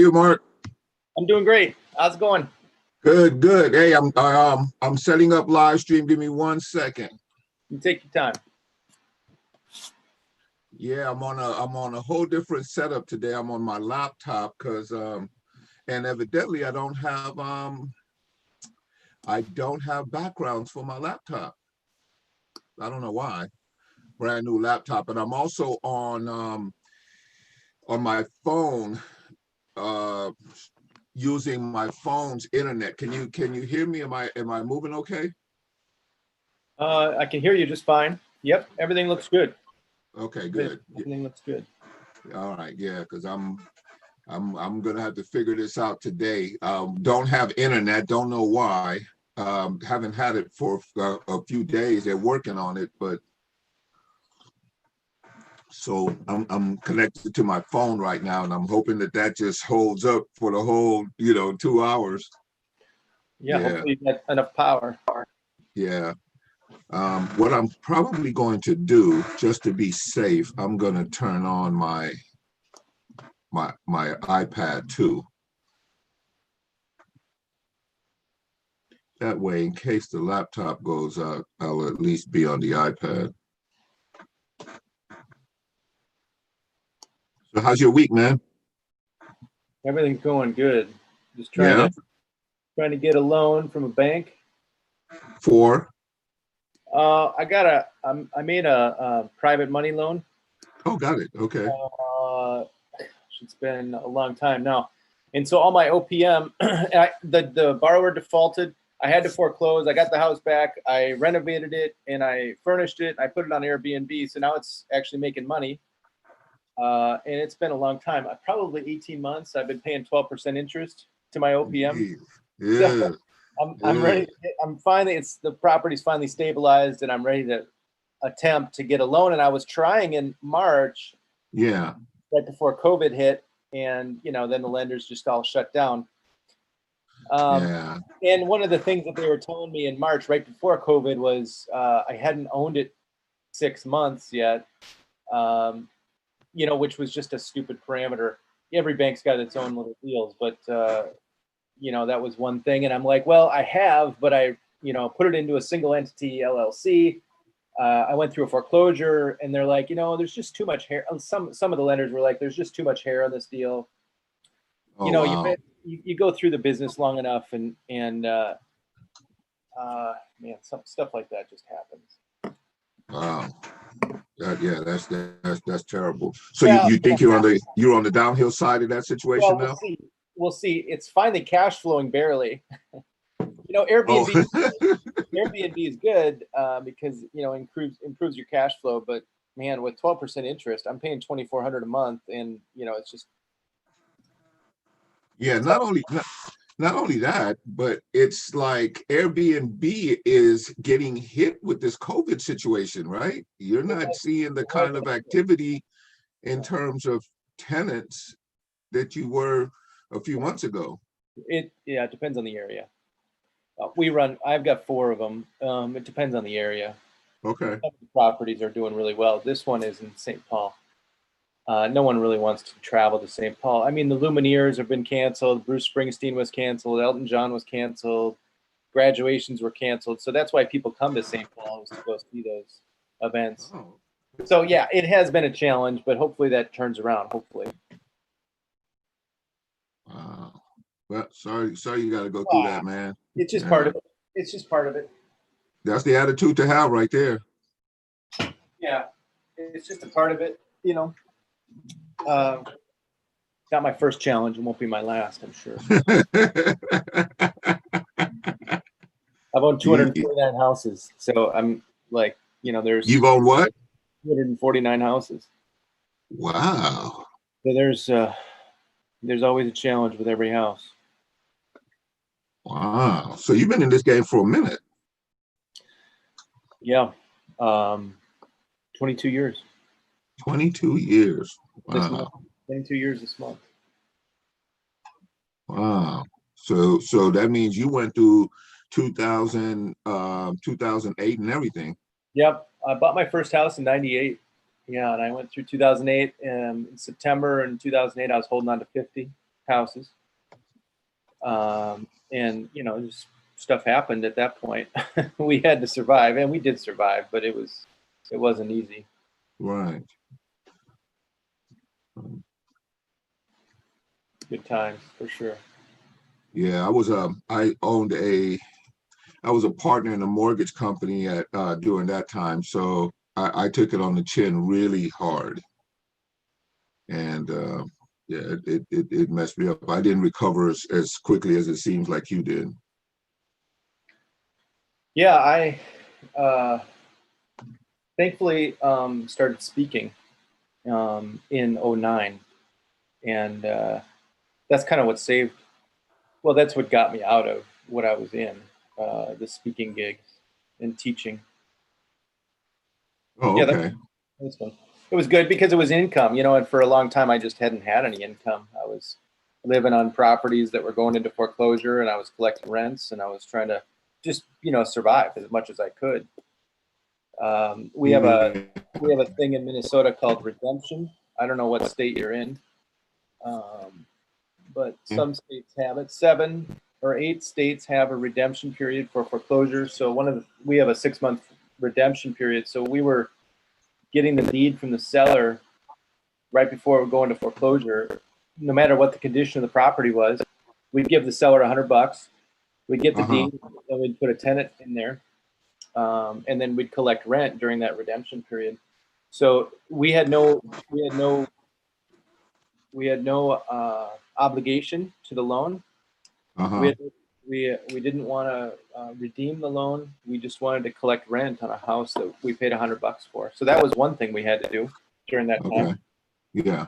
you, Mark? I'm doing great. How's it going? Good, good. Hey, I'm setting up live stream. Give me 1 second. You take your time. Yeah, I'm on a whole different setup today. I'm on my laptop because and evidently I don't have backgrounds for my laptop. I don't know why. Brand new laptop, and I'm also on my phone uh using my phone's internet. Can you hear me? Am I moving okay? I can hear you just fine. Yep, everything looks good. Okay, good. Everything looks good. All right, yeah, because I'm gonna have to figure this out today. Don't have internet, don't know why. Haven't had it for a few days. They're working on it, but so I'm connected to my phone right now, and I'm hoping that just holds up for the whole 2 hours. Yeah, Yeah, hopefully you got enough power. yeah. What I'm probably going to do, just to be safe, I'm gonna turn on my iPad too. That way, in case the laptop goes out, I'll at least be on the iPad. So how's your week, man? Everything's going good. Just Yeah, trying to get a loan from a bank. four. I made a private money loan. Oh, got it. Okay. Uh, it's been a long time now, and so all my OPM, the borrower defaulted. I had to foreclose. I got the house back. I renovated it and I furnished it. I put it on Airbnb, so now it's actually making money. And it's been a long time. Probably 18 months. I've been paying 12% interest to my OPM. Yeah. So I'm ready. I'm finally. The property's finally stabilized, and I'm ready to attempt to get a loan. And I was trying in March, Yeah. right before COVID hit, and then the lenders just all shut down. Yeah. And one of the things that they were telling me in March, right before COVID, was I hadn't owned it 6 months yet. Which was just a stupid parameter. Every bank's got its own little deals, but that was one thing. And I'm like, well, I have, but I put it into a single entity LLC. I went through a foreclosure, and they're like, there's just too much hair. Some of the lenders were like, there's just too much hair on this deal. Oh, wow. You go through the business long enough, and man, some stuff like that just happens. Wow. Yeah, that's terrible. So Well, you think you're on the downhill side of that situation now? We'll see. It's finally cash flowing barely. Airbnb Airbnb is good because improves your cash flow. But man, with 12% interest, I'm paying $2,400 a month, and it's just Yeah, not only that, but it's like Airbnb is getting hit with this COVID situation, right? You're not seeing the kind of activity in terms of tenants that you were a few months ago. It depends on the area. I've got 4 of them. It depends on the area. Okay. Some of the properties are doing really well. This one is in St. Paul. No one really wants to travel to St. Paul. I mean, the Lumineers have been canceled. Bruce Springsteen was canceled. Elton John was canceled. Graduations were canceled. So that's why people come to St. Paul, is to go see those events. Oh. So yeah, it has been a challenge, but hopefully that turns around. Hopefully. Wow. Well, sorry you got to go through that, man. It's just part of it. It's just part of it. That's the attitude to have right there. Yeah, it's just a part of it. Got my first challenge and won't be my last, I'm sure. I've owned 249 houses, so I'm like, there's. You've owned what? 249 houses. Wow. So there's always a challenge with every house. Wow. So you've been in this game for a minute. Yeah. 22 years. 22 years. This Wow. month. 22 years this month. Wow. So that means you went through 2008 and everything. Yep. I bought my first house in 98. Yeah, and I went through 2008 in September, and 2008 I was holding on to 50. houses. And just stuff happened at that point. We had to survive, and we did survive, but it wasn't easy. Right. Good times for sure. Yeah, I was a partner in a mortgage company at during that time, so I took it on the chin really hard, and yeah, it messed me up. I didn't recover as quickly as it seems like you did. Yeah, I thankfully started speaking in 2009, and that's kind of what saved. Well, that's what got me out of what I was in, the speaking gigs and teaching. Oh, Yeah, okay. that's fun. It was good because it was income, and for a long time I just hadn't had any income. I was living on properties that were going into foreclosure, and I was collecting rents, and I was trying to just survive as much as I could. We have a thing in Minnesota called redemption. I don't know what state you're in, but some states have it. 7 or 8 states have a redemption period for foreclosure. So we have a 6-month redemption period. So we were getting the deed from the seller right before we go into foreclosure. No matter what the condition of the property was, we'd give the seller $100. We'd get the deed, and we'd put a tenant in there, and then we'd collect rent during that redemption period. So we had no obligation to the loan. We didn't want to redeem the loan. We just wanted to collect rent on a house that we paid $100 for. So that was one thing we had to do during that time. Yeah.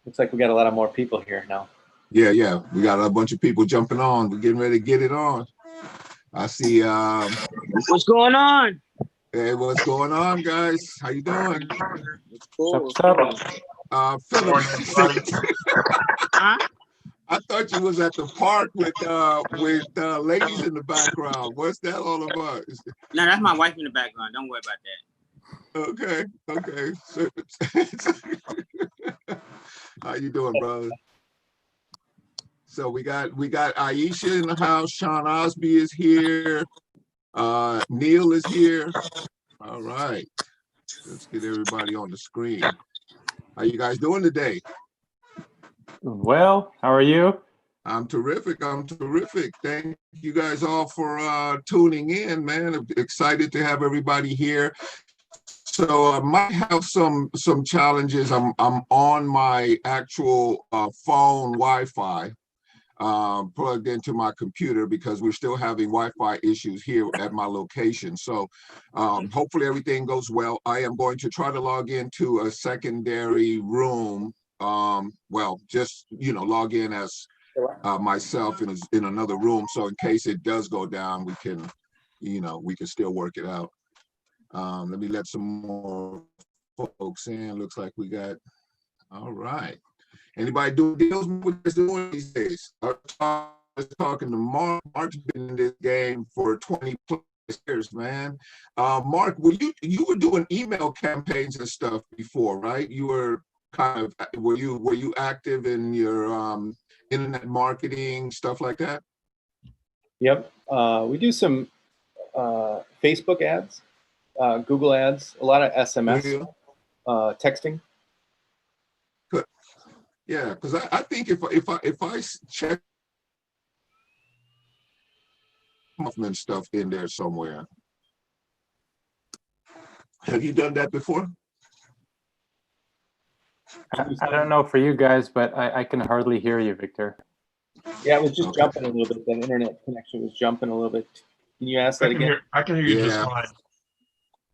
Looks like we got a lot of more people here now. Yeah. We got a bunch of people jumping on. We're getting ready to get it on. I see. What's going on? Hey, what's going on, guys? How you doing? What's Philip. Huh? I thought you was at the park with ladies in the background. What's that all about? No, that's my wife in the background. Don't worry about Okay. How you doing, brother? So we got Aisha in the house. Sean Osby is here. Neil is here. All right. Let's get everybody on the screen. How you guys doing today? Well, how are you? I'm terrific. Thank you guys all for tuning in, man. I'm excited to have everybody here. So I might have some challenges. I'm on my actual phone Wi-Fi plugged into my computer because we're still having Wi-Fi issues here at my location. So hopefully everything goes well. I am going to try to log into a secondary room. Well, just log in as myself in another room, so in case it does go down, we can still work it out. Let me let some more folks in. Looks like we got. All right. Anybody doing deals? What you doing these days? I was talking to Mark. Mark's been in this game for 20 plus years, man. Mark, were you doing email campaigns and stuff before, right? You were were you active in your internet marketing, stuff like that? Yep. We do some Facebook ads, Google ads, a lot of SMS, texting. Good. Yeah, because I think if I check stuff in there somewhere. Have you done that before? I don't know for you guys, but I can hardly hear you, Victor. Yeah, it was just jumping a little bit. The internet connection was jumping a little bit. Can you ask that again? I can hear you just fine.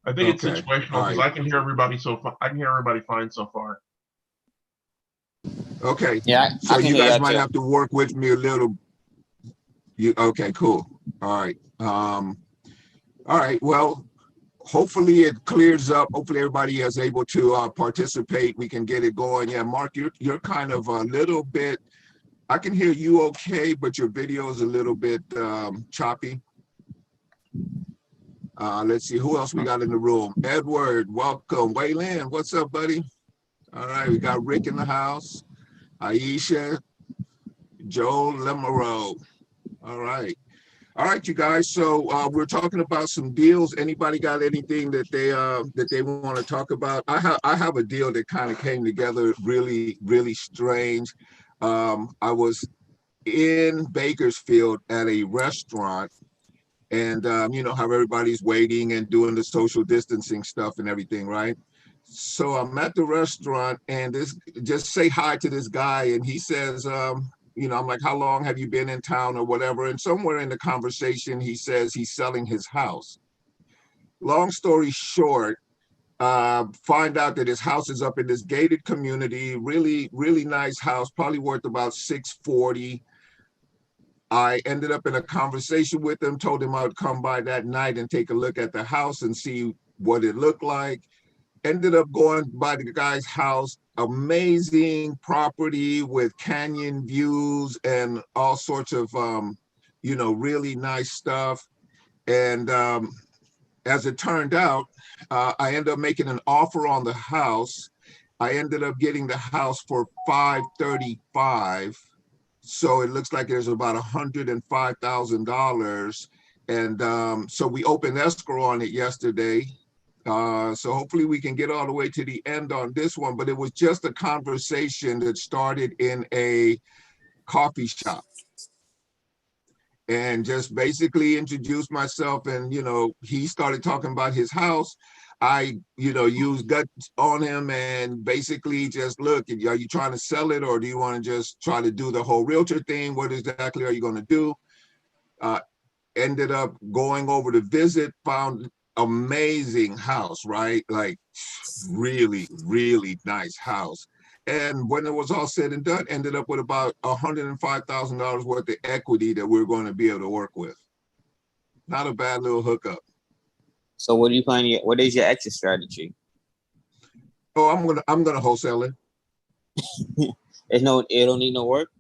I think it's situational because I can hear everybody fine so far. Okay. Yeah, so you guys might have to work with me a little. Okay, cool. All right. All right. Well, hopefully it clears up. Hopefully everybody is able to participate. We can get it going. Yeah, Mark, you're kind of a little bit. I can hear you okay, but your video is a little bit choppy. Let's see who else we got in the room. Edward, welcome. Waylon, what's up, buddy? All right, we got Rick in the house. Aisha, Joe Lemereau. All right. All right, you guys. So we're talking about some deals. Anybody got anything that they want to talk about? I have a deal that kind of came together really strange. I was in Bakersfield at a restaurant, and you know how everybody's waiting and doing the social distancing stuff and everything, right? So I'm at the restaurant, and this just say hi to this guy, and he says, you know, I'm like, how long have you been in town or whatever? And somewhere in the conversation, he says he's selling his house. Long story short, find out that his house is up in this gated community, really nice house, probably worth about 640. I ended up in a conversation with him, told him I would come by that night and take a look at the house and see what it looked like. Ended up going by the guy's house, amazing property with canyon views and all sorts of, you know, really nice stuff. And as it turned out, I ended up making an offer on the house. I ended up getting the house for $535. So it looks like there's about $105,000. And so we opened escrow on it yesterday. So hopefully we can get all the way to the end on this one, but it was just a conversation that started in a coffee shop. And just basically introduced myself, and, you know, he started talking about his house. I, you know, used guts on him and basically just, look, are you trying to sell it, or do you want to just try to do the whole realtor thing? What exactly are you going to do? Ended up going over to visit, found amazing house, right? Like really nice house. And when it was all said and done, ended up with about $105,000 worth of equity that we're going to be able to work with. Not a bad little hookup. So what do you plan? What is your exit strategy? Oh, I'm gonna wholesale it. It don't need no work.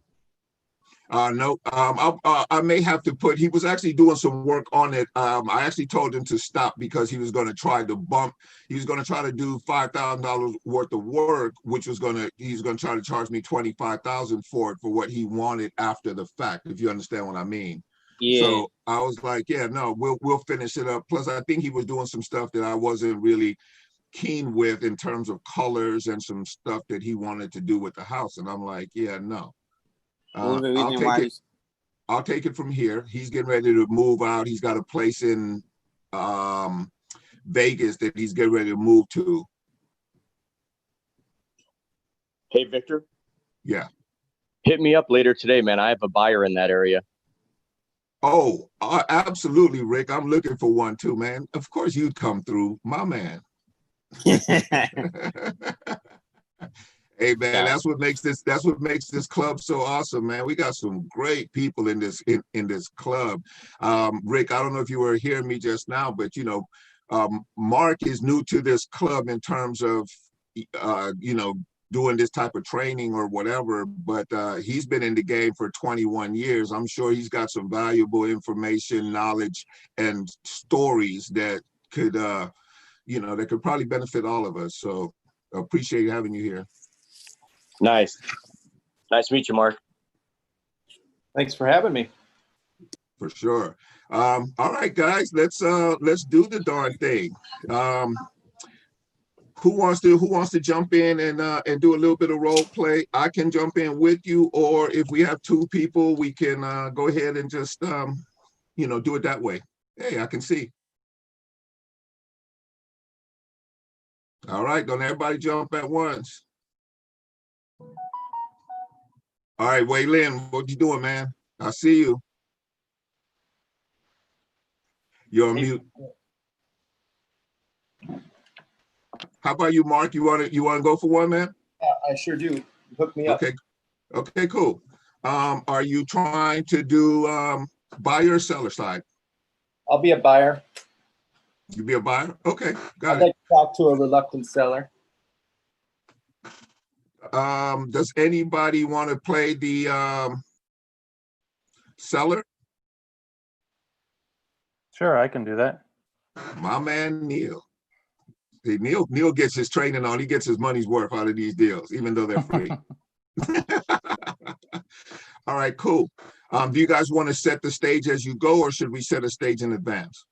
No, I may have to put, he was actually doing some work on it. I actually told him to stop because he was going to try to he was going to try to do $5,000 worth of work, which he's going to try to charge me $25,000 for it, for what he wanted after the fact, if you understand what I mean. Yeah. So I was like, yeah, no, we'll finish it up. Plus, I think he was doing some stuff that I wasn't really keen with in terms of colors and some stuff that he wanted to do with the house. And I'm like, yeah, no. I'll take it from here. He's getting ready to move out. He's got a place in Vegas that he's getting ready to move to. Hey, Victor. Yeah. Hit me up later today, man. I have a buyer in that area. Oh, absolutely, Rick. I'm looking for one too, man. Of course you'd come through, my man. Hey man, Yeah. that's what makes this club so awesome, man. We got some great people in this club. Rick, I don't know if you were hearing me just now, but you know, Mark is new to this club in terms of you know, doing this type of training or whatever, but he's been in the game for 21 years. I'm sure he's got some valuable information, knowledge, and stories that could you know, that could probably benefit all of us. So appreciate having you here. Nice to meet you, Mark. Thanks for having me. For sure. All right, guys, let's do the darn thing. Who wants to jump in and do a little bit of role play? I can jump in with you, or if we have two people, we can go ahead and just you know, do it that way. Hey, I can see. All right, don't everybody jump at once. All right, Waylon, what you doing, man? I see you. You're on mute. How about you, Mark? You want to go for one, man? I sure do. Hook me up. Okay, cool. Are you trying to do buyer or seller side? I'll be a buyer. You be a buyer? Okay, got I'd like to talk to a reluctant seller. Does anybody want to play the seller? Sure, I can do that. My man, Neil. Hey, Neil gets his training on. He gets his money's worth out of these deals, even though they're free. All right, cool. Do you guys want to set the stage as you go, or should we set a stage in advance?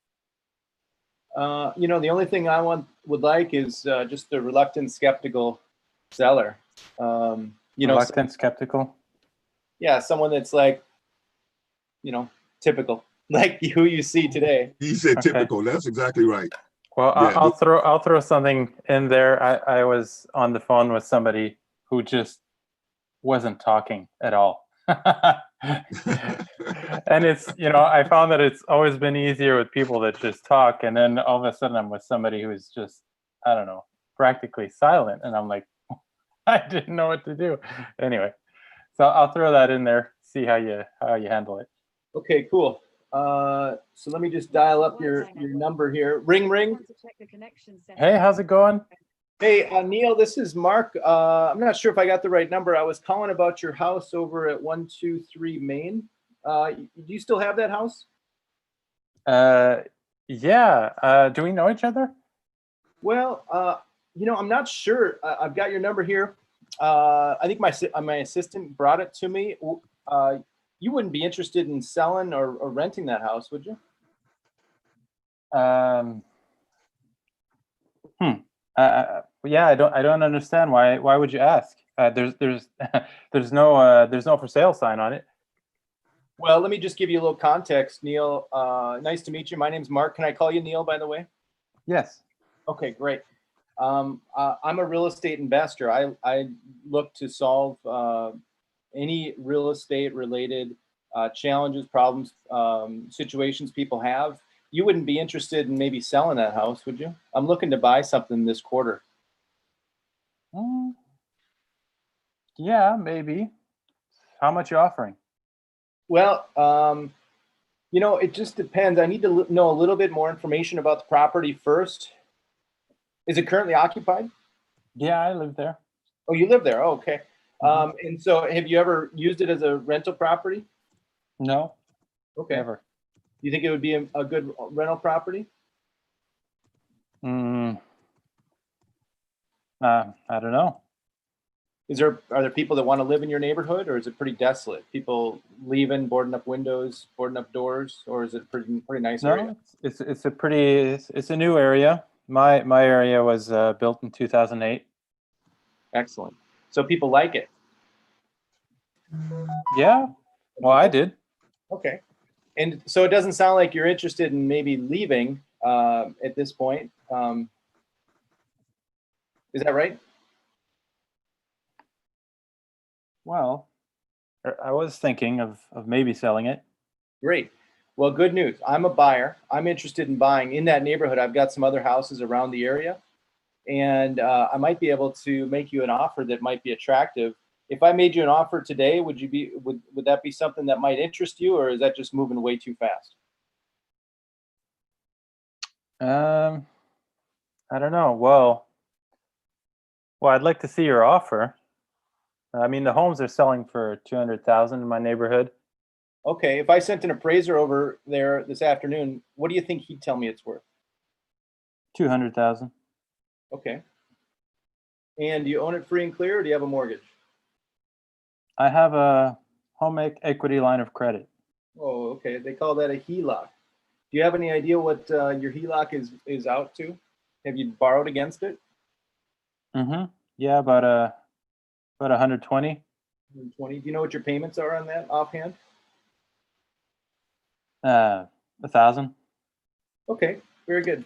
The only thing I would like is just the reluctant, skeptical seller. Reluctant, skeptical. Yeah, someone that's like, typical, like who you see today. You said Okay. typical. That's exactly right. Well, Yeah. I'll throw something in there. I was on the phone with somebody who just wasn't talking at all. And it's, I found that it's always been easier with people that just talk, and then all of a sudden I'm with somebody who's just, I don't know, practically silent, and I'm like, I didn't know what to do. Anyway, so I'll throw that in there, see how you handle it. Okay, cool. So let me just dial up your number here. Ring, ring. Hey, how's it going? Hey, Neil, this is Mark. I'm not sure if I got the right number. I was calling about your house over at 123 Main. Do you still have that house? Yeah. Do we know each other? Well, I'm not sure. I've got your number here. I think my assistant brought it to me. You wouldn't be interested in selling or renting that house, would you? Yeah, I don't understand why would you ask? There's no for sale sign on it. Well, let me just give you a little context, Neil. Nice to meet you. My name's Mark. Can I call you Neil, by the way? Yes. Okay, great. I'm a real estate investor. I look to solve any real estate related challenges, problems, situations people have. You wouldn't be interested in maybe selling that house, would you? I'm looking to buy something this quarter. Yeah, maybe. How much you offering? Well, it just depends. I need to know a little bit more information about the property first. Is it currently occupied? Yeah, I live there. Oh, you live there? Oh, okay. And so have you ever used it as a rental property? No. Okay. Never. You think it would be a good rental property? I don't know. Are there people that want to live in your neighborhood, or is it pretty desolate? People leaving, boarding up windows, boarding up doors, or is it a pretty nice area? No, it's a new area. My area was built in 2008. Excellent. So people like it. Yeah. Well, I did. Okay. And so it doesn't sound like you're interested in maybe leaving at this point. Is that right? Well, I was thinking of maybe selling it. Great. Well, good news. I'm a buyer. I'm interested in buying in that neighborhood. I've got some other houses around the area, and I might be able to make you an offer that might be attractive. If I made you an offer today, would that be something that might interest you, or is that just moving way too fast? I don't know. Well, I'd like to see your offer. I mean, the homes are selling for 200,000 in my neighborhood. Okay, if I sent an appraiser over there this afternoon, what do you think he'd tell me it's worth? 200,000. Okay. And do you own it free and clear, or do you have a mortgage? I have a home equity line of credit. Oh, okay. They call that a HELOC. Do you have any idea what your HELOC is out to? Have you borrowed against it? Yeah, about 120. 120. Do you know what your payments are on that offhand? 1,000. Okay, very good.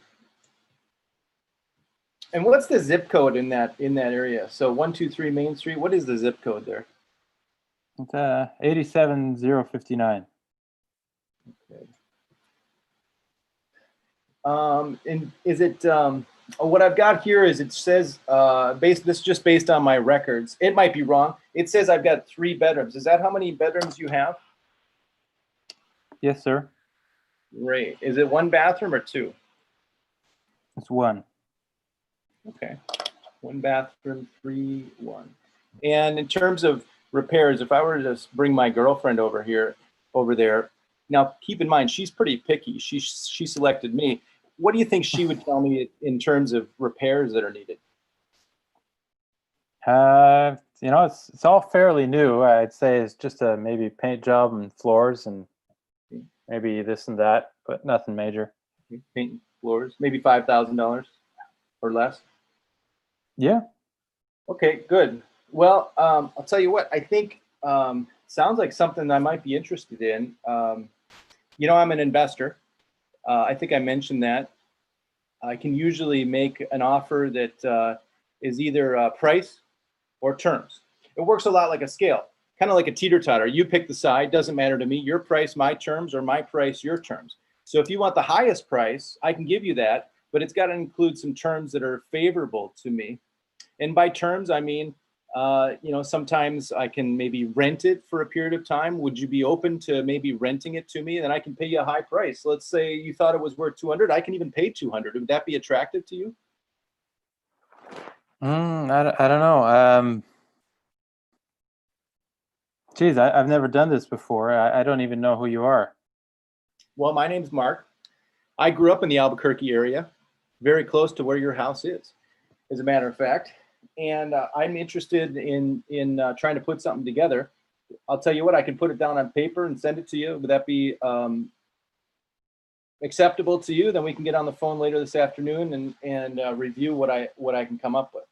And what's the zip code in that area? So 123 Main Street. What is the zip code there? It's 87059. Okay. And is it? What I've got here is it says based on my records. It might be wrong. It says I've got 3 bedrooms. Is that how many bedrooms you have? Yes, sir. Great. Is it 1 bathroom or 2? It's 1. Okay. 1 bathroom, 3, 1. And in terms of repairs, if I were to just bring my girlfriend over there, now keep in mind she's pretty picky. She selected me. What do you think she would tell me in terms of repairs that are needed? it's all fairly new. I'd say it's just a maybe paint job and floors and maybe this and that, but nothing major. Paint floors, maybe $5,000 or less. Yeah. Okay, good. Well, I'll tell you what, I think sounds like something I might be interested in. I'm an investor. I think I mentioned that. I can usually make an offer that is either price or terms. It works a lot like a scale, kind of like a teeter-totter. You pick the side, doesn't matter to me. Your price, my terms, or my price, your terms. So if you want the highest price, I can give you that, but it's got to include some terms that are favorable to me. And by terms, I mean, sometimes I can maybe rent it for a period of time. Would you be open to maybe renting it to me? And then I can pay you a high price. Let's say you thought it was worth 200. I can even pay 200. Would that be attractive to you? I don't know. Geez, I've never done this before. I don't even know who you are. Well, my name's Mark. I grew up in the Albuquerque area, very close to where your house is, as a matter of fact. And I'm interested in trying to put something together. I'll tell you what, I can put it down on paper and send it to you. Would that be acceptable to you? Then we can get on the phone later this afternoon and review what I can come up with.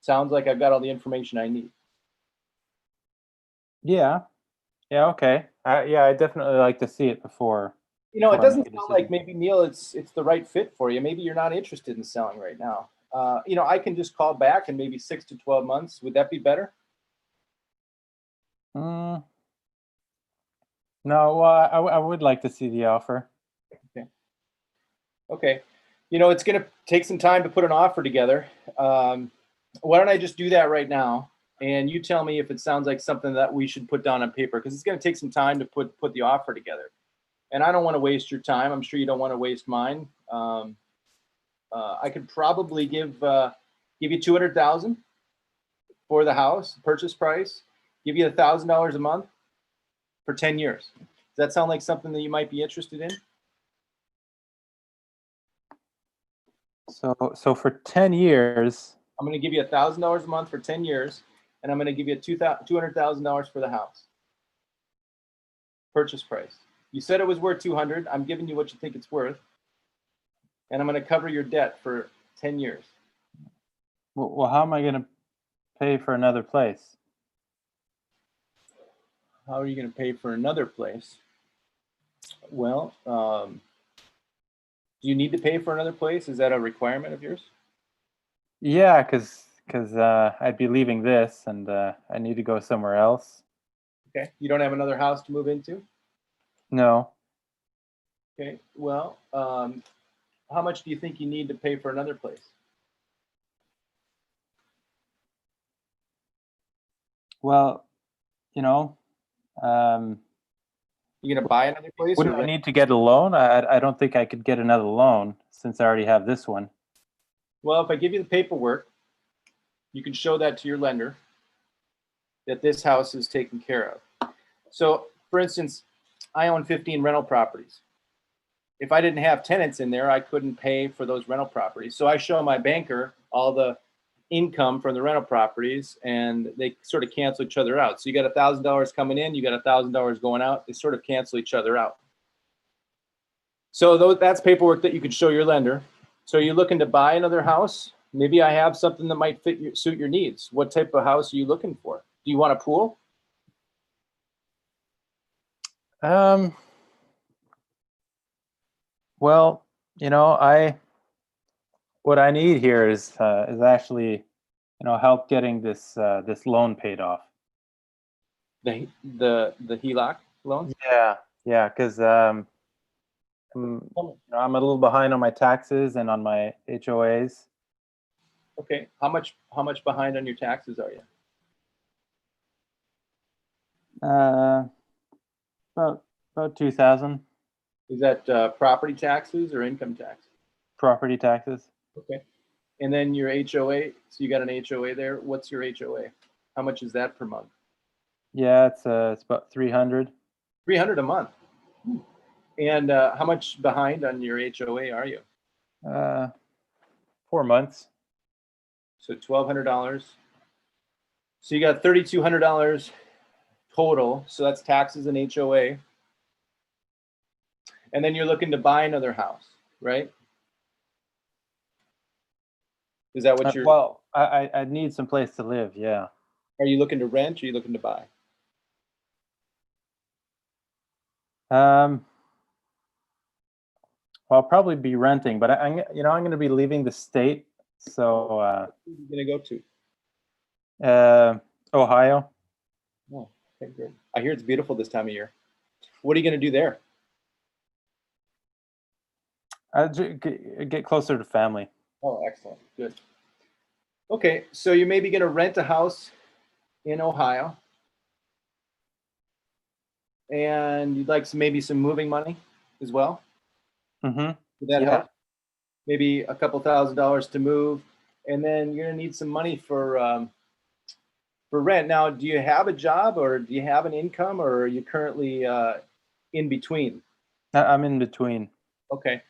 Sounds like I've got all the information I need. Yeah. Yeah. Okay. I definitely like to see it before. It before I doesn't make a sound like decision. maybe, Neil, it's the right fit for you. Maybe you're not interested in selling right now. I can just call back in maybe 6 to 12 months. Would that be better? No, I would like to see the offer. Okay. It's going to take some time to put an offer together. Why don't I just do that right now? And you tell me if it sounds like something that we should put down on paper, because it's going to take some time to put the offer together. And I don't want to waste your time. I'm sure you don't want to waste mine. I could probably give you $200,000 for the house purchase price. Give you $1,000 a month for 10 years. Does that sound like something that you might be interested in? So for 10 years, I'm going to give you $1,000 a month for 10 years, and I'm going to give you $200,000 for the house purchase price. You said it was worth 200. I'm giving you what you think it's worth, and I'm going to cover your debt for 10 years. well, how am I going to pay for another place? How are you going to pay for another place? Well, do you need to pay for another place? Is that a requirement of yours? Yeah, because I'd be leaving this and I need to go somewhere else. Okay. You don't have another house to move into? No. Okay. Well, how much do you think you need to pay for another place? Well, You going to buy another place? wouldn't I need to get a loan? I don't think I could get another loan since I already have this one. Well, if I give you the paperwork, you can show that to your lender that this house is taken care of. So, for instance, I own 15 rental properties. If I didn't have tenants in there, I couldn't pay for those rental properties. So I show my banker all the income from the rental properties, and they sort of cancel each other out. So you got $1,000 coming in, you got $1,000 going out. They sort of cancel each other out. So that's paperwork that you could show your lender. So you're looking to buy another house? Maybe I have something that might suit your needs. What type of house are you looking for? Do you want a pool? Well, what I need here is actually, help getting this loan paid off. The HELOC loan? Yeah, because I'm a little behind on my taxes and on my HOAs. Okay. How much behind on your taxes are you? About 2,000 Is that property taxes or income tax? property taxes. Okay. And then your HOA, so you got an HOA there. What's your HOA? How much is that per month? Yeah, it's about 300. 300 a month. And how much behind on your HOA are you? 4 months. So $1,200 So you got $3,200 total. So that's taxes and HOA. And then you're looking to buy another house, right? Is that what you're, Well, I need some place to live. Yeah. are you looking to rent or are you looking to buy? Well, I'll probably be renting, but I'm going to be leaving the state. So, Where are you going to go to? Ohio. Oh, okay, good. I hear it's beautiful this time of year. What are you going to do there? Get closer to family. Oh, excellent. Good. Okay, so you're maybe going to rent a house in Ohio, and you'd like maybe some moving money as well. Mm-hmm. Would that Yeah. help? Maybe a couple $1,000s to move, and then you're going to need some money for rent. Now, do you have a job, or do you have an income, or are you currently in between? I'm in between. Okay,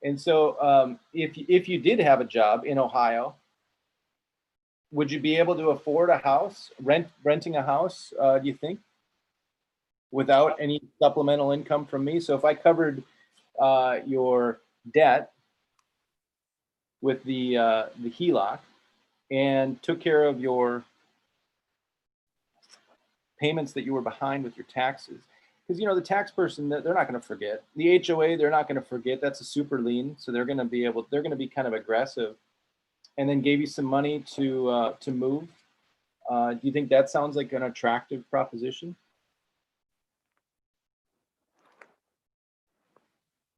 and so if you did have a job in Ohio, would you be able to afford a house, renting a house, do you think, without any supplemental income from me? So if I covered your debt with the HELOC and took care of your payments that you were behind with your taxes, because the tax person, they're not going to forget. The HOA, they're not going to forget. That's a super lien, so they're going to be kind of aggressive, and then gave you some money to move. Do you think that sounds like an attractive proposition?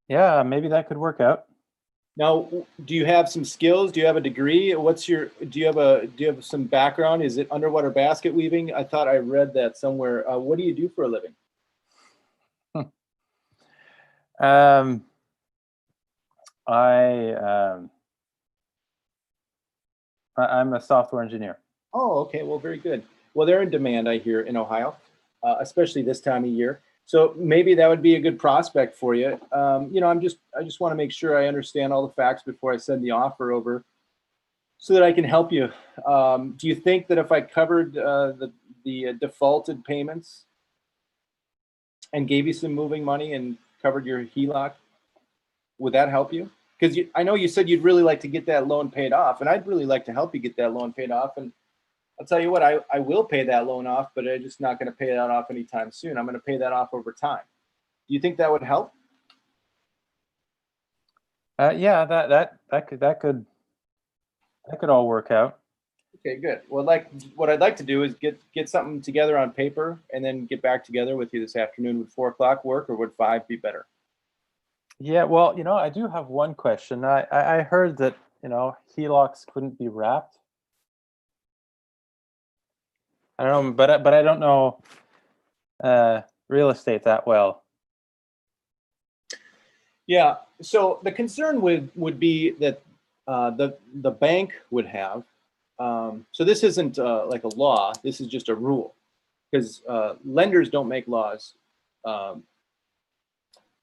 Yeah, maybe that could work out. Now, do you have some skills? Do you have a degree? Do you have some background? Is it underwater basket weaving? I thought I read that somewhere. What do you do for a living? I'm a software engineer. Oh, okay. Well, very good. Well, they're in demand, I hear, in Ohio, especially this time of year. So maybe that would be a good prospect for you. I just want to make sure I understand all the facts before I send the offer over, so that I can help you. Do you think that if I covered the defaulted payments and gave you some moving money and covered your HELOC, would that help you? Because I know you said you'd really like to get that loan paid off, and I'd really like to help you get that loan paid off. And I'll tell you what, I will pay that loan off, but I'm just not going to pay that off anytime soon. I'm going to pay that off over time. Do you think that would help? Yeah, that could all work out. Okay, good. Well, what I'd like to do is get something together on paper and then get back together with you this afternoon. Would 4 o'clock work, or would 5 be better? Yeah, well, I do have one question. I heard that, HELOCs couldn't be wrapped. I don't know, but I don't know real estate that well. Yeah. So the concern would be that the bank would have. So this isn't like a law. This is just a rule, because lenders don't make laws.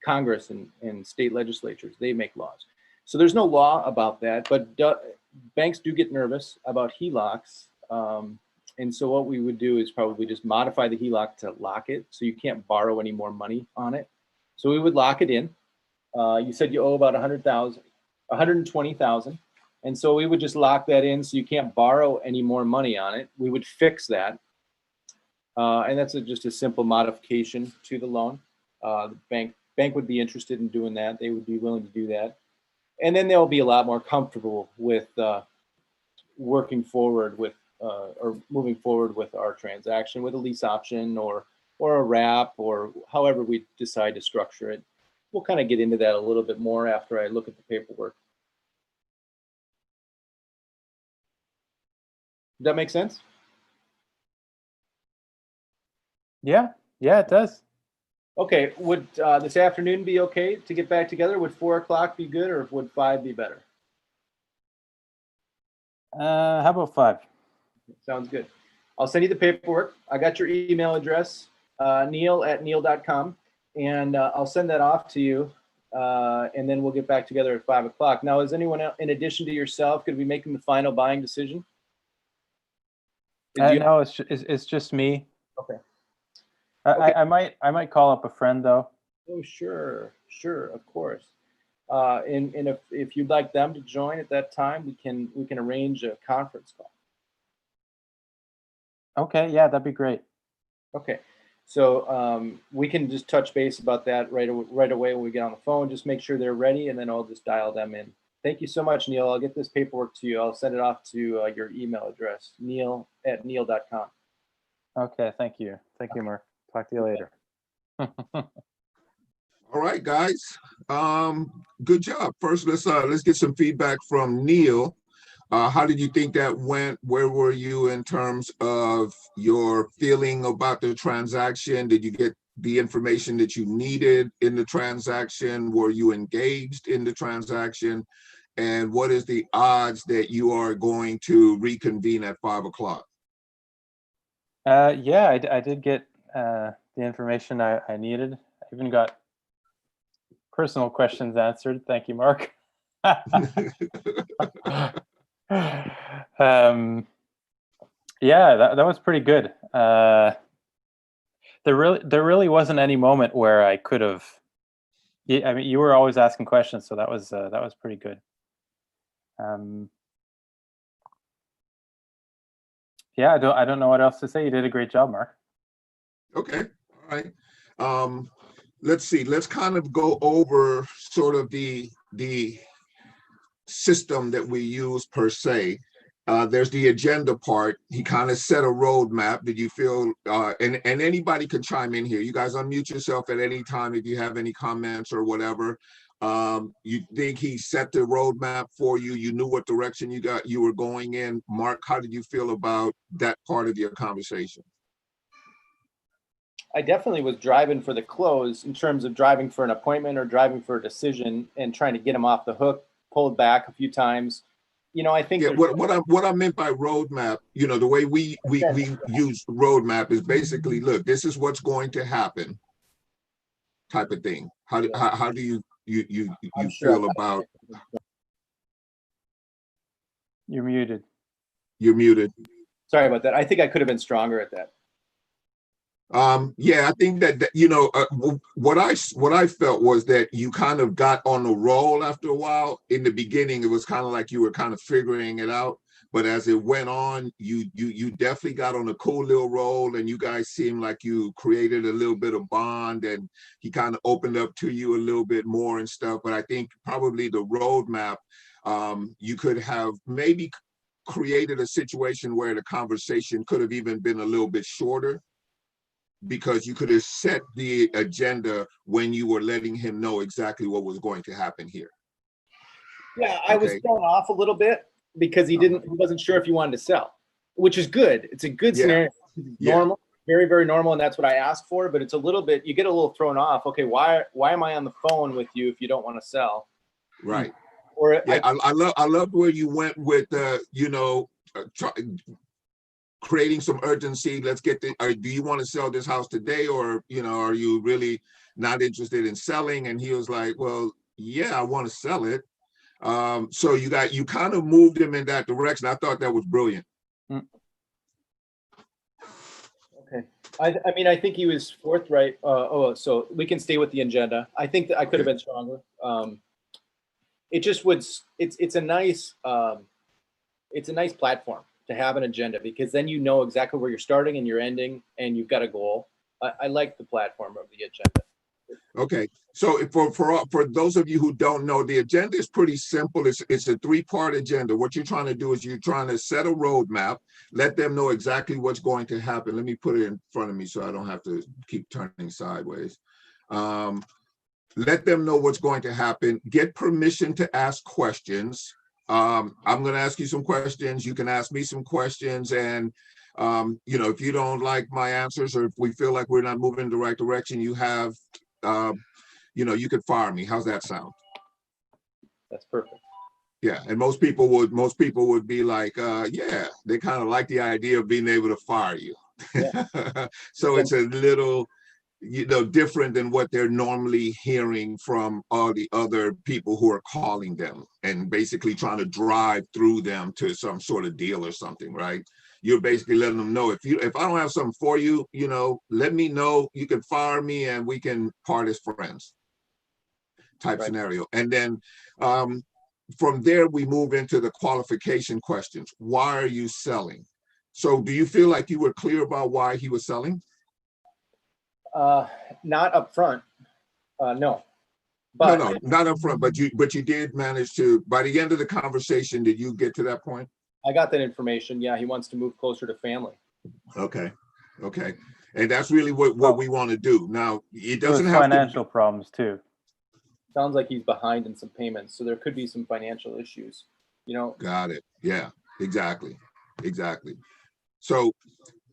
Congress and state legislatures, they make laws. So there's no law about that, but banks do get nervous about HELOCs. And so what we would do is probably just modify the HELOC to lock it, so you can't borrow any more money on it. So we would lock it in. You said you owe about $120,000. And so we would just lock that in, so you can't borrow any more money on it. We would fix that. And that's just a simple modification to the loan. The bank would be interested in doing that. They would be willing to do that. And then they'll be a lot more comfortable with working forward with or moving forward with our transaction with a lease option or a wrap, or however we decide to structure it. We'll kind of get into that a little bit more after I look at the paperwork. Does that make sense? Yeah, it does. Okay, would this afternoon be okay to get back together? Would 4 o'clock be good, or would 5 be better? How about 5? Sounds good. I'll send you the paperwork. I got your email address, neil@neil.com, and I'll send that off to you, and then we'll get back together at 5 o'clock. Now, is anyone else, in addition to yourself, going to be making the final buying decision? No, it's just me. Okay. I I might call up a friend though. Oh, sure, of course. And if you'd like them to join at that time, we can arrange a conference call. Okay, yeah, that'd be great. Okay, so we can just touch base about that right away when we get on the phone. Just make sure they're ready, and then I'll just dial them in. Thank you so much, Neil. I'll get this paperwork to you. I'll send it off to your email address, neil@neil.com. Okay, thank you. Thank you, Mark. Talk to you later. All right, guys. Good job. First, let's get some feedback from Neil. How did you think that went? Where were you in terms of your feeling about the transaction? Did you get the information that you needed in the transaction? Were you engaged in the transaction? And what is the odds that you are going to reconvene at 5 o'clock? Yeah, I did get the information I needed. I even got personal questions answered. Thank you, Mark. Yeah, that was pretty good. There really wasn't any moment where I could have. I mean, you were always asking questions, so that was pretty good. Yeah, I don't know what else to say. You did a great job, Mark. Okay, all right. Let's see. Let's kind of go over sort of the system that we use per se. There's the agenda part. He kind of set a roadmap. Did you feel, and anybody can chime in here. You guys unmute yourself at any time if you have any comments or whatever. You think he set the roadmap for you? You knew what direction you were going in. Mark, how did you feel about that part of your conversation? I definitely was driving for the close in terms of driving for an appointment or driving for a decision and trying to get him off the hook, pulled back a few times. You know, I think yeah, what I meant by roadmap, you know, the way we use roadmap is basically, look, this is what's going to happen, type of thing. How do you feel about? You're muted. You're muted. Sorry about that. I think I could have been stronger at that. Yeah, I think that you know, what I felt was that you kind of got on the roll after a while. In the beginning, it was kind of like you were kind of figuring it out, but as it went on, you definitely got on a cool little roll, and you guys seemed like you created a little bit of bond, and he kind of opened up to you a little bit more and stuff. But I think probably the roadmap, you could have maybe created a situation where the conversation could have even been a little bit shorter, because you could have set the agenda when you were letting him know exactly what was going to happen here. Yeah, I was thrown off a little bit because he wasn't sure if you wanted to sell, which is good. It's a good scenario. Normal, very, very normal. And that's what I asked for, but it's a little bit, you get a little thrown off. Okay, why am I on the phone with you if you don't want to sell? Right. Or yeah, I love where you went with, you know, creating some urgency. Let's get the, do you want to sell this house today? Or, you know, are you really not interested in selling? And he was like, well, yeah, I want to sell it. So you kind of moved him in that direction. I thought that was brilliant. Okay. I mean, I think he was forthright. So we can stay with the agenda. I think that I could have been stronger. It just would, it's a nice platform to have an agenda, because then you know exactly where you're starting and you're ending, and you've got a goal. I like the platform of the agenda. Okay, so for those of you who don't know, the agenda is pretty simple. It's a 3-part agenda. What you're trying to do is you're trying to set a roadmap, let them know exactly what's going to happen. Let me put it in front of me so I don't have to keep turning sideways. Let them know what's going to happen. Get permission to ask questions. I'm going to ask you some questions. You can ask me some questions, and you know, if you don't like my answers, or if we feel like we're not moving in the right direction, you have, you know, you could fire me. How's that sound? That's perfect. Yeah, and most people would be like, yeah, they kind of like the idea of being able to fire you. Yeah. So it's a little different than what they're normally hearing from all the other people who are calling them and basically trying to drive through them to some sort of deal or something, right? You're basically letting them know, if I don't have something for you, let me know. You can fire me and we can part as friends type scenario. And then from there, we move into the qualification questions. Why are you selling? So do you feel like you were clear about why he was selling? Not up front, no. But But no, not up front, but you did manage to, by the end of the conversation, did you get to that point? I got that information. Yeah, he wants to move closer to family. Okay. And that's really what we want to do. Now, it doesn't have financial problems too. Sounds like he's behind in some payments, so there could be some financial issues, Got it. Yeah, exactly. So,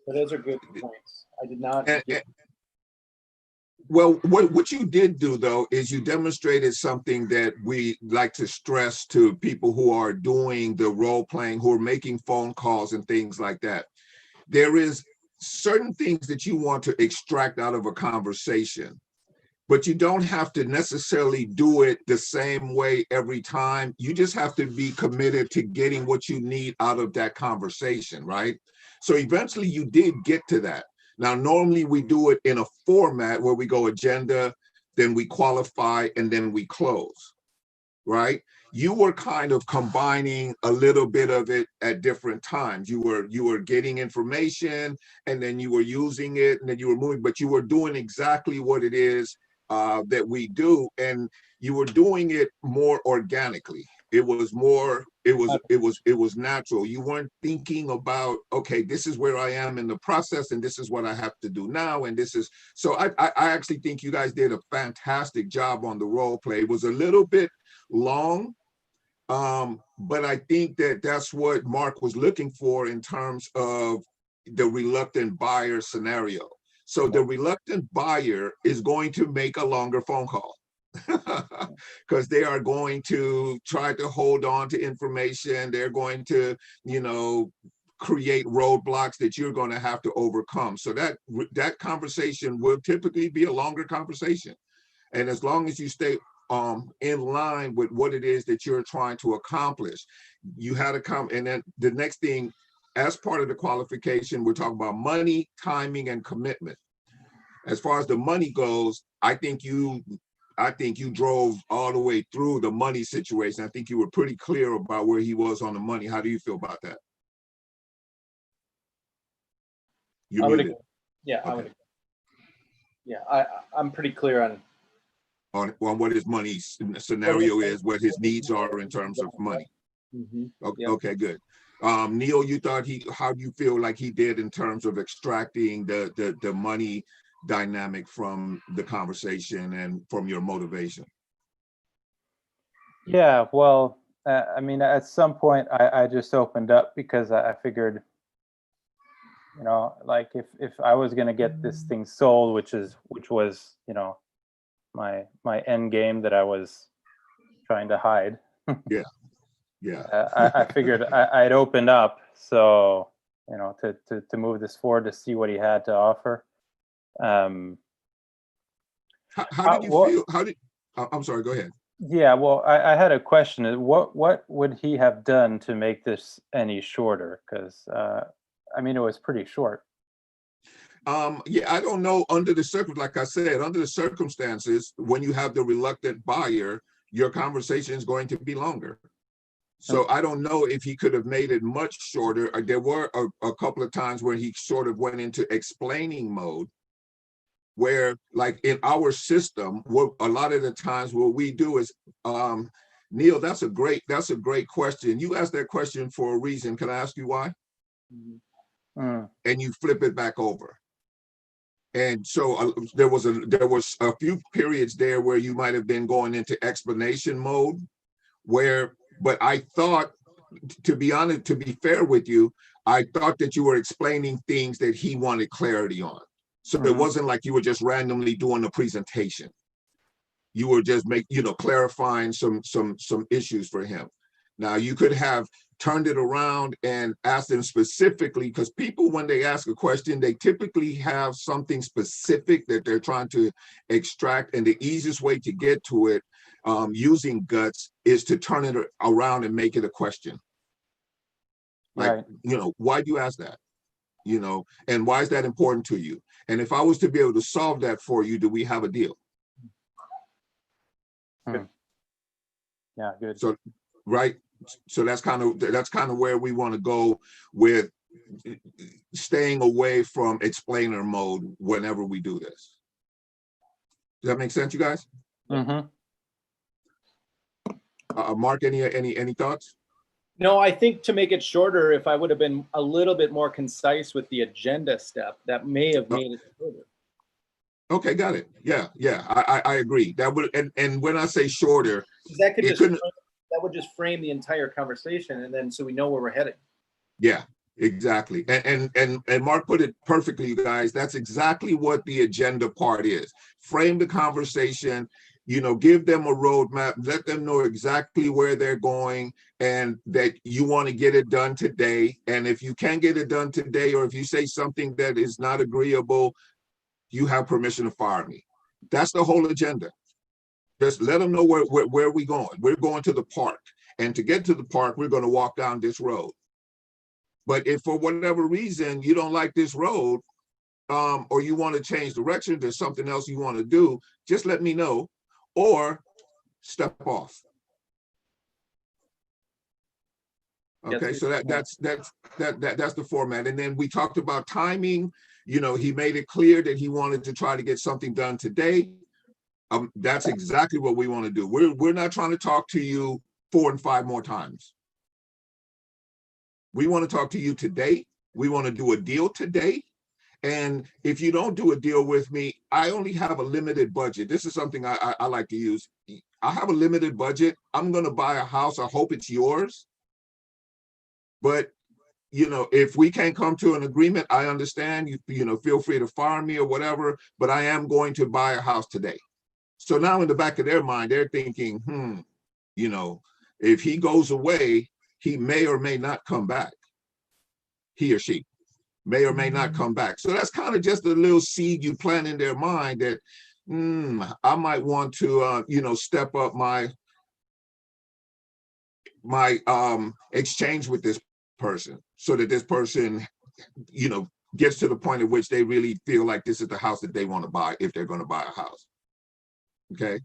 but those are good points. I did not. Well, what you did do, though, is you demonstrated something that we like to stress to people who are doing the role playing, who are making phone calls and things like that. There is certain things that you want to extract out of a conversation, but you don't have to necessarily do it the same way every time. You just have to be committed to getting what you need out of that conversation, right? So eventually you did get to that. Now, normally we do it in a format where we go agenda, then we qualify, and then we close, right? You were kind of combining a little bit of it at different times. You were getting information, and then you were using it, and then you were moving, but you were doing exactly what it is that we do, and you were doing it more organically. It was natural. You weren't thinking about, okay, this is where I am in the process, and this is what I have to do now, and this is, so I actually think you guys did a fantastic job on the role play. It was a little bit long, but I think that's what Mark was looking for in terms of the reluctant buyer scenario. So the reluctant buyer is going to make a longer phone call because they are going to try to hold on to information. They're going to, create roadblocks that you're going to have to overcome. So that conversation will typically be a longer conversation. And as long as you stay in line with what it is that you're trying to accomplish, you had to come. And then the next thing, as part of the qualification, we're talking about money, timing, and commitment. As far as the money goes, I think you drove all the way through the money situation. I think you were pretty clear about where he was on the money. How do you feel about that? I would agree. Yeah, okay. I would agree. Yeah, I'm pretty clear on what his money scenario is, what his needs are in terms of money. Mm-hmm. Okay, yep. Okay, good. Neil, you thought how do you feel like he did in terms of extracting the money dynamic from the conversation and from your motivation? Yeah, well, I mean, at some point I just opened up because I figured, like if I was going to get this thing sold, which was, my end game that I was trying to hide. Yeah. I figured I'd opened up, so to move this forward, to see what he had to offer. How did you feel? I'm sorry, go ahead. Yeah, well, I had a question. What would he have done to make this any shorter? Because I mean, it was pretty short. Yeah, I don't know. Like I said, under the circumstances, when you have the reluctant buyer, your conversation is going to be longer. So I don't know if he could have made it much shorter. There were a couple of times where he sort of went into explaining mode, where like in our system, what a lot of the times what we do is, Neil, that's a great question. You asked that question for a reason. Can I ask you why? Mm-hmm. And you flip it back over. And so there was a few periods there where you might have been going into explanation mode, but I thought, to be honest, to be fair with you, I thought that you were explaining things that he wanted clarity on. So It wasn't like you were just randomly doing a presentation. You were just clarifying some issues for him. Now you could have turned it around and asked them specifically, because people, when they ask a question, they typically have something specific that they're trying to extract. And the easiest way to get to it using guts is to turn it around and make it a question. Like, Right. you know, why do you ask that? You know, and why is that important to you? And if I was to be able to solve that for you, do we have a deal? Yeah, good. So, right. So that's kind of where we want to go with staying away from explainer mode whenever we do this. Does that make sense, you guys? Mm-hmm. Mark, any thoughts? No, I think to make it shorter, if I would have been a little bit more concise with the agenda step, that may have made it shorter. Okay, got it. Yeah, I agree. That would, and when I say shorter, That could it just couldn't. that would just frame the entire conversation, and then so we know where we're heading. Yeah, exactly. And Mark put it perfectly, you guys. That's exactly what the agenda part is. Frame the conversation, you know, give them a roadmap, let them know exactly where they're going and that you want to get it done today. And if you can't get it done today, or if you say something that is not agreeable, you have permission to fire me. That's the whole agenda. Just let them know where we're going. We're going to the park. And to get to the park, we're going to walk down this road. But if for whatever reason you don't like this road, or you want to change direction, there's something else you want to do, just let me know or step off. Okay, so that's the format. And then we talked about timing. You know, he made it clear that he wanted to try to get something done today. That's exactly what we want to do. We're not trying to talk to you 4 and 5 more times. We want to talk to you today. We want to do a deal today. And if you don't do a deal with me, I only have a limited budget. This is something I like to use. I have a limited budget. I'm going to buy a house. I hope it's yours. But, you know, if we can't come to an agreement, I understand. You know, feel free to fire me or whatever, but I am going to buy a house today. So now in the back of their mind, they're thinking, you know, if he goes away, he may or may not come back. He or she may or may not come back. So that's kind of just a little seed you plant in their mind that I might want to, you know, step up my exchange with this person so that this person, you know, gets to the point at which they really feel like this is the house that they want to buy if they're going to buy a house. Okay.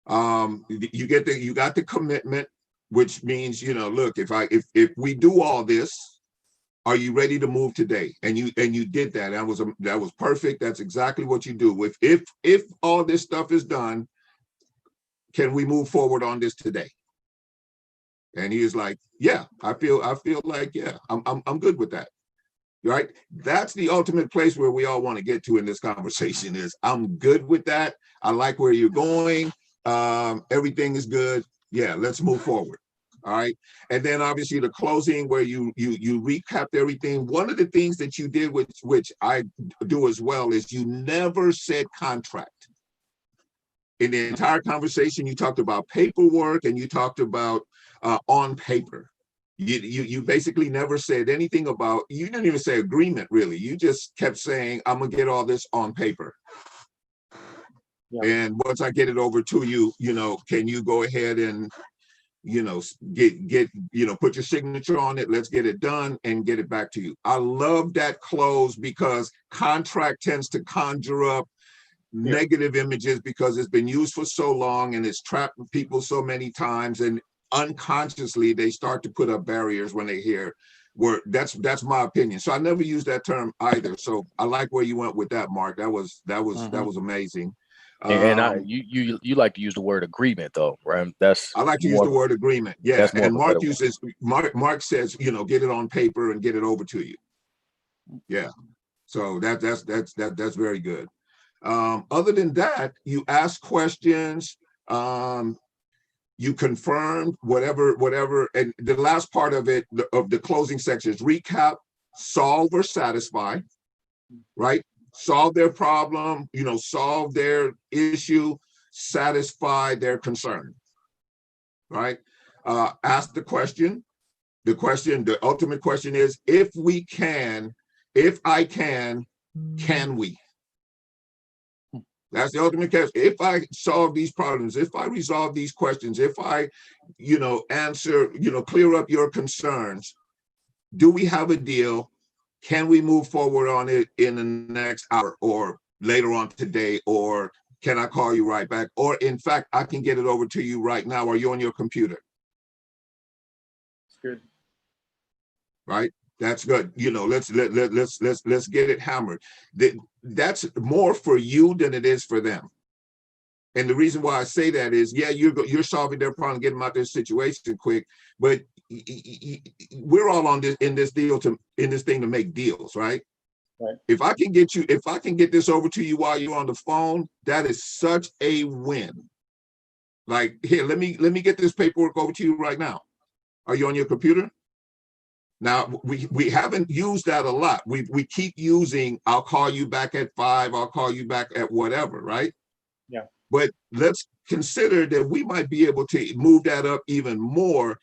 You got the commitment, which means, you know, look, if we do all this, are you ready to move today? And you did that. That was perfect. That's exactly what you do. If all this stuff is done, can we move forward on this today? And he was like, yeah, I feel like, yeah, I'm good with that. Right? That's the ultimate place where we all want to get to in this conversation is I'm good with that. I like where you're going. Everything is good. Yeah, let's move forward. All right. And then obviously the closing where you recapped everything. One of the things that you did, which I do as well, is you never said contract. In the entire conversation, you talked about paperwork and you talked about on paper. You basically never said anything about, you didn't even say agreement really. You just kept saying, I'm gonna get all this on paper. Yeah. And once I get it over to you, you know, can you go ahead and, you know, get, you know, put your signature on it. Let's get it done and get it back to you. I love that close because contract tends to conjure up negative images because it's been used for so long and it's trapped people so many times, and unconsciously they start to put up barriers when they hear word. That's my opinion. So I never use that term either. So I like where you went with that, Mark. That was amazing. And you like to use the word agreement though, right? I like to use the word agreement. Yeah. And Mark says, you know, get it on paper and get it over to you. Yeah. So that's very good. Other than that, you ask questions, you confirmed whatever. And the last part of it, of the closing section is recap, solve or satisfy, right? Solve their problem, you know, solve their issue, satisfy their concern, right? Ask the question, the ultimate question is, if I can we? That's the ultimate question. If I solve these problems, if I resolve these questions, if I, answer, clear up your concerns, do we have a deal? Can we move forward on it in the next hour or later on today? Or can I call you right back? Or in fact, I can get it over to you right now. Are you on your computer? It's good. Right? That's good. Let's get it hammered. That's more for you than it is for them. And the reason why I say that is, yeah, you're solving their problem, getting them out of their situation quick, but we're all on this in this thing to make deals, right? Right. If I can get this over to you while you're on the phone, that is such a win. Like, here, let me get this paperwork over to you right now. Are you on your computer? Now, we haven't used that a lot. We keep using, I'll call you back at 5, I'll call you back at whatever, right? Yeah. But let's consider that we might be able to move that up even more.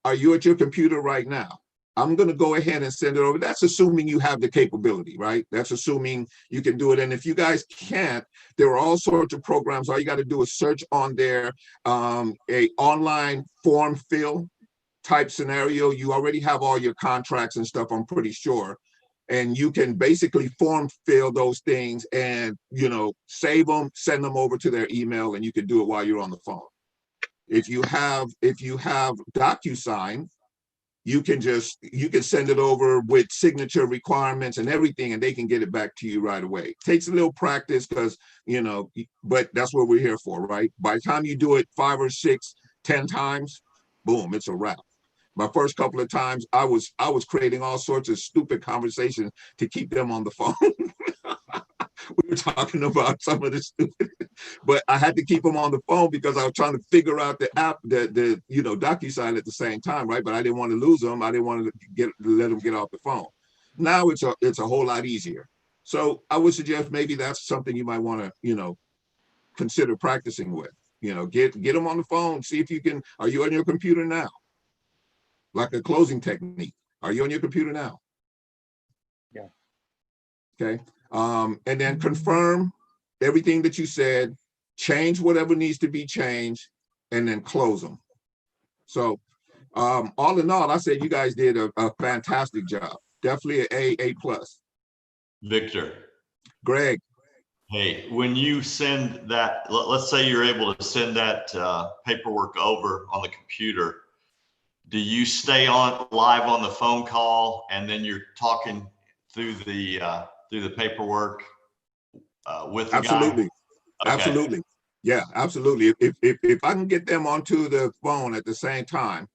Are you at your computer right now? I'm going to go ahead and send it over. That's assuming you have the capability, right? That's assuming you can do it. And if you guys can't, there are all sorts of programs. All you got to do is search on there, a online form fill type scenario. You already have all your contracts and stuff, I'm pretty sure. And you can basically form fill those things and, save them, send them over to their email, and you can do it while you're on the phone. If you have DocuSign, you can send it over with signature requirements and everything, and they can get it back to you right away. Takes a little practice because, but that's what we're here for, right? By the time you do it 5 or 6, 10 times, boom, it's a wrap. My first couple of times, I was creating all sorts of stupid conversations to keep them on the phone. We were talking about some of the stupid, but I had to keep them on the phone because I was trying to figure out the app, the DocuSign at the same time, right? But I didn't want to lose them. I didn't want to let them get off the phone. Now it's a whole lot easier. So I would suggest maybe that's something you might want to, consider practicing with. Get them on the phone. See if you can. Are you on your computer now? Like a closing technique. Are you on your computer now? Yeah. Okay. And then confirm everything that you said, change whatever needs to be changed, and then close them. So all in all, I said you guys did a fantastic job. Definitely an A+. Victor. Greg. Hey, when you send that, let's say you're able to send that paperwork over on the computer, do you stay on live on the phone call and then you're talking through the paperwork with the Absolutely. guy? Okay. Absolutely. Yeah, absolutely. If I can get them onto the phone at the same time,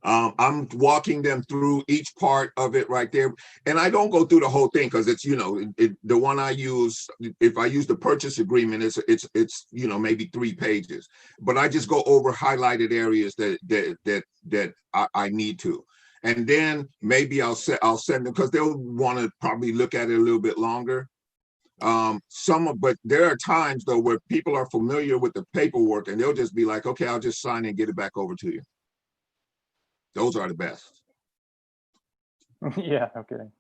I'm walking them through each part of it right there. And I don't go through the whole thing because it's, the one I use, if I use the purchase agreement, it's maybe 3 pages, but I just go over highlighted areas that I need to. And then maybe I'll send them because they'll want to probably look at it a little bit longer. But there are times though where people are familiar with the paperwork and they'll just be like, okay, I'll just sign and get it back over to you. Those are the best. Yeah, no kidding.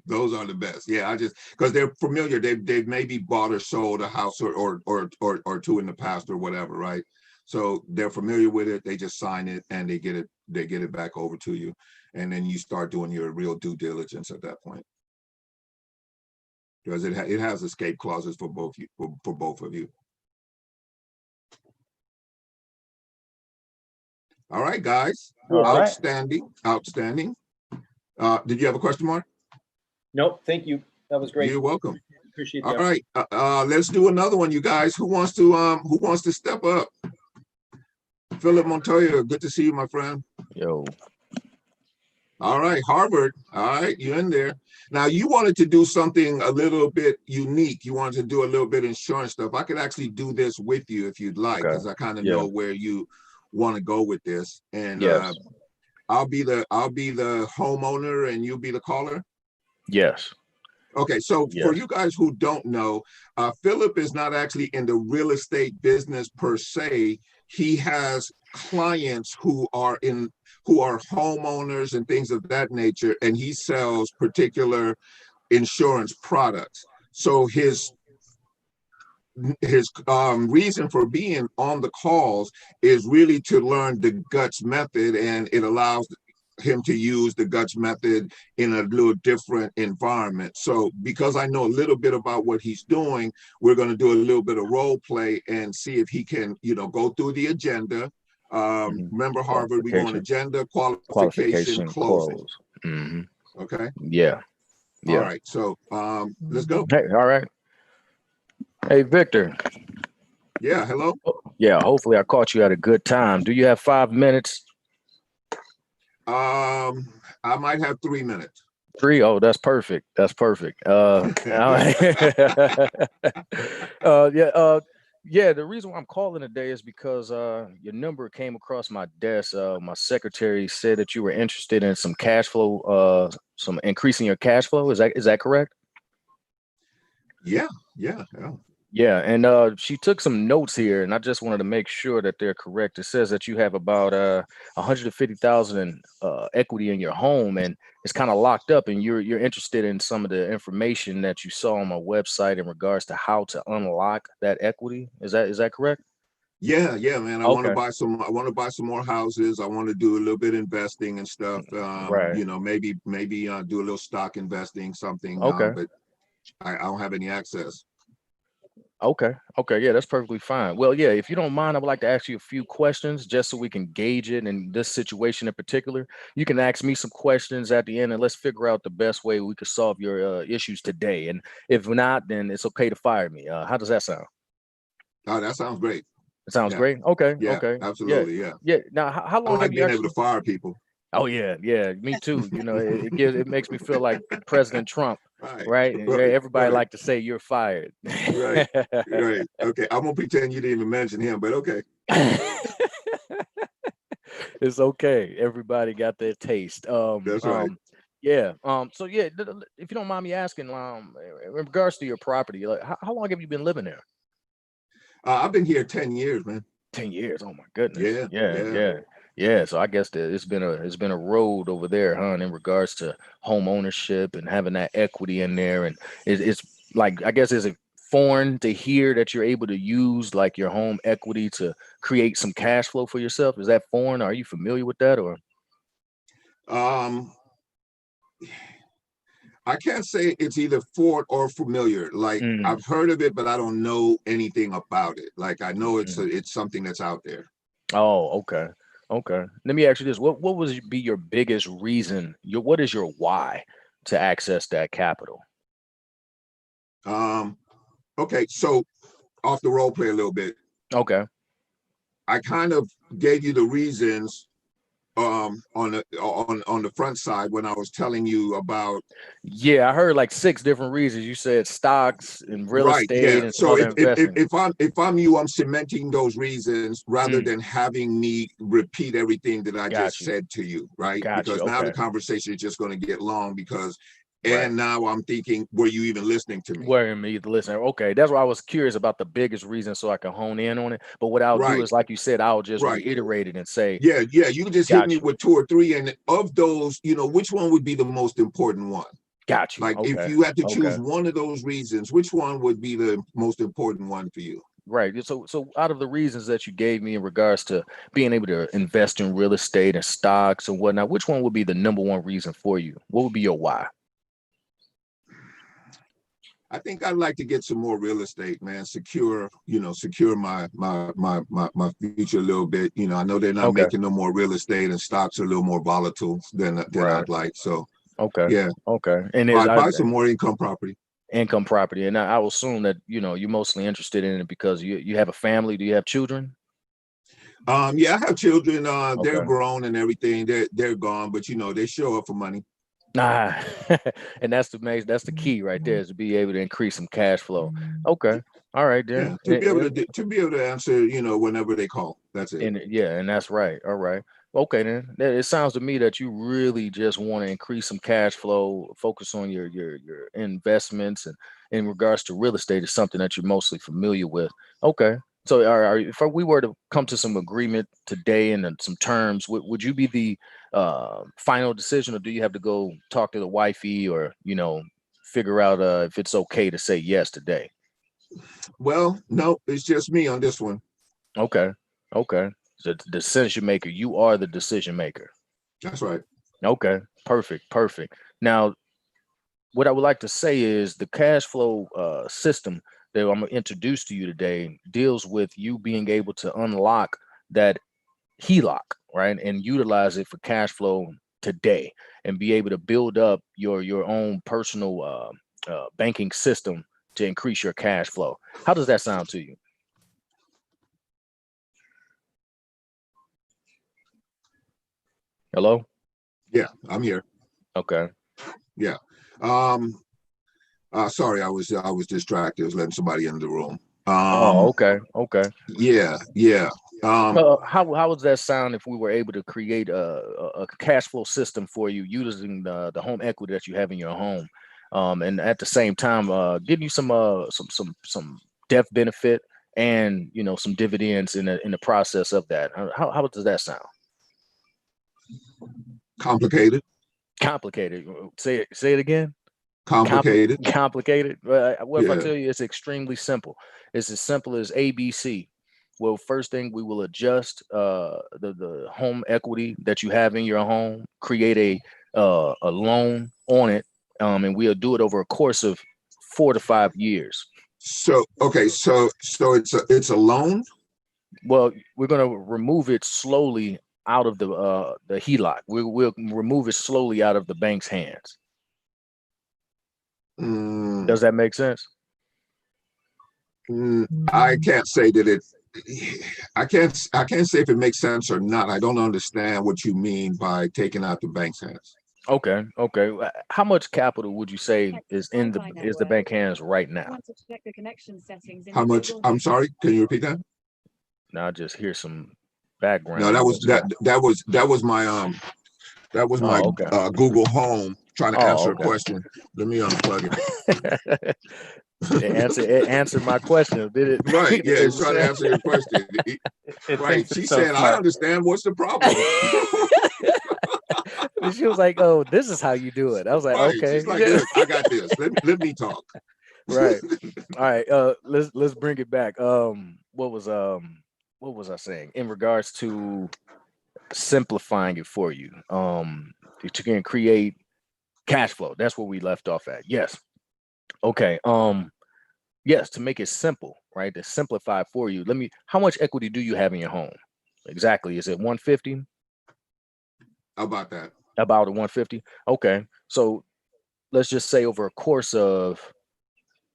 Those are the best. Yeah, I just because they're familiar. They've maybe bought or sold a house or 2 in the past or whatever, right? So they're familiar with it. They just sign it and they get it back over to you, and then you start doing your real due diligence at that point. Because it has escape clauses for both of you. All right, guys. All right. Outstanding. Did you have a question, Mark? Nope. Thank you. That was great. You're welcome. Appreciate All that. right. Let's do another one, you guys. Who wants to step up? Philip Montoya, good to see you, my friend. Yo. All right, Harvard. All right, you're in there. Now, you wanted to do something a little bit unique. You wanted to do a little bit of insurance stuff. I could actually do this with you if you'd like, because I kind of know where you want to go with this. And Yes. I'll be the homeowner and you'll be the caller. Yes. Okay, so for you guys who don't know, Philip is not actually in the real estate business per se. he has clients who are homeowners and things of that nature, and he sells particular insurance products. So his reason for being on the calls is really to learn the guts method, and it allows him to use the guts method in a little different environment. So because I know a little bit about what he's doing, we're going to do a little bit of role play and see if he can, go through the agenda. Remember Harvard, we go on agenda, qualification, closing. close. Hmm. Okay. Yeah. All right. So let's go. Hey, all right. Hey, Victor. Yeah. Hello. Yeah. Hopefully, I caught you at a good time. Do you have 5 minutes? I might have 3 minutes. 3? Oh, that's perfect. That's perfect. Yeah. The reason why I'm calling today is because your number came across my desk. My secretary said that you were interested in some cash flow, some increasing your cash flow. Is that correct? Yeah. Yeah, and she took some notes here, and I just wanted to make sure that they're correct. It says that you have about 150,000 in equity in your home, and it's kind of locked up, and you're interested in some of the information that you saw on my website in regards to how to unlock that equity. Is that correct? Yeah, man. I want to buy some. I want to buy some more houses. I want to do a little bit investing and stuff. Right. Maybe do a little stock investing, something. But I don't have any access. Okay. Yeah, that's perfectly fine. Well, yeah, if you don't mind, I would like to ask you a few questions just so we can gauge it in this situation in particular. You can ask me some questions at the end, and let's figure out the best way we could solve your issues today. And if not, then it's okay to fire me. How does that sound? Oh, that sounds great. It sounds Yeah. great. Okay. Yeah, Okay. absolutely. Yeah. Yeah. Now, how I long like have you being actually? able to fire people. Oh yeah, me too. It makes me feel like President Trump, right? And everybody like to say you're fired. Right. Okay, I'm gonna pretend you didn't even mention him, but okay. It's okay. Everybody got their taste. That's right. Yeah. So yeah, if you don't mind me asking, in regards to your property, like how long have you been living there? I've been here 10 years, man. 10 years. Oh my goodness. Yeah. Yeah. So I guess that it's been a road over there, huh? In regards to home ownership and having that equity in there, and it's like, I guess, is it foreign to hear that you're able to use like your home equity to create some cash flow for yourself? Is that foreign? Are you familiar with that, or? I can't say it's either foreign or familiar. Like I've heard of it, but I don't know anything about it. Like I know it's something that's out there. Oh, okay. Let me ask you this: what would be your biggest reason? What is your why to access that capital? Okay, so off the role play a little bit. Okay. I kind of gave you the reasons on the front side when I was telling you about. Yeah, I heard like 6 different reasons. You said stocks and real estate and some so other investments. if I'm you, I'm cementing those reasons rather than having me repeat everything that I just said to you, right? Because now the conversation is just going to get long because. And now I'm thinking, were you even listening to me? Were me listening? Okay, that's why I was curious about the biggest reason, so I can hone in on it. But what I'll do is, like you said, I'll just reiterate it and say, yeah, you can just hit me with 2 or 3, and of those, which one would be the most important one? Got you. Like if you had to choose one of those reasons, which one would be the most important one for you? Right. So out of the reasons that you gave me in regards to being able to invest in real estate and stocks and whatnot, which one would be the number one reason for you? What would be your why? I think I'd like to get some more real estate, man. Secure my future a little bit. I know they're not making no more real estate, and stocks are a little more volatile than I'd like. So and buy some more income property. And I will assume that you're mostly interested in it because you have a family. Do you have children? Yeah, I have children. They're grown and everything. They're gone, but they show up for money. Nah, and that's the key right there, is to be able to increase some cash flow. Okay, all right then. Yeah, to be able to answer, whenever they call. That's it. And that's right. All right. Okay then. It sounds to me that you really just want to increase some cash flow, focus on your investments, and in regards to real estate is something that you're mostly familiar with. Okay. So if we were to come to some agreement today and then some terms, would you be the final decision, or do you have to go talk to the wifey, or figure out if it's okay to say yes today? Well, no, it's just me on this one. Okay. The decision maker. You are the decision maker. That's right. Okay. Perfect. Now, what I would like to say is the cash flow system that I'm going to introduce to you today deals with you being able to unlock that HELOC, right, and utilize it for cash flow today, and be able to build up your own personal banking system to increase your cash flow. How does that sound to you? Hello? Yeah, I'm here. Okay. Yeah. Sorry, I was distracted. I was letting somebody in the room. Okay. Yeah. How would that sound if we were able to create a cash flow system for you using the home equity that you have in your home, and at the same time give you some death benefit and some dividends in the process of that? How does that sound? Complicated. Say it again. Complicated. Complicated. What if I Yeah. tell you it's extremely simple? It's as simple as ABC. Well, first thing, we will adjust the home equity that you have in your home, create a loan on it, and we'll do it over a course of 4 to 5 years. So okay, so it's a loan. Well, we're going to remove it slowly out of the HELOC. We'll remove it slowly out of the bank's hands. Does that make sense? I can't say that it. I can't say if it makes sense or not. I don't understand what you mean by taking out the bank's hands. Okay. How much capital would you say is the bank hands right now? How much? I'm sorry. Can you repeat that? Now I just hear some background. No, that was my Google Home trying to answer a question. Let me unplug it. It answered my question, did it? Right. Yeah, it's trying to answer your question. Right. She said, "I understand. What's the problem?" She was like, "Oh, this is how you do it." I was like, right. "Okay." She's like, "Look, I got this. Let me talk." Right. All right. Let's bring it back. What was I saying in regards to simplifying it for you? You can create cash flow. That's where we left off at. Yes. Okay. Yes, to make it simple, right? To simplify for you. How much equity do you have in your home? Exactly. Is it 150? How about that? About a 150. Okay. So let's just say over a course of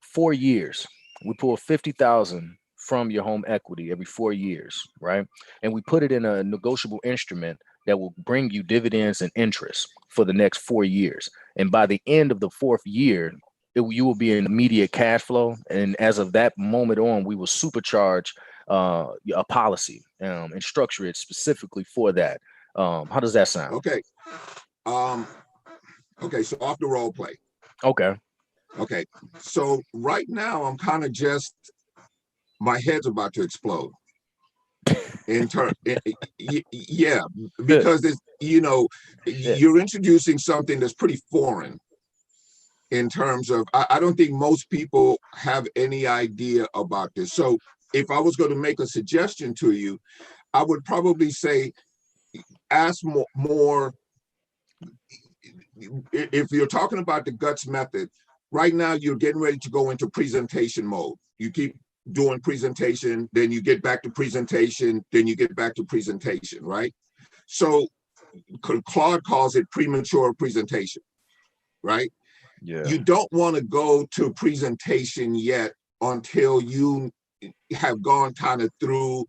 4 years, we pull 50,000 from your home equity every 4 years, right? And we put it in a negotiable instrument that will bring you dividends and interest for the next 4 years. And by the end of the 4th year, you will be in immediate cash flow. And as of that moment on, we will supercharge a policy and structure it specifically for that. How does that sound? Okay. Okay. So off the role play. Okay. So right now I'm kind of my head's about to explode. Yeah, because it's, you're introducing something that's pretty foreign in terms of, I don't think most people have any idea about this. So if I was going to make a suggestion to you, I would probably say, ask more. If you're talking about the guts method, right now you're getting ready to go into presentation mode. You keep doing presentation, then you get back to presentation, then you get back to presentation, right? So Claude calls it premature presentation, right? Yeah. You don't want to go to presentation yet until you have gone kind of through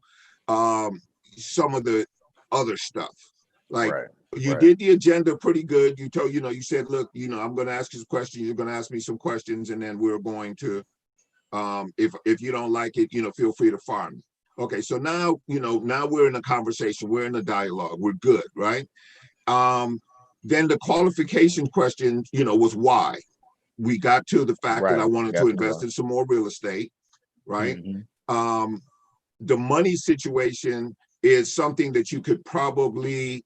some of the other stuff. Like you did the agenda pretty good. You said, look, I'm going to ask you some questions. You're going to ask me some questions, and then we're going to, if you don't like it, feel free to fire me. Okay, so now we're in a conversation. We're in a dialogue. We're good, right? Then the qualification question, was why. We got to the fact that I wanted to invest in some more real estate, right? the money situation is something that you could probably,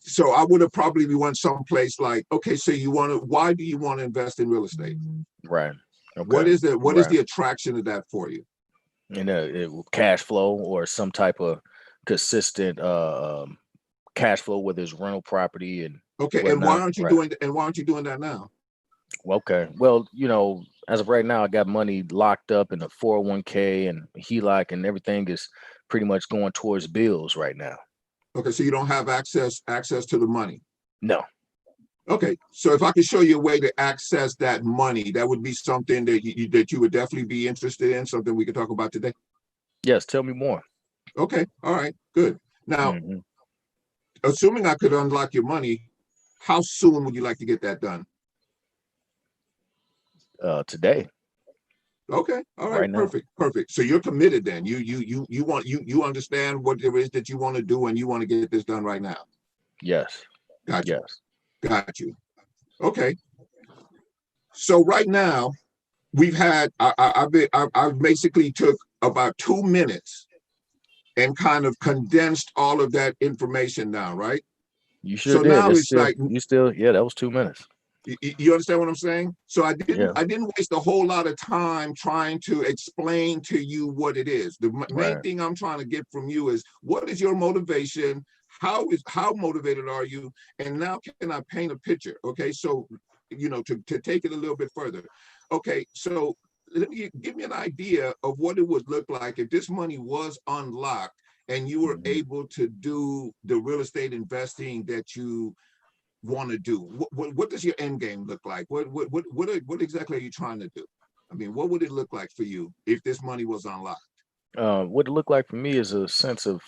so I would have probably went someplace like, okay, so why do you want to invest in real estate? Right. What Okay. is the attraction of that for you? And cash flow or some type of consistent cash flow, whether it's rental property and Okay, and why aren't you doing that now? Okay. Well, as of right now, I got money locked up in a 401k and HELOC, and everything is pretty much going towards bills right now. Okay, so you don't have access to the money. No. Okay, so if I could show you a way to access that money, that would be something that you would definitely be interested in, something we could talk about today. Yes, tell me more. Okay, all right, good. Now, assuming I could unlock your money, how soon would you like to get that done? Today. Okay, all right, perfect. So you're committed then. You understand what there is that you want to do, and you want to get this done right now. Yes. Gotcha. Yes. Got you. Okay. So right now, we've had I basically took about 2 minutes and kind of condensed all of that information down, right? You sure so did. now it's still, like that was 2 minutes. You understand what I'm saying? So I didn't waste a whole lot of time trying to explain to you what it is. The main thing I'm trying to get from you is, what is your motivation? How motivated are you? And now can I paint a picture? Okay, so to take it a little bit further. Okay, so give me an idea of what it would look like if this money was unlocked and you were able to do the real estate investing that you want to do. What does your end game look like? What exactly are you trying to do? I mean, what would it look like for you if this money was unlocked? What it looked like for me is a sense of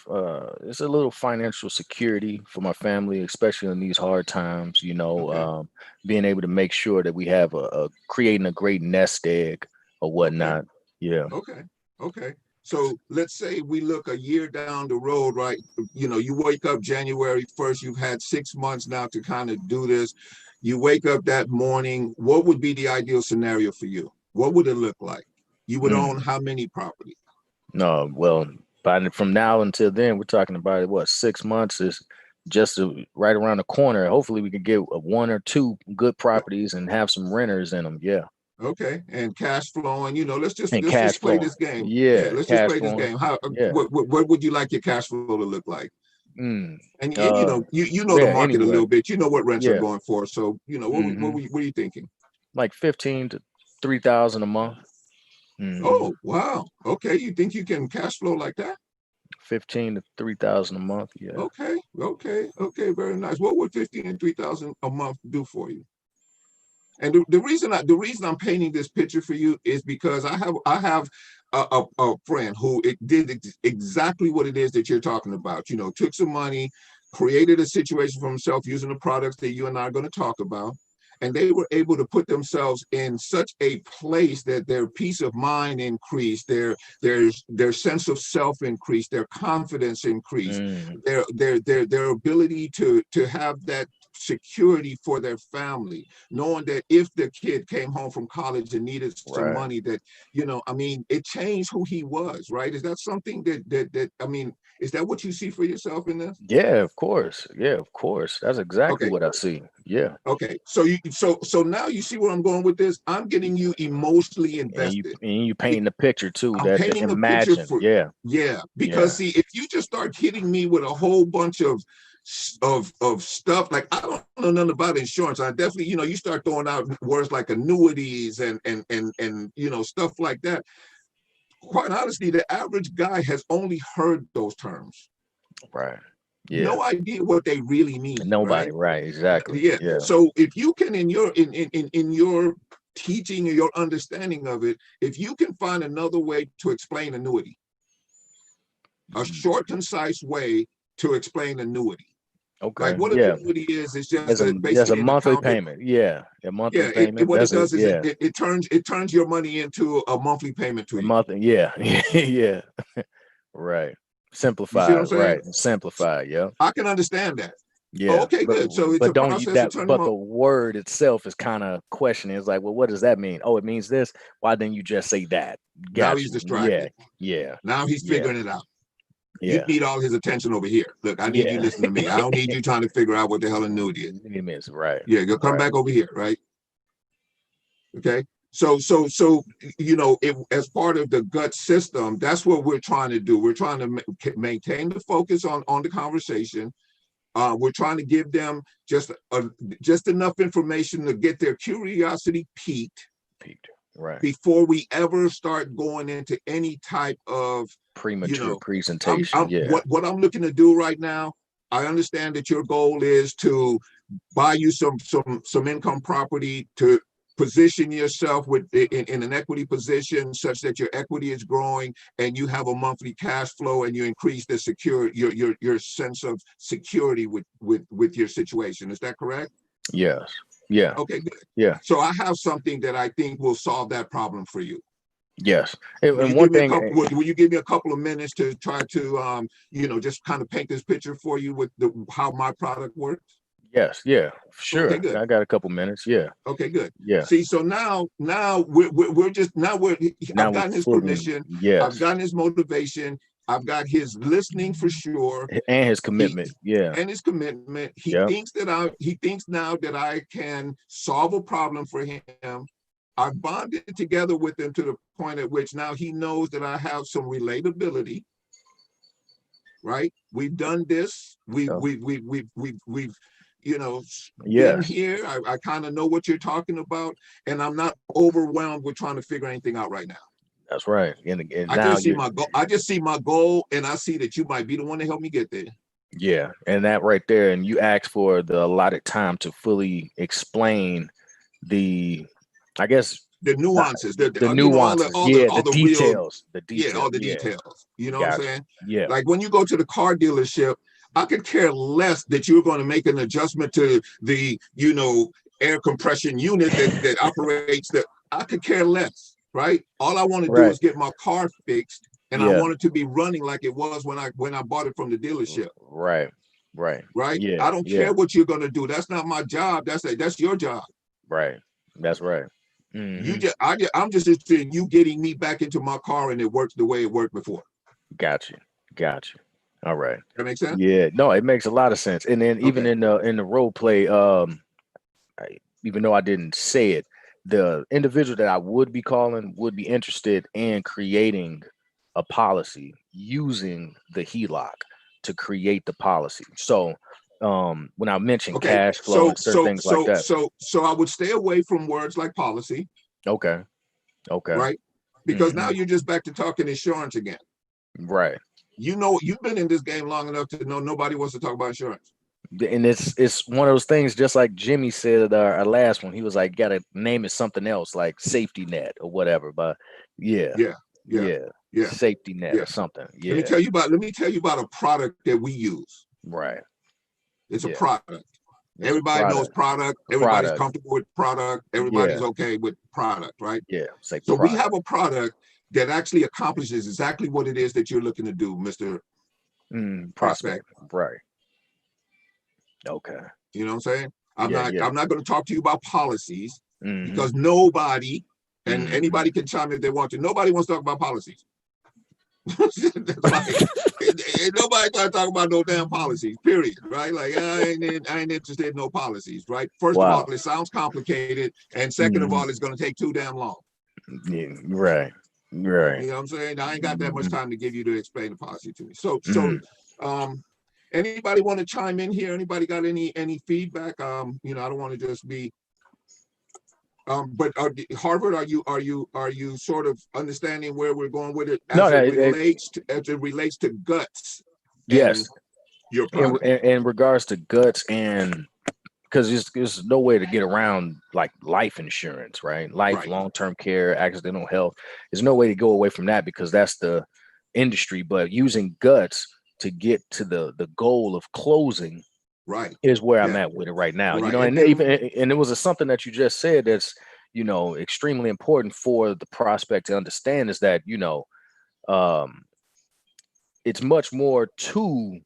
it's a little financial security for my family, especially in these hard times. Being able to make sure that we have creating a great nest egg or whatnot. Yeah. Okay. So let's say we look a year down the road, right? You wake up January 1st, you've had 6 months now to kind of do this. You wake up that morning, what would be the ideal scenario for you? What would it look like? You would own how many properties? No, well, from now until then, we're talking about 6 months is just right around the corner. Hopefully we can get 1 or 2 good properties and have some renters in them. Yeah. Okay, and cash flowing. Let's just play this game. Yeah, let's just play this game. What would you like your cash flow to look like? And the market a little bit. You know what rents are going for. So what are you thinking? Like 15 to 3,000 a month. Oh wow. Okay, you think you can cash flow like that? 15 to 3,000 a month. Yeah. Okay. Very nice. What would 15 and 3,000 a month do for you? And the reason I'm painting this picture for you is because I have a friend who did exactly what it is that you're talking about. Took some money, created a situation for himself using the products that you and I are going to talk about, and they were able to put themselves in such a place that their peace of mind increased, their sense of self increased, their confidence increased, their ability to have that security for their family, knowing that if the kid came home from college and needed some money, that it changed who he was, right? Is that something that is that what you see for yourself in this? Yeah, of course. That's exactly what I see. Yeah. Okay, so now you see where I'm going with this. I'm getting you emotionally invested, and you painting the picture too. I'm painting a picture for because see, if you just start hitting me with a whole bunch of stuff, like I don't know nothing about insurance. I definitely, you start throwing out words like annuities and stuff like that. Quite honestly, the average guy has only heard those terms. Right. Yeah. No idea what they really mean. Nobody. Right. Exactly. Yeah. So if you can, in your teaching or your understanding of it, if you can find another way to explain annuity, a short, concise way to explain annuity. Okay. Like what an annuity is just a monthly payment. Yeah. A monthly payment. What it does is it turns your money into a monthly payment to you. Monthly. Yeah. Yeah. Right. Simplified. Right. Simplified. Yeah. I can understand that. Yeah. Okay, but, good. So it's but a don't you process of that turning but them the up. word itself is kind of questioning. It's like, well, what does that mean? Oh, it means this. Why didn't you just say that? Now Got he's you. Yeah. distracted. Yeah. Now he's Yeah. figuring it out. You Yeah. need all his attention over here. Look, I need you Yeah. listening to me. I don't need you trying to figure out what the hell annuity is. Right. Yeah, you'll come Right. back over here, right? Okay. So, as part of the gut system, that's what we're trying to do. We're trying to maintain the focus on the conversation. We're trying to give them just enough information to get their curiosity piqued Right. before we ever start going into any type of Premature presentation. what I'm looking to do right now. I understand that your goal is to buy you some income property to position yourself in an equity position such that your equity is growing and you have a monthly cash flow and you increase the your sense of security with your situation. Is that correct? Yes. Yeah. Okay, good. Yeah. So I have something that I think will solve that problem for you. Yes. And one thing, will you give me a couple of minutes to try to just kind of paint this picture for you with how my product works? yes. Yeah. Sure. Okay, good. I got a couple minutes. Yeah. Okay, good. Yeah. See, so now I've gotten his permission. Yes. I've gotten his motivation. I've got his listening for sure. And his commitment. And his commitment. He thinks now that I can solve a problem for him. I've bonded together with him to the point at which now he knows that I have some relatability. Right? We've done this. We've been here. I kind of know what you're talking about, and I'm not overwhelmed with trying to figure anything out right now. That's right. And I now just see my goal. I just see my goal, and I see that you might be the one to help me get there. Yeah, and that right there, and you asked for the allotted time to fully explain the, I guess, the nuances, the nuances, all the details, all the details. You know what I'm saying? Yeah. Like when you go to the car dealership, I could care less that you're going to make an adjustment to the, air compression unit that operates the. I could care less, right? All I want to do is get my car fixed, and I want it to be running like it was when I bought it from the dealership. Right. Yeah. I don't care what you're going to do. That's not my job. That's your job. Right. That's right. Mm-hmm. I'm just interested in you getting me back into my car and it works the way it worked before. Got you. All right. That makes sense? Yeah, no, it makes a lot of sense. And then even in the role play, even though I didn't say it, the individual that I would be calling would be interested in creating a policy using the HELOC to create the policy. So when I mentioned cash flow and certain things like that. So I would stay away from words like policy. Okay. Right? Because now you're just back to talking insurance again. Right. You've been in this game long enough to know nobody wants to talk about insurance. And it's one of those things, just like Jimmy said our last one. He was like, gotta name it something else, like safety net or whatever. But yeah. Safety net or something. Yeah. Let me tell you about a product that we use. Right. It's a product. Everybody knows product. Everybody's comfortable with product. Everybody's okay with product, right? Yeah. So we have a product that actually accomplishes exactly what it is that you're looking to do, Mr. Prospect. Right. Okay. You know what I'm saying? I'm not going to talk to you about policies because nobody, and anybody can chime in if they want to. Nobody wants to talk about policies. Nobody trying to talk about no damn policies, period, right? Like I ain't interested in no policies, right? First of all, it sounds complicated, and second of all, it's going to take too damn long. Yeah, right. You know what I'm saying? I ain't got that much time to give you to explain the policy to me. So anybody want to chime in here? Anybody got any feedback? I don't want to just be. But Harvard, are you sort of understanding where we're going with it as it relates to guts? Yes. Your product. In regards to guts, and because there's no way to get around like life insurance, right? Long-term care, accidental health. There's no way to go away from that because that's the industry. But using guts to get to the goal of closing. Right. Is where I'm at with it right now. And it was something that you just said that's, extremely important for the prospect to understand is that, it's much more to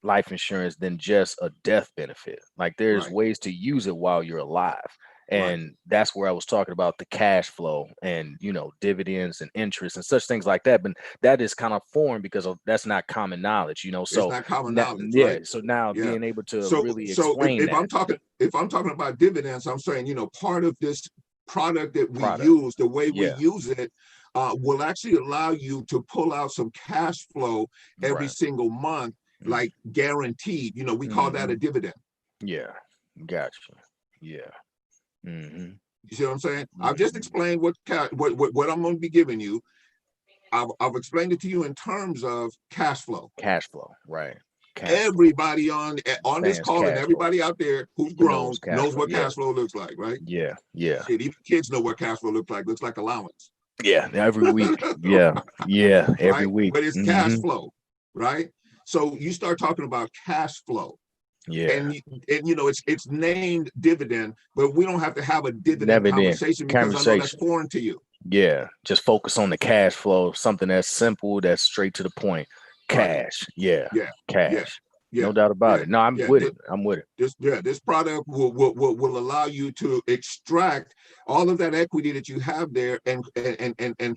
life insurance than just a death benefit. Like there's Right. ways to use it while you're alive. And that's where I was talking about the cash flow and, you know, dividends and interest and such things like that. But that is kind of foreign because that's not common knowledge, you know. It's So not common now, knowledge, yeah. right? So now Yeah. being able to So, really so explain if I'm talking about dividends, I'm saying, you know, part of this product that we use, the way we use it, will actually allow you to pull out some cash flow every single month, like guaranteed. You know, we call that a dividend. Yeah, gotcha. Yeah. You see what I'm saying? I've just explained what I'm going to be giving you. I've explained it to you in terms of cash flow. Cash flow, right? Everybody on this call and everybody out there who's grown knows what cash flow looks like, right? Yeah, yeah. Shit, even kids know what cash flow looks like. Looks like allowance. Yeah, every week. Yeah, yeah, every right? week. But it's cash flow, right? So you start talking about cash flow. Yeah. And you know, it's named dividend, but we don't have to have a dividend conversation because I know that's foreign to you. Yeah, just focus on the cash flow, something that's simple, that's straight to the point. Cash. Yeah. Cash. Yeah. No doubt about it. No, I'm with it. I'm with it. This product will allow you to extract all of that equity that you have there and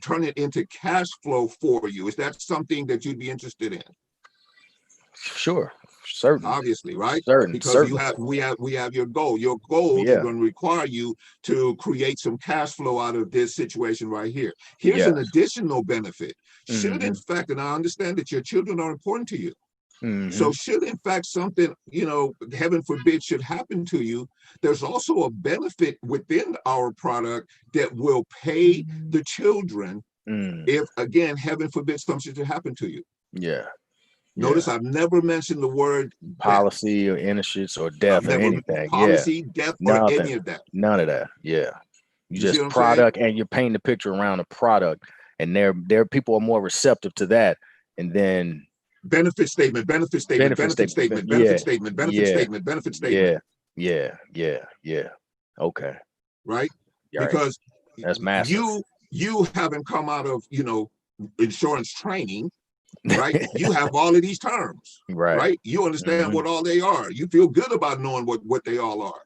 turn it into cash flow for you. Is that something that you'd be interested in? Sure. Certainly. Obviously, right? Because certainly. we have your goal. Your goal is going to require you to create some cash flow out of this situation right here. Here's an additional benefit. Should in fact, and I understand that your children are important to you. So should in fact something, you know, heaven forbid, should happen to you, there's also a benefit within our product that will pay the children if, again, heaven forbid, something should happen to you. Yeah. Notice I've never mentioned the word policy or innocence or death or anything. Policy, death, or any of that. None of that. Yeah. You just product, and you're painting the picture around a product, and there people are more receptive to that. And then benefit statement. Yeah. Okay. Right? Because that's massive. You haven't come out of, you know, insurance training. Right, you have all of these terms, right? You understand what all they are. You feel good about knowing what they all are.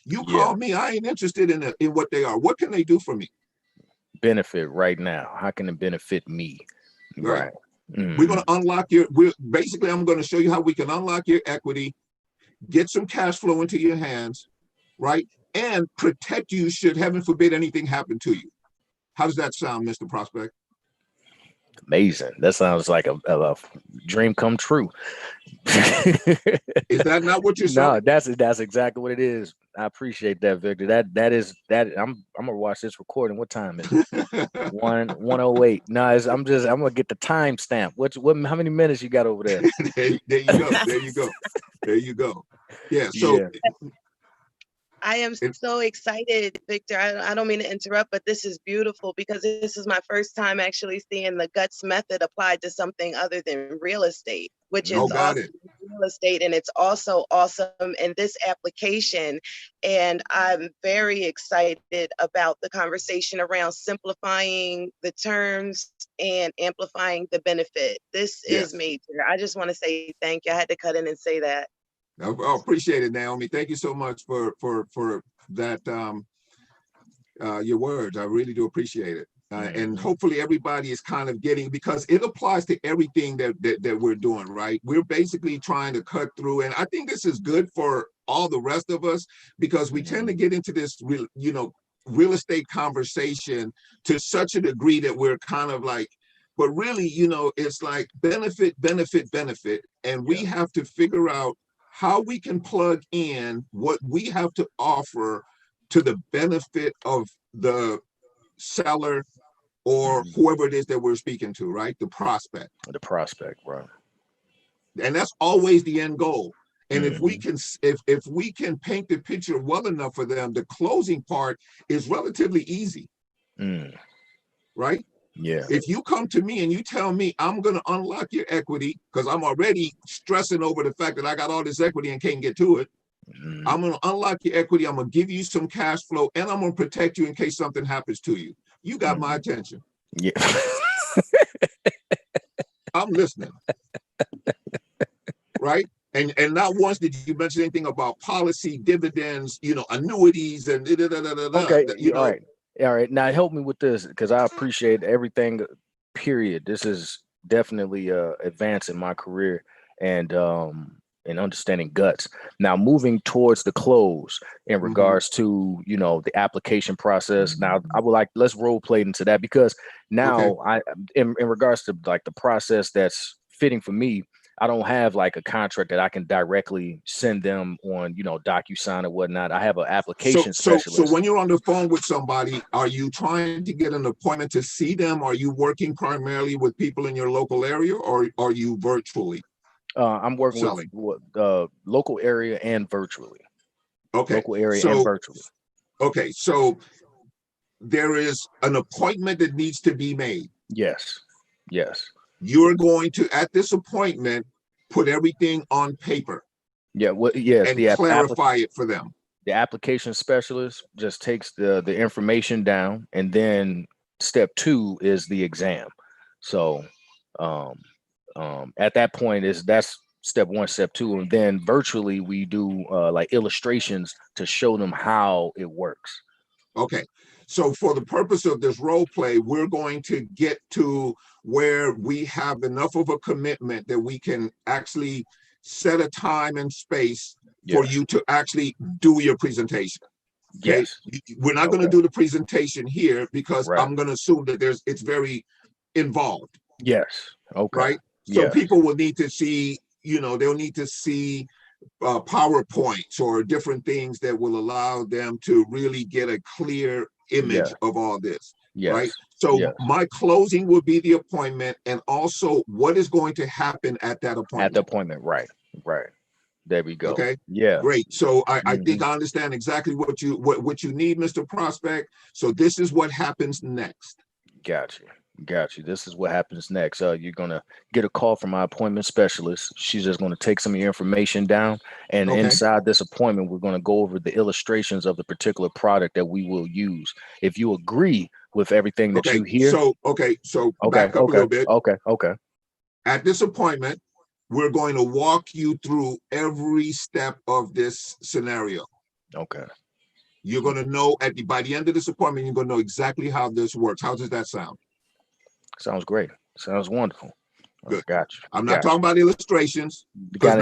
You call me, I ain't interested in what they are. What can they do for me? Benefit right now. How can it benefit me? Right. We're going to unlock basically, I'm going to show you how we can unlock your equity, get some cash flow into your hands, right? And protect you should heaven forbid anything happen to you. How does that sound, Mr. Prospect? Amazing. That sounds like a dream come true. Is that not what you're saying? No, that's exactly what it is. I appreciate that, Victor. That is I'm gonna watch this recording. What time is it? 1:08. No, I'm gonna get the time stamp. What how many minutes you got over there? There you go. Yeah. So I am so excited, Victor. I don't mean to interrupt, but this is beautiful because this is my first time actually seeing the GUTS method applied to something other than real estate, which is awesome. Real estate, and it's also awesome in this application. And I'm very excited about the conversation around simplifying the terms and amplifying the benefit. This is major. I just want to say thank you. I had to cut in and say that. I appreciate it, Naomi. Thank you so much for that, your words. I really do appreciate it. And hopefully everybody is kind of getting, because it applies to everything that we're doing, right? We're basically trying to cut through. And I think this is good for all the rest of us, because we tend to get into this, real estate conversation to such a degree that we're kind of like, but really, it's like benefit. And we have to figure out how we can plug in what we have to offer to the benefit of the seller or whoever it is that we're speaking to, right? The prospect. Right. And that's always the end goal. And if we can paint the picture well enough for them, the closing part is relatively easy, right? Yeah. If you come to me and you tell me I'm going to unlock your equity because I'm already stressing over the fact that I got all this equity and can't get to it, I'm going to unlock your equity. I'm going to give you some cash flow, and I'm going to protect you in case something happens to you. You got my attention. Yeah. I'm listening. Right? And not once did you mention anything about policy, dividends, annuities, and Okay, you all right. Now help me with this because I appreciate everything. Period. This is definitely advance in my career and understanding guts. Now moving towards the close in regards to the application process. Now I would like let's role play into that because now I in regards to like the process that's fitting for me. I don't have like a contract that I can directly send them on, DocuSign or whatnot. I have an application specialist. So when you're on the phone with somebody, are you trying to get an appointment to see them? Are you working primarily with people in your local area, or are you virtually? I'm working with local area and virtually. Okay. Local area and virtually. Okay. So there is an appointment that needs to be made. Yes. Yes. You're going to, at this appointment, put everything on paper. Yeah. Well, yes. And clarify it for them. The application specialist just takes the information down, and then step 2 is the exam. So, at that point that's step 1, step 2, and then virtually we do like illustrations to show them how it works. Okay. So for the purpose of this role play, we're going to get to where we have enough of a commitment that we can actually set a time and space for you to actually do your presentation. Okay? Yes. We're not going to do the presentation here because I'm going to assume that it's very involved. Yes. Okay. Right. So people will need to see, they'll need to see PowerPoints or different things that will allow them to really get a clear image of all this. Right. So my closing will be the appointment, and also what is going to happen at that appointment. At the appointment, right. There we go. Okay. Yeah. Great. So I think I understand exactly what you need, Mr. Prospect. So this is what happens next. Got you. This is what happens next. You're gonna get a call from my appointment specialist. She's just gonna take some of your information down, and inside this appointment, we're gonna go over the illustrations of the particular product that we will use. If you agree with everything that you hear, so back up a little bit. Okay. At this appointment, we're going to walk you through every step of this scenario. Okay. You're going to know by the end of this appointment, you're going to know exactly how this works. How does that sound? Sounds great. Sounds wonderful. Good. Got you. I'm not talking about illustrations. Because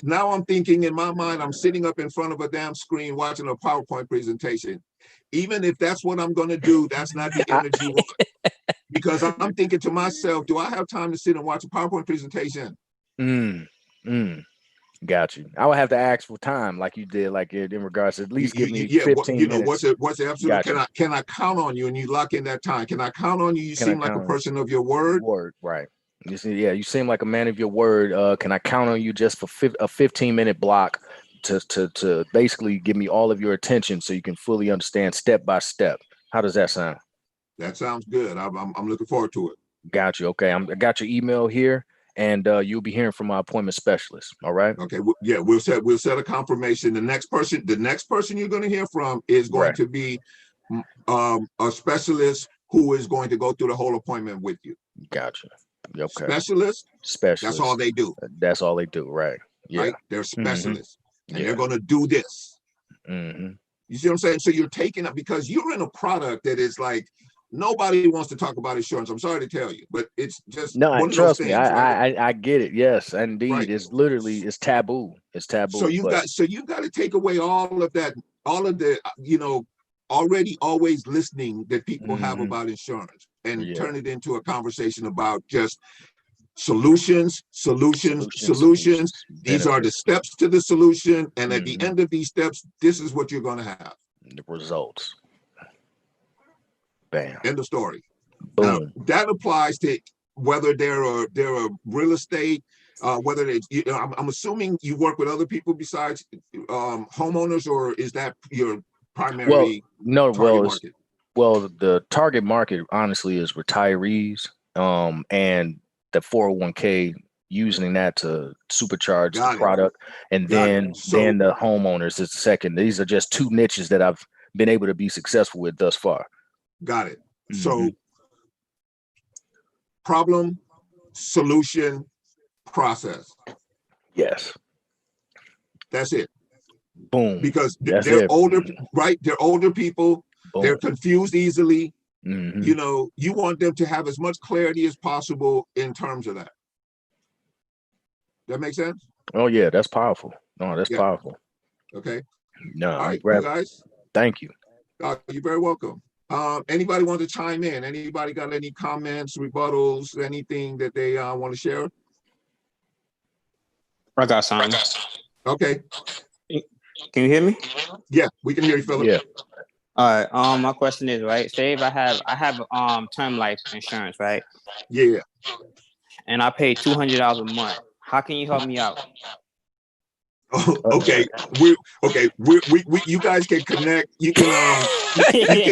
now I'm thinking in my mind, I'm sitting up in front of a damn screen watching a PowerPoint presentation. Even if that's what I'm going to do, that's not the energy you want. Because I'm thinking to myself, do I have time to sit and watch a PowerPoint presentation? Got you. I would have to ask for time, like you did, like in regards to at least give me 15 minutes. What's the absolute? Can I count on you and you lock in that time? Can I count on you? You seem like a person of your word. Right. You see, you seem like a man of your word. Can I count on you just for a 15-minute block to basically give me all of your attention so you can fully understand step by step? How does that sound? That sounds good. I'm looking forward to it. Got you. Okay. I got your email here. And you'll be hearing from my appointment specialist. All right. Okay. We'll set a confirmation. The next person you're going to hear from is going to be a specialist who is going to go through the whole appointment with you. Gotcha. Okay. Specialist. That's all they do. That's all they do. Right. Yeah. Right. They're specialists, and they're going to do this. You see what I'm saying? So you're taking up because you're in a product that is like. Nobody wants to talk about insurance. I'm sorry to tell you, but it's just trust me. I get it. Yes, indeed. Right. It's taboo. It's taboo. So you've got to take away all of that, all of the already always listening that people have about insurance, and turn it into a conversation about just solutions. These are the steps to the solution, and at the end of these steps, this is what you're going to have. The results. Bam. End of story. Boom. Now, that applies to whether they're a real estate, whether it's, I'm assuming you work with other people besides homeowners, or is that your primary target market? Well, the target market honestly is retirees, and the 401k, using that to supercharge the product, and then the homeowners is the second. These are just two niches that I've been able to be successful with thus far. Got it. So problem, solution, process. Yes. That's it. Boom. Because That's they're it. older, right? They're older people. Boom. They're confused easily. Mhm. You know, you want them to have as much clarity as possible in terms of that. That make sense? Oh yeah, that's powerful. No, that's Yeah. powerful. Okay. No, All I'm right, glad. you guys. Thank you. You're very welcome. Anybody want to chime in? Anybody got any comments, rebuttals, anything that they want to share? I got something. Okay. Can you hear me? Yeah, we can hear you, Philip. Yeah. All right. My question is, right, say if I have term life insurance, right? Yeah. And I pay $200 a month. How can you help me out? Oh, okay. We you guys can connect. You can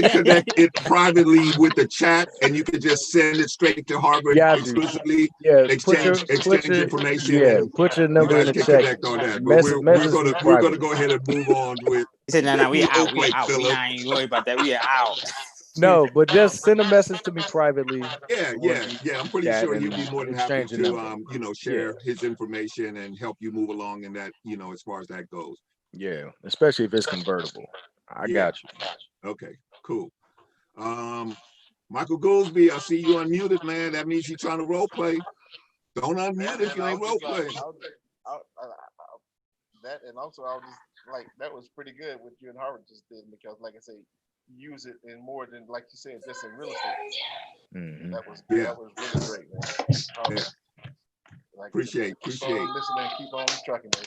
connect it privately with the chat, and you can just send it straight to Harvard exclusively. Yeah, exchange information. Yeah, and put your you number in guys the can chat. connect on that. But we're gonna go ahead and move on with. He said, "No, we role out. We play, out. We Philip. not even worried about that. We are out." No, but just send a message to me privately. Yeah. I'm pretty sure you'd be more than happy exchange your to number. share his information and help you move along in that, as far as that goes. Yeah, especially if it's convertible. I got you. Okay, cool. Michael Goolsby, I see you unmuted, man. That means you're trying to role play. Don't unmute if you ain't role playing. That and also I was just like that was pretty good what you and Harvard just did, because like I say, use it in more than, like you said, just in real estate. Mm-hmm. That was really great, man. Like, Appreciate. Listening, keep on trucking, man.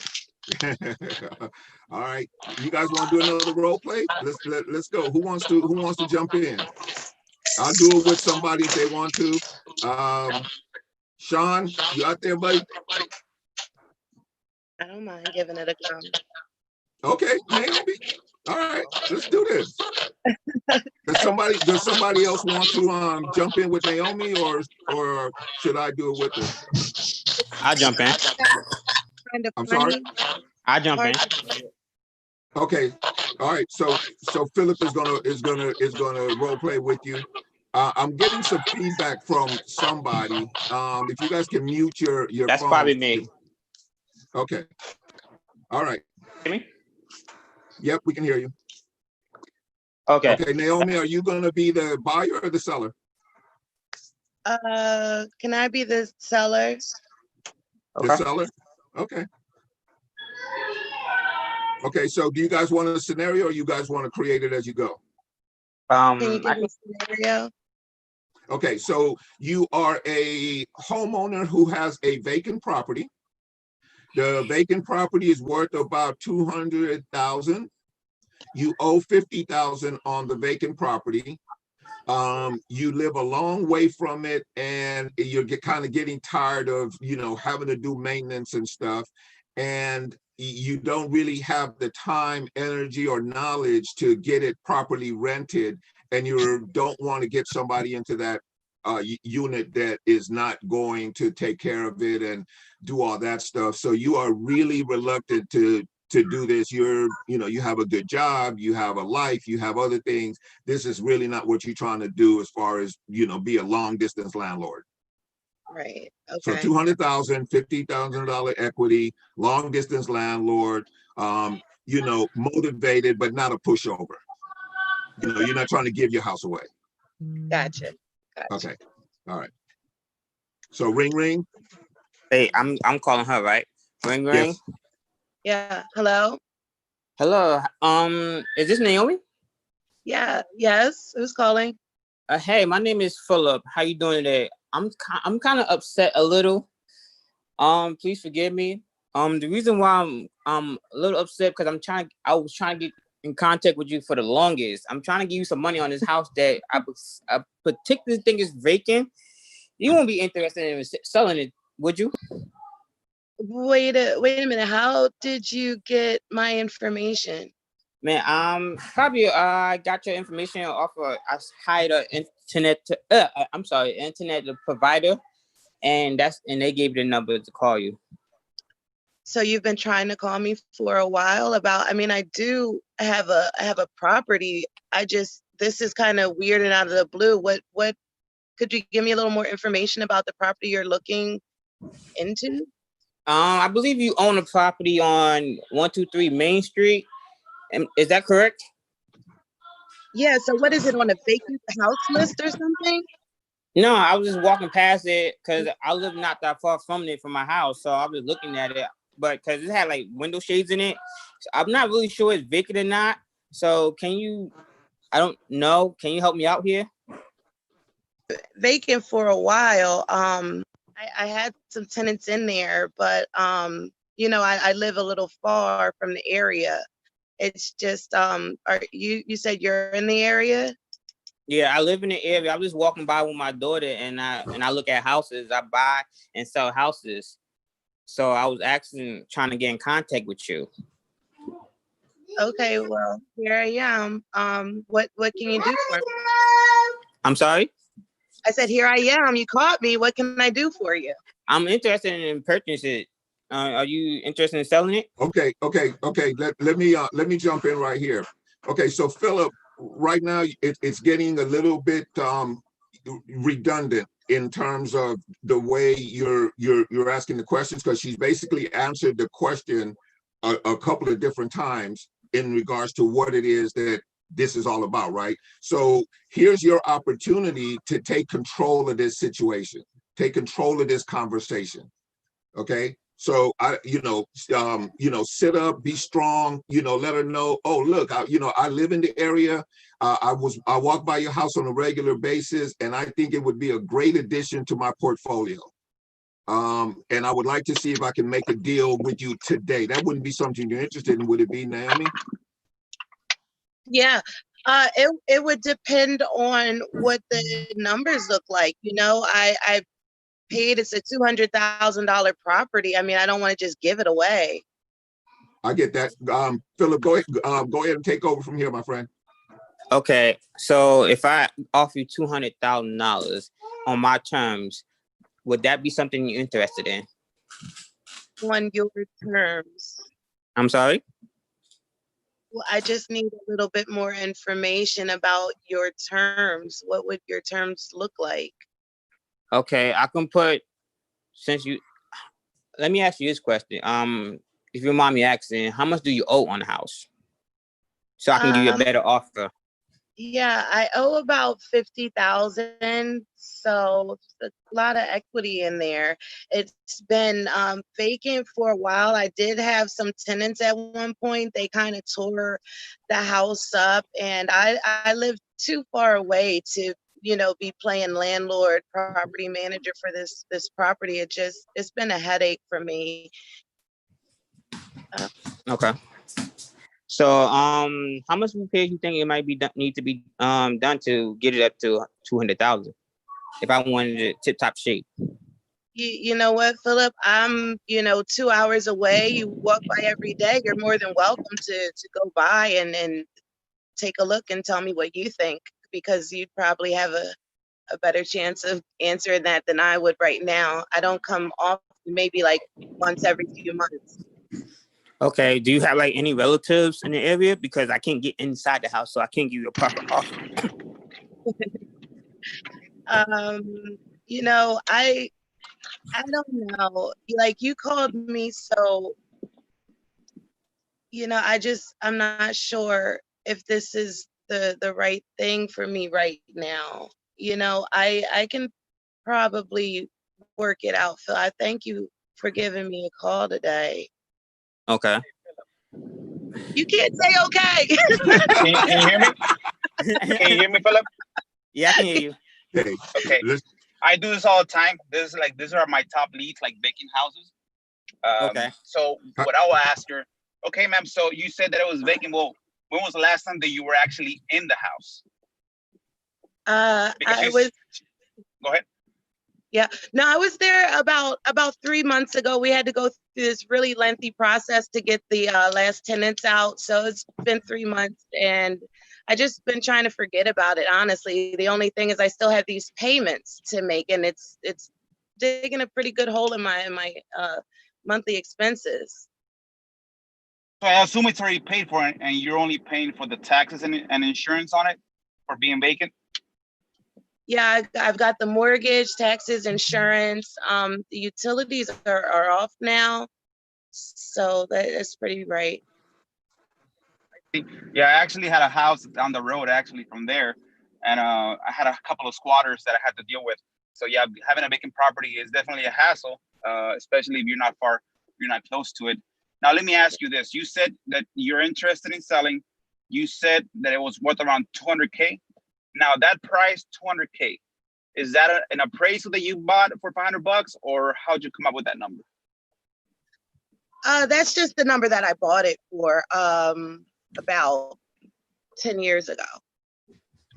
All right, you guys want to do another role play? Let's go. Who wants to jump in? I'll do it with somebody if they want to. Sean, you out there, buddy? I don't mind giving it a go. Okay, Naomi. All right, let's do this. Does somebody else want to jump in with Naomi, or should I do it with her? I'll jump in. I'm sorry. I'll jump in. Okay. All right. So Philip is gonna role play with you. I'm getting some feedback from somebody. If you guys can mute your That's phone. probably me. Okay. All right. Hear me? Yep, we can hear you. Okay. Okay, Naomi, are you gonna be the buyer or the seller? Can I be the seller? The seller? Okay. Okay, so do you guys want a scenario, or you guys want to create it as you go? Can you give me a scenario? Okay, so you are a homeowner who has a vacant property. The vacant property is worth about $200,000. You owe $50,000 on the vacant property. You live a long way from it, and you're kind of getting tired of, having to do maintenance and stuff. And you don't really have the time, energy, or knowledge to get it properly rented. And you don't want to get somebody into that unit that is not going to take care of it and do all that stuff. So you are really reluctant to do this. You have a good job, you have a life, you have other things. This is really not what you're trying to do as far as, be a long distance landlord. Right. So Okay. $200,000, $50,000 equity, long distance landlord, motivated, but not a pushover. You're not trying to give your house away. Gotcha. Okay. All right. So ring. Hey, I'm calling her, right? Ring. Yes. Yeah. Hello. Hello. Is this Naomi? Yeah. Yes. Who's calling? Hey, my name is Philip. How you doing today? I'm kind of upset a little. Please forgive me. The reason why I'm a little upset because I was trying to get in contact with you for the longest. I'm trying to give you some money on this house that I particularly think is vacant. You won't be interested in selling it, would you? Wait a minute. How did you get my information? Man, probably I got your information off of I hired an internet provider, and they gave you the number to call you. So you've been trying to call me for a while about, I do have a property. This is kind of weird and out of the blue. What could you give me a little more information about the property you're looking into? I believe you own a property on 123 Main Street. Is that correct? Yeah, so what is it, on a vacant house list or something? No, I was just walking past it because I live not that far from it from my house. So I was looking at it, but because it had like window shades in it. So I'm not really sure it's vacant or not. So I don't know. Can you help me out here? Vacant for a while. I had some tenants in there, but you know, I live a little far from the area. It's just you said you're in the area? Yeah, I live in the area. I was just walking by with my daughter, and I look at houses. I buy and sell houses. So I was trying to get in contact with you. Okay, well, here I am. What can you do for me? I'm sorry? I said, here I am. You caught me. What can I do for you? I'm interested in purchasing it. Are you interested in selling it? Okay. Let me jump in right here. Okay, so Philip, right now it's getting a little bit redundant in terms of the way you're asking the questions, because she's basically answered the question a couple of different times in regards to what it is that this is all about, right? So here's your opportunity to take control of this situation, take control of this conversation. Okay. So sit up, be strong, let her know, oh, look, I live in the area. I walk by your house on a regular basis, and I think it would be a great addition to my portfolio. And I would like to see if I can make a deal with you today. That wouldn't be something you're interested in, would it be, Naomi? Yeah, it would depend on what the numbers look like. I paid, it's a $200,000 property. I mean, I don't want to just give it away. I get that. Philip, go ahead and take over from here, my friend. Okay, so if I offer you $200,000 on my terms, would that be something you're interested in? On your terms. I'm sorry? Well, I just need a little bit more information about your terms. What would your terms look like? Okay, I can put, let me ask you this question. If you mind me asking, how much do you owe on the house? So I can give you a better offer. Yeah, I owe about 50,000. So a lot of equity in there. It's been vacant for a while. I did have some tenants at one point. They kind of tore the house up, and I live too far away to, be playing landlord, property manager for this property. It's been a headache for me. Okay. So, how much repairs you think it might be need to be done to get it up to 200,000? If I wanted it tip top shape. You know what, Philip? I'm 2 hours away. You walk by every day. You're more than welcome to go by and take a look and tell me what you think, because you'd probably have a better chance of answering that than I would right now. I don't come off, maybe like once every few months. Okay. Do you have like any relatives in the area? Because I can't get inside the house, so I can't give you a proper offer. I don't know. Like, you called me, so I'm not sure if this is the right thing for me right now. I can probably work it out. Phil, I thank you for giving me a call today. Okay. You can't say okay. Can you hear me? Can you hear me, Philip? Yeah, I can hear you. Okay. I do this all the time. These are my top leads, like vacant houses. Okay. So what I will ask her, okay, ma'am, so you said that it was vacant. Well, when was the last time that you were actually in the house? Go ahead. Yeah, no, I was there about 3 months ago. We had to go through this really lengthy process to get the last tenants out. So it's been 3 months, and I just been trying to forget about it. Honestly, the only thing is I still have these payments to make, and it's digging a pretty good hole in my monthly expenses. So I assume it's already paid for, and you're only paying for the taxes and insurance on it for being vacant. Yeah, I've got the mortgage, taxes, insurance. The utilities are off now, so that's pretty right. Yeah, I actually had a house down the road actually from there, and I had a couple of squatters that I had to deal with. So yeah, having a vacant property is definitely a hassle, especially if you're not close to it. Now let me ask you this: you said that you're interested in selling. You said that it was worth around 200K. Now that price, 200K, is that an appraisal that you bought for $500, or how'd you come up with that number? That's just the number that I bought it for. About 10 years ago.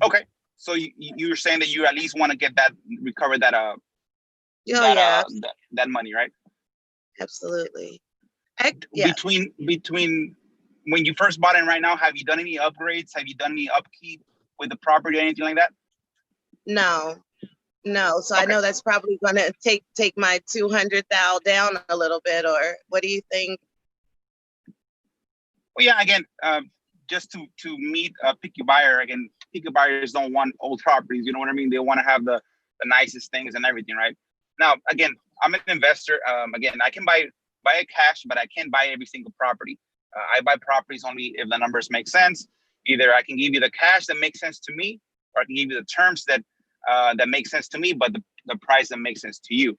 Okay, so you're saying that you at least want to get that, recover that that money, right? Absolutely. Between when you first bought it and right now, have you done any upgrades? Have you done any upkeep with the property or anything like that? No. So okay. I know that's probably gonna take my 200,000 down a little bit, or what do you think? Well, yeah, again, just to meet a picky buyer, again, picky buyers don't want old properties, you know what I mean? They want to have the nicest things and everything, right? Now, again, I'm an investor. Again, I can buy it cash, but I can't buy every single property. I buy properties only if the numbers make sense. Either I can give you the cash that makes sense to me, or I can give you the terms that make sense to me, but the price that makes sense to you.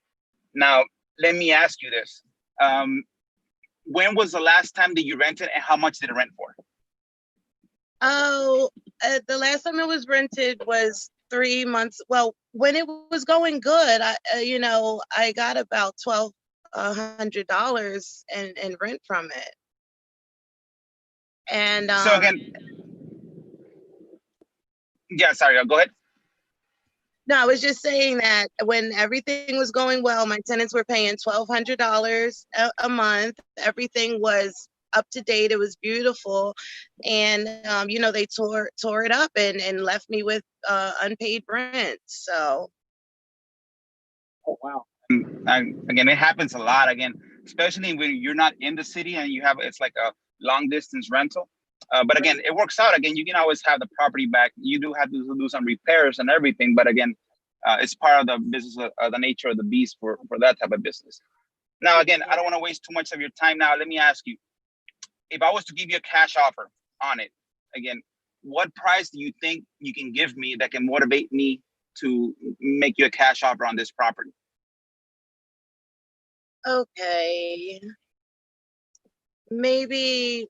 Now, let me ask you this. When was the last time that you rented, and how much did it rent for? Oh, the last time it was rented was 3 months. Well, when it was going good, I got about $1,200 in rent from it. And so again, yeah, sorry, go ahead. No, I was just saying that when everything was going well, my tenants were paying $1,200 a month. Everything was up to date. It was beautiful. And, they tore it up and left me with unpaid rent. So. Oh, wow. And again, it happens a lot, again, especially when you're not in the city and it's like a long distance rental. But again, it works out. Again, you can always have the property back. You do have to do some repairs and everything, but again, it's part of the business, the nature of the beast for that type of business. Now, again, I don't want to waste too much of your time. Now, let me ask you, if I was to give you a cash offer on it, again, what price do you think you can give me that can motivate me to make you a cash offer on this property? Okay. Maybe,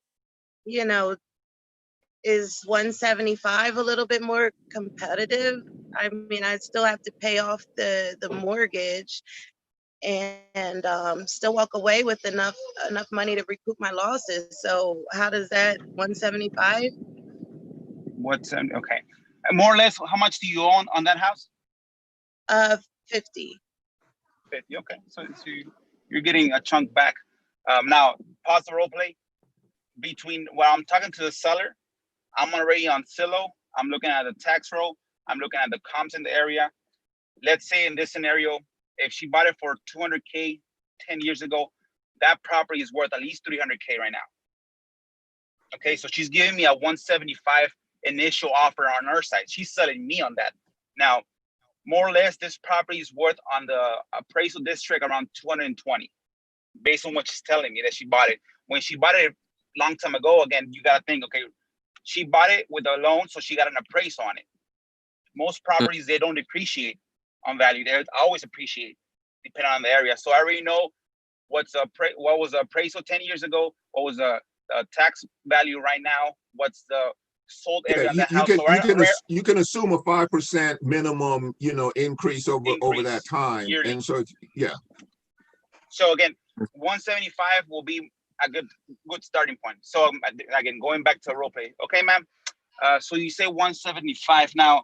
is 175 a little bit more competitive? I mean, I still have to pay off the mortgage and still walk away with enough money to recoup my losses. So how does that 175? Okay. More or less, how much do you own on that house? 50. 50, okay. So you're getting a chunk back. Now, pause the role play. Between while I'm talking to the seller, I'm already on Zillow. I'm looking at the tax roll. I'm looking at the comps in the area. Let's say in this scenario, if she bought it for 200K 10 years ago, that property is worth at least 300K right now. Okay, so she's giving me a 175 initial offer on her side. She's selling me on that. Now, more or less, this property is worth on the appraisal district around 220, based on what she's telling me that she bought it. When she bought it a long time ago, again, you got to think, okay, she bought it with a loan, so she got an appraisal on it. Most properties, they don't depreciate on value. They always appreciate depending on the area. So I already know what was the appraisal 10 years ago, what was the tax value right now, what's the sold area on that house. You can assume a 5% minimum, increase over that time. Yearly. And so, yeah. So again, 175 will be a good starting point. So again, going back to role play. Okay, ma'am. So you say 175 now.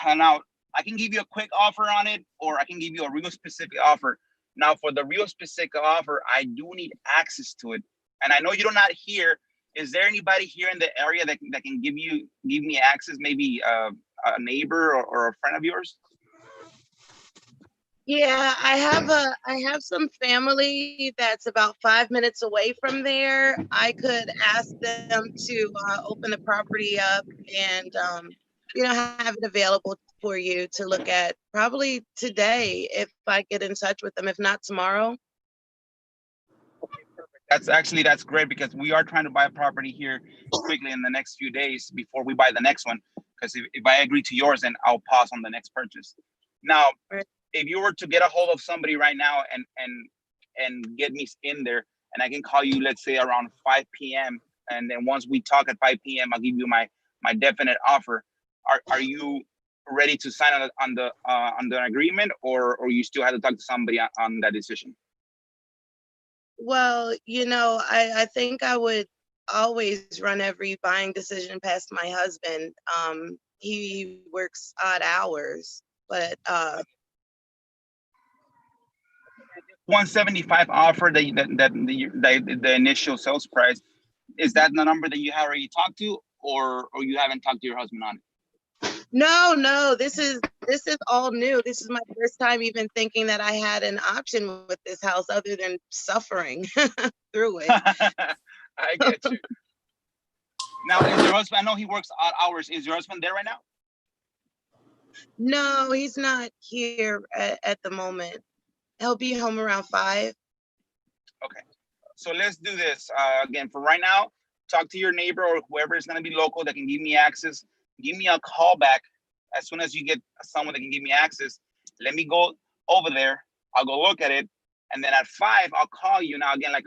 Now I can give you a quick offer on it, or I can give you a real specific offer. Now for the real specific offer, I do need access to it. And I know you're not here. Is there anybody here in the area that can give me access? Maybe a neighbor or a friend of yours? Yeah, I have some family that's about 5 minutes away from there. I could ask them to open the property up and have it available for you to look at probably today if I get in touch with them, if not tomorrow. That's great because we are trying to buy a property here quickly in the next few days before we buy the next one. Because if I agree to yours, then I'll pause on the next purchase. Now, if you were to get a hold of somebody right now and get me in there, and I can call you, let's say around 5 p.m. and then once we talk at 5 p.m., I'll give you my definite offer. Are you ready to sign on the agreement, or you still have to talk to somebody on that decision? Well, I think I would always run every buying decision past my husband. He works odd hours, but 175 offer the initial sales price, is that the number that you have already talked to, or you haven't talked to your husband on it? No, this is all new. This is my first time even thinking that I had an option with this house other than suffering through it. I get you. Now, is your husband, I know he works odd hours. Is your husband there right now? No, he's not here at the moment. He'll be home around 5. Okay, so let's do this. Again, for right now, talk to your neighbor or whoever is going to be local that can give me access. Give me a call back as soon as you get someone that can give me access. Let me go over there. I'll go look at it. And then at 5, I'll call you. Now, again, like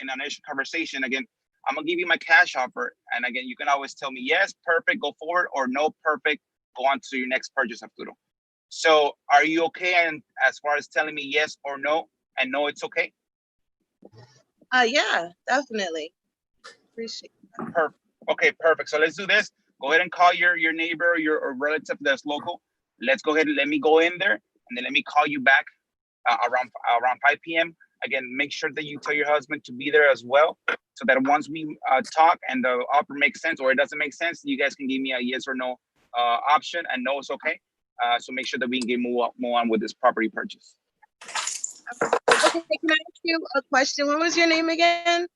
in our initial conversation, again, I'm going to give you my cash offer. And again, you can always tell me, yes, perfect, go forward, or no, perfect, go on to your next purchase, Arturo. So are you okay? And as far as telling me yes or no, and no, it's okay? Yeah, definitely. Appreciate that. Perfect. Okay, perfect. So let's do this. Go ahead and call your neighbor or relative that's local. Let's go ahead and let me go in there, and then let me call you back around 5 p.m. Again, make sure that you tell your husband to be there as well, so that once we talk and the offer makes sense or it doesn't make sense, you guys can give me a yes or no option, and no, it's okay. So make sure that we can move on with this property purchase. Okay, can I ask you a question? What was your name again?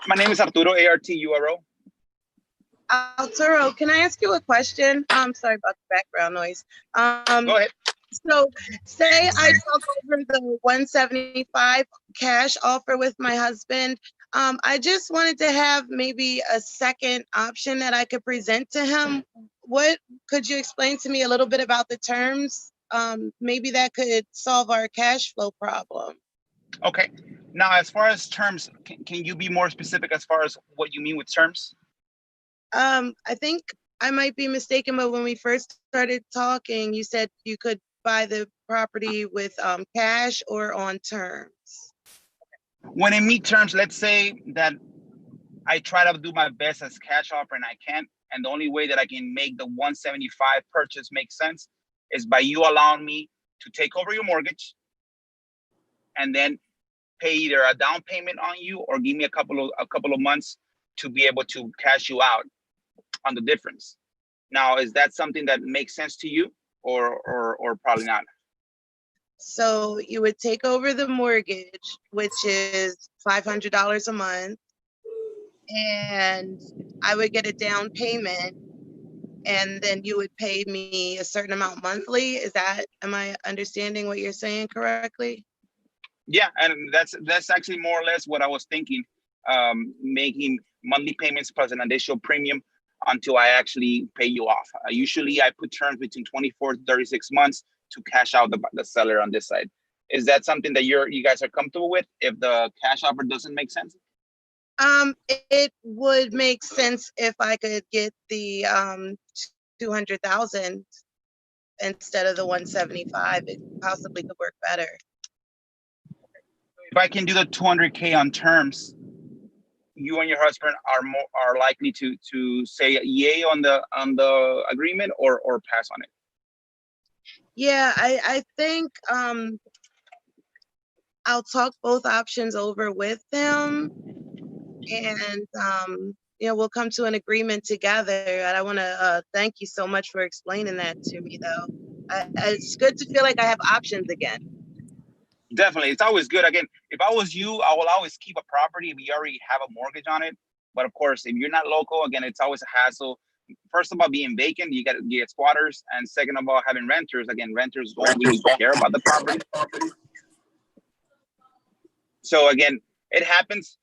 My name is Arturo, Arturo. Arturo, can I ask you a question? I'm sorry about the background noise. Go ahead. So say I talk over the 175 cash offer with my husband. I just wanted to have maybe a second option that I could present to him. What could you explain to me a little bit about the terms? Maybe that could solve our cash flow problem. Okay. Now, as far as terms, can you be more specific as far as what you mean with terms? I think I might be mistaken, but when we first started talking, you said you could buy the property with cash or on terms. When I meet terms, let's say that I try to do my best as cash offer and I can't, and the only way that I can make the 175 purchase make sense is by you allowing me to take over your mortgage and then pay either a down payment on you or give me a couple of months to be able to cash you out on the difference. Now, is that something that makes sense to you or probably not? So you would take over the mortgage, which is $500 a month, and I would get a down payment, and then you would pay me a certain amount monthly. Am I understanding what you're saying correctly? Yeah, and that's actually more or less what I was thinking, making monthly payments plus an additional premium until I actually pay you off. Usually I put terms between 24 to 36 months to cash out the seller on this side. Is that something that you guys are comfortable with if the cash offer doesn't make sense? It would make sense if I could get the 200,000 instead of the 175. It possibly could work better. If I can do the 200K on terms, you and your husband are likely to say yay on the agreement or pass on it. Yeah, I think I'll talk both options over with them, and we'll come to an agreement together. And I want to thank you so much for explaining that to me, though. It's good to feel like I have options again. Definitely, it's always good. Again, if I was you, I will always keep a property if you already have a mortgage on it. But of course, if you're not local, again, it's always a hassle first of all, being vacant, you get squatters, and second of all, having renters. Again, renters don't really care about the property. So again, it happens.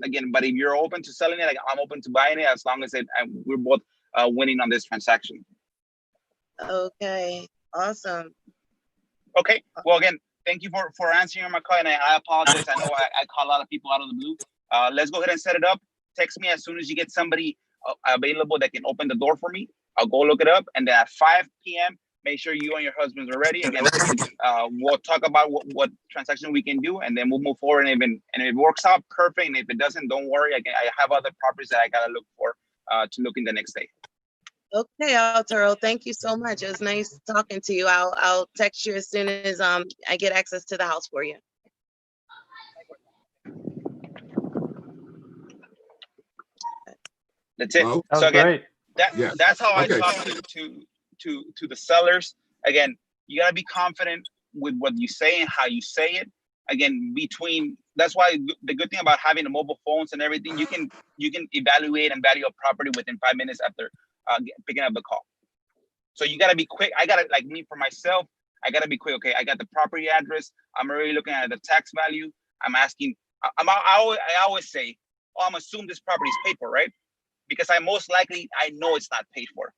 Again, but if you're open to selling it, like I'm open to buying it, as long as we're both winning on this transaction. Okay, awesome. Okay. Well, again, thank you for answering my call, and I apologize. I know I call a lot of people out of the blue. Let's go ahead and set it up. Text me as soon as you get somebody available that can open the door for me. I'll go look it up, and then at 5 p.m., make sure you and your husbands are ready. Again, we'll talk about what transaction we can do, and then we'll move forward. And if it works out, perfect. And if it doesn't, don't worry. Again, I have other properties that I gotta look for to look in the next day. Okay, Arturo, thank you so much. It was nice talking to you. I'll text you as soon as I get access to the house for you. That's it. Oh, so again, great. That's how Okay. I talk to the sellers. Again, you gotta be confident with what you say and how you say it. Again, that's why the good thing about having the mobile phones and everything, you can evaluate and value a property within 5 minutes after picking up the call. So you gotta be quick. I gotta, like me for myself, I gotta be quick. Okay, I got the property address. I'm already looking at the tax value. I'm asking. I always say, oh, I'm assuming this property is paid for, right? Because I know it's not paid for.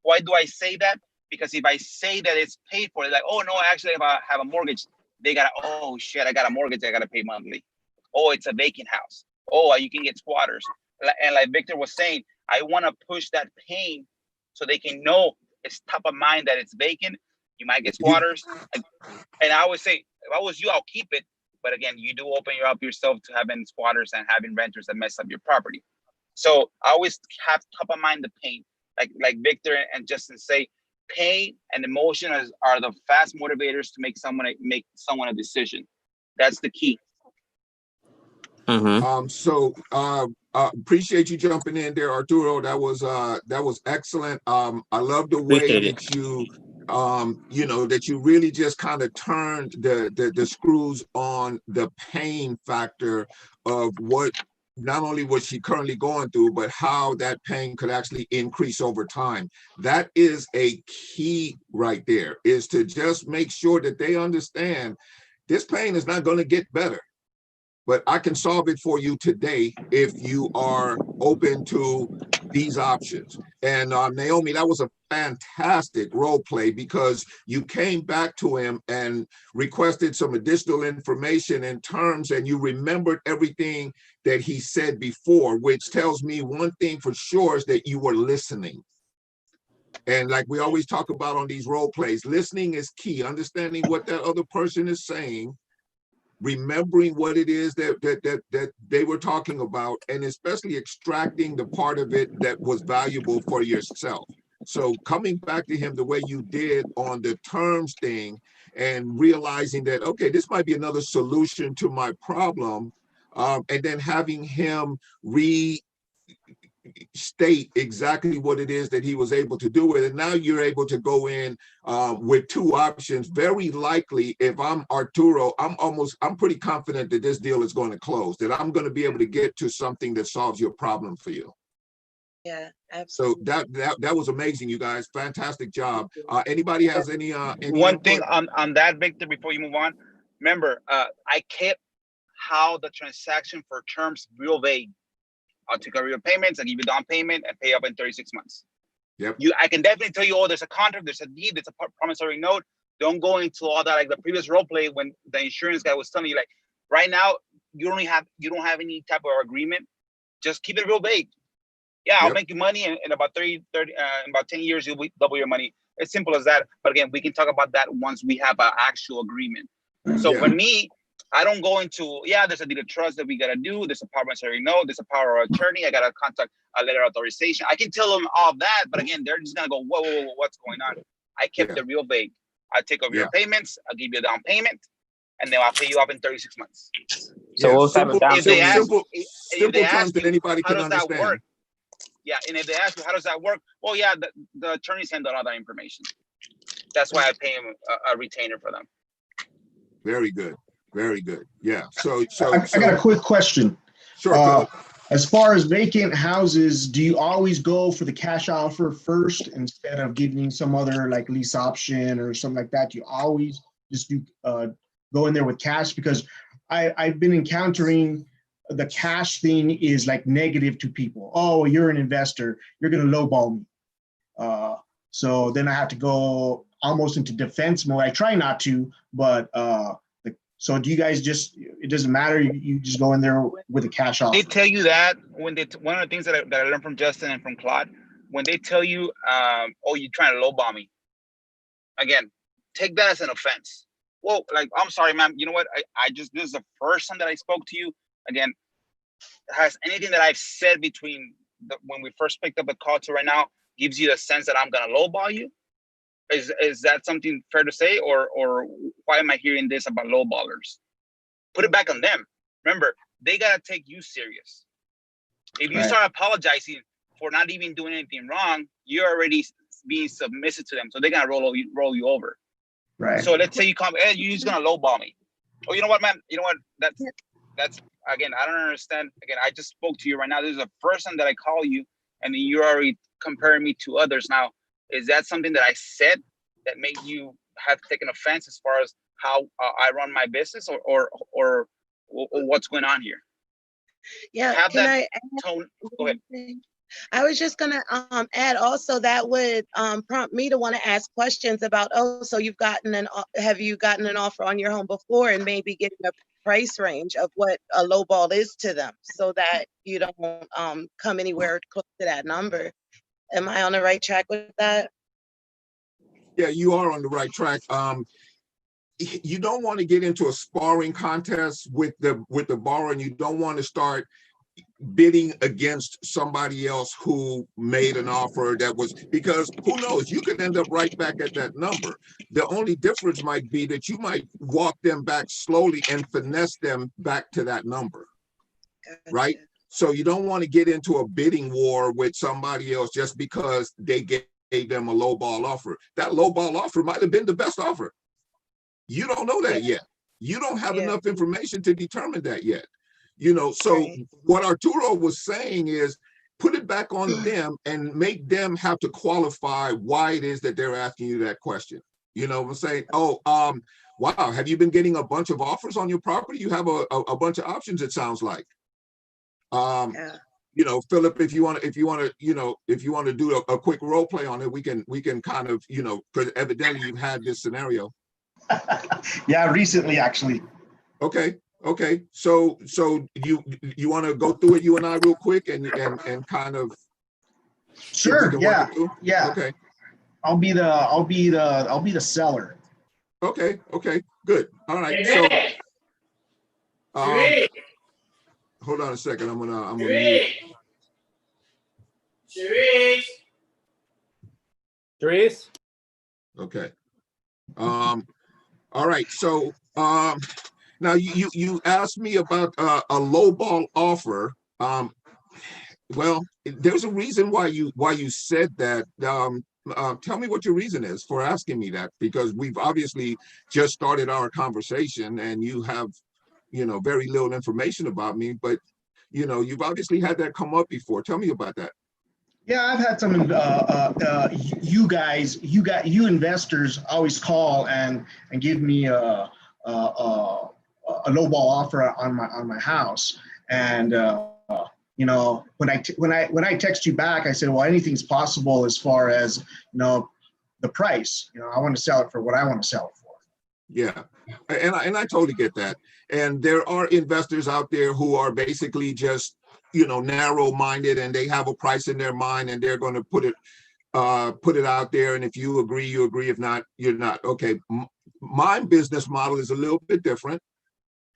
Why do I say that? Because if I say that it's paid for, like, oh no, actually, if I have a mortgage, they gotta, oh shit, I got a mortgage, I gotta pay monthly. Oh, it's a vacant house. Oh, you can get squatters. And like Victor was saying, I want to push that pain so they can know it's top of mind that it's vacant. You might get squatters. And I always say, if I was you, I'll keep it. But again, you do open up yourself to having squatters and having renters that mess up your property. So I always have top of mind the pain. Like Victor and Justin say, pain and emotion are the fast motivators to make someone a decision. That's the key. So appreciate you jumping in there, Arturo. That was excellent. I love the way that you that you really just kind of turned the screws on the pain factor of what not only was she currently going through, but how that pain could actually increase over time. That is a key right there, is to just make sure that they understand this pain is not going to get better, but I can solve it for you today if you are open to these options. And Naomi, that was a fantastic role play, because you came back to him and requested some additional information in terms, and you remembered everything that he said before, which tells me one thing for sure, is that you were listening. And like we always talk about on these role plays, listening is key. Understanding what that other person is saying, remembering what it is that they were talking about, and especially extracting the part of it that was valuable for yourself. So coming back to him the way you did on the terms thing, and realizing that, okay, this might be another solution to my problem, and then having him state exactly what it is that he was able to do with it. Now you're able to go in with two options. Very likely, if I'm Arturo, I'm pretty confident that this deal is going to close, that I'm going to be able to get to something that solves your problem for you. Yeah, absolutely. So that was amazing, you guys. Fantastic job. Anybody has any one thing on that, Victor, before you move on? Remember, I kept how the transaction for terms real vague. I'll take over your payments, I'll give you down payment and pay up in 36 months. Yep. I can definitely tell you, oh, there's a contract, there's a deed, there's a promissory note. Don't go into all that, like the previous role play when the insurance guy was telling you, like, right now, you don't have any type of agreement. Just keep it real vague. Yeah, I'll make you money in about 30, in about 10 years, you'll double your money. It's simple as that. But again, we can talk about that once we have an actual agreement. So for me, I don't go into, there's a deed of trust that we got to do. There's a promissory note. There's a power of attorney. I got to contact a letter of authorization. I can tell them all that. But again, they're just going to go, whoa, what's going on? I kept it real vague. I take over your payments. I'll give you a down payment. And then I'll pay you up in 36 months. So what type of down payment? Simple terms that anybody can understand. That work? Yeah, and if they ask you, how does that work? Well, the attorneys handle all that information. That's why I pay them a retainer for them. Very good. Very good. Yeah. So I got a quick question. Sure. As far as vacant houses, do you always go for the cash offer first instead of giving some other like lease option or something like that? Do you always just do go in there with cash? Because I've been encountering the cash thing is like negative to people. Oh, you're an investor, you're gonna lowball me. So then I have to go almost into defense mode. I try not to, but so do you guys just, it doesn't matter, you just go in there with a cash offer? They tell you that when they, one of the things that I learned from Justin and from Claude, when they tell you, oh, you're trying to lowball me, again, take that as an offense. Well, like, I'm sorry, ma'am, you know what? I just, this is the first time that I spoke to you. Again, has anything that I've said between when we first picked up the call to right now gives you the sense that I'm gonna lowball you? Is that something fair to say, or why am I hearing this about lowballers? Put it back on them. Remember, they gotta take you serious. If you start apologizing for not even doing anything wrong, you're already being submissive to them, so they're gonna roll you over. Right. So let's say you come, hey, you're just gonna lowball me. Oh, you know what, man? You know what? That's again, I don't understand. Again, I just spoke to you right now. This is the first time that I call you, and you're already comparing me to others. Now, is that something that I said that made you have taken offense as far as how I run my business, or what's going on here? Yeah, have can that I tone. Go ahead. I was just gonna add also that would prompt me to want to ask questions about, oh, so have you gotten an offer on your home before, and maybe getting a price range of what a low ball is to them, so that you don't come anywhere close to that number. Am I on the right track with that? Yeah, you are on the right track. You don't want to get into a sparring contest with the borrower, and you don't want to start bidding against somebody else who made an offer that was, because who knows, you could end up right back at that number. The only difference might be that you might walk them back slowly and finesse them back to that number. Gotcha. Right? So you don't want to get into a bidding war with somebody else just because they gave them a low ball offer. That low ball offer might have been the best offer. You don't know that yet. You don't have enough information to determine that yet. You know, so what Arturo was saying is put it back on them and make them have to qualify why it is that they're asking you that question. You know, we're saying, oh, wow, have you been getting a bunch of offers on your property? You have a bunch of options, it sounds like. You know, Philip, if you want to do a quick role play on it, we can kind of, you know, because evidently you've had this scenario. Yeah, recently actually. Okay. So you want to go through it, you and I, real quick, and kind of. Sure. Yeah. Okay. I'll be the seller. Okay. Good. All right. So. Hold on a second. I'm gonna mute. Therese. Okay. All right. So now you asked me about a lowball offer. Well, there's a reason why you said that. Tell me what your reason is for asking me that, because we've obviously just started our conversation, and you have, you know, very little information about me, but you know, you've obviously had that come up before. Tell me about that. Yeah, I've had some. You investors always call and give me a lowball offer on my house, and you know, when I text you back, I said, well, anything's possible as far as, you know, the price. You know, I want to sell it for what I want to sell it for. Yeah, and I totally get that. And there are investors out there who are basically just, you know, narrow-minded, and they have a price in their mind, and they're going to put it out there. And if you agree, you agree. If not, you're not. Okay. My business model is a little bit different.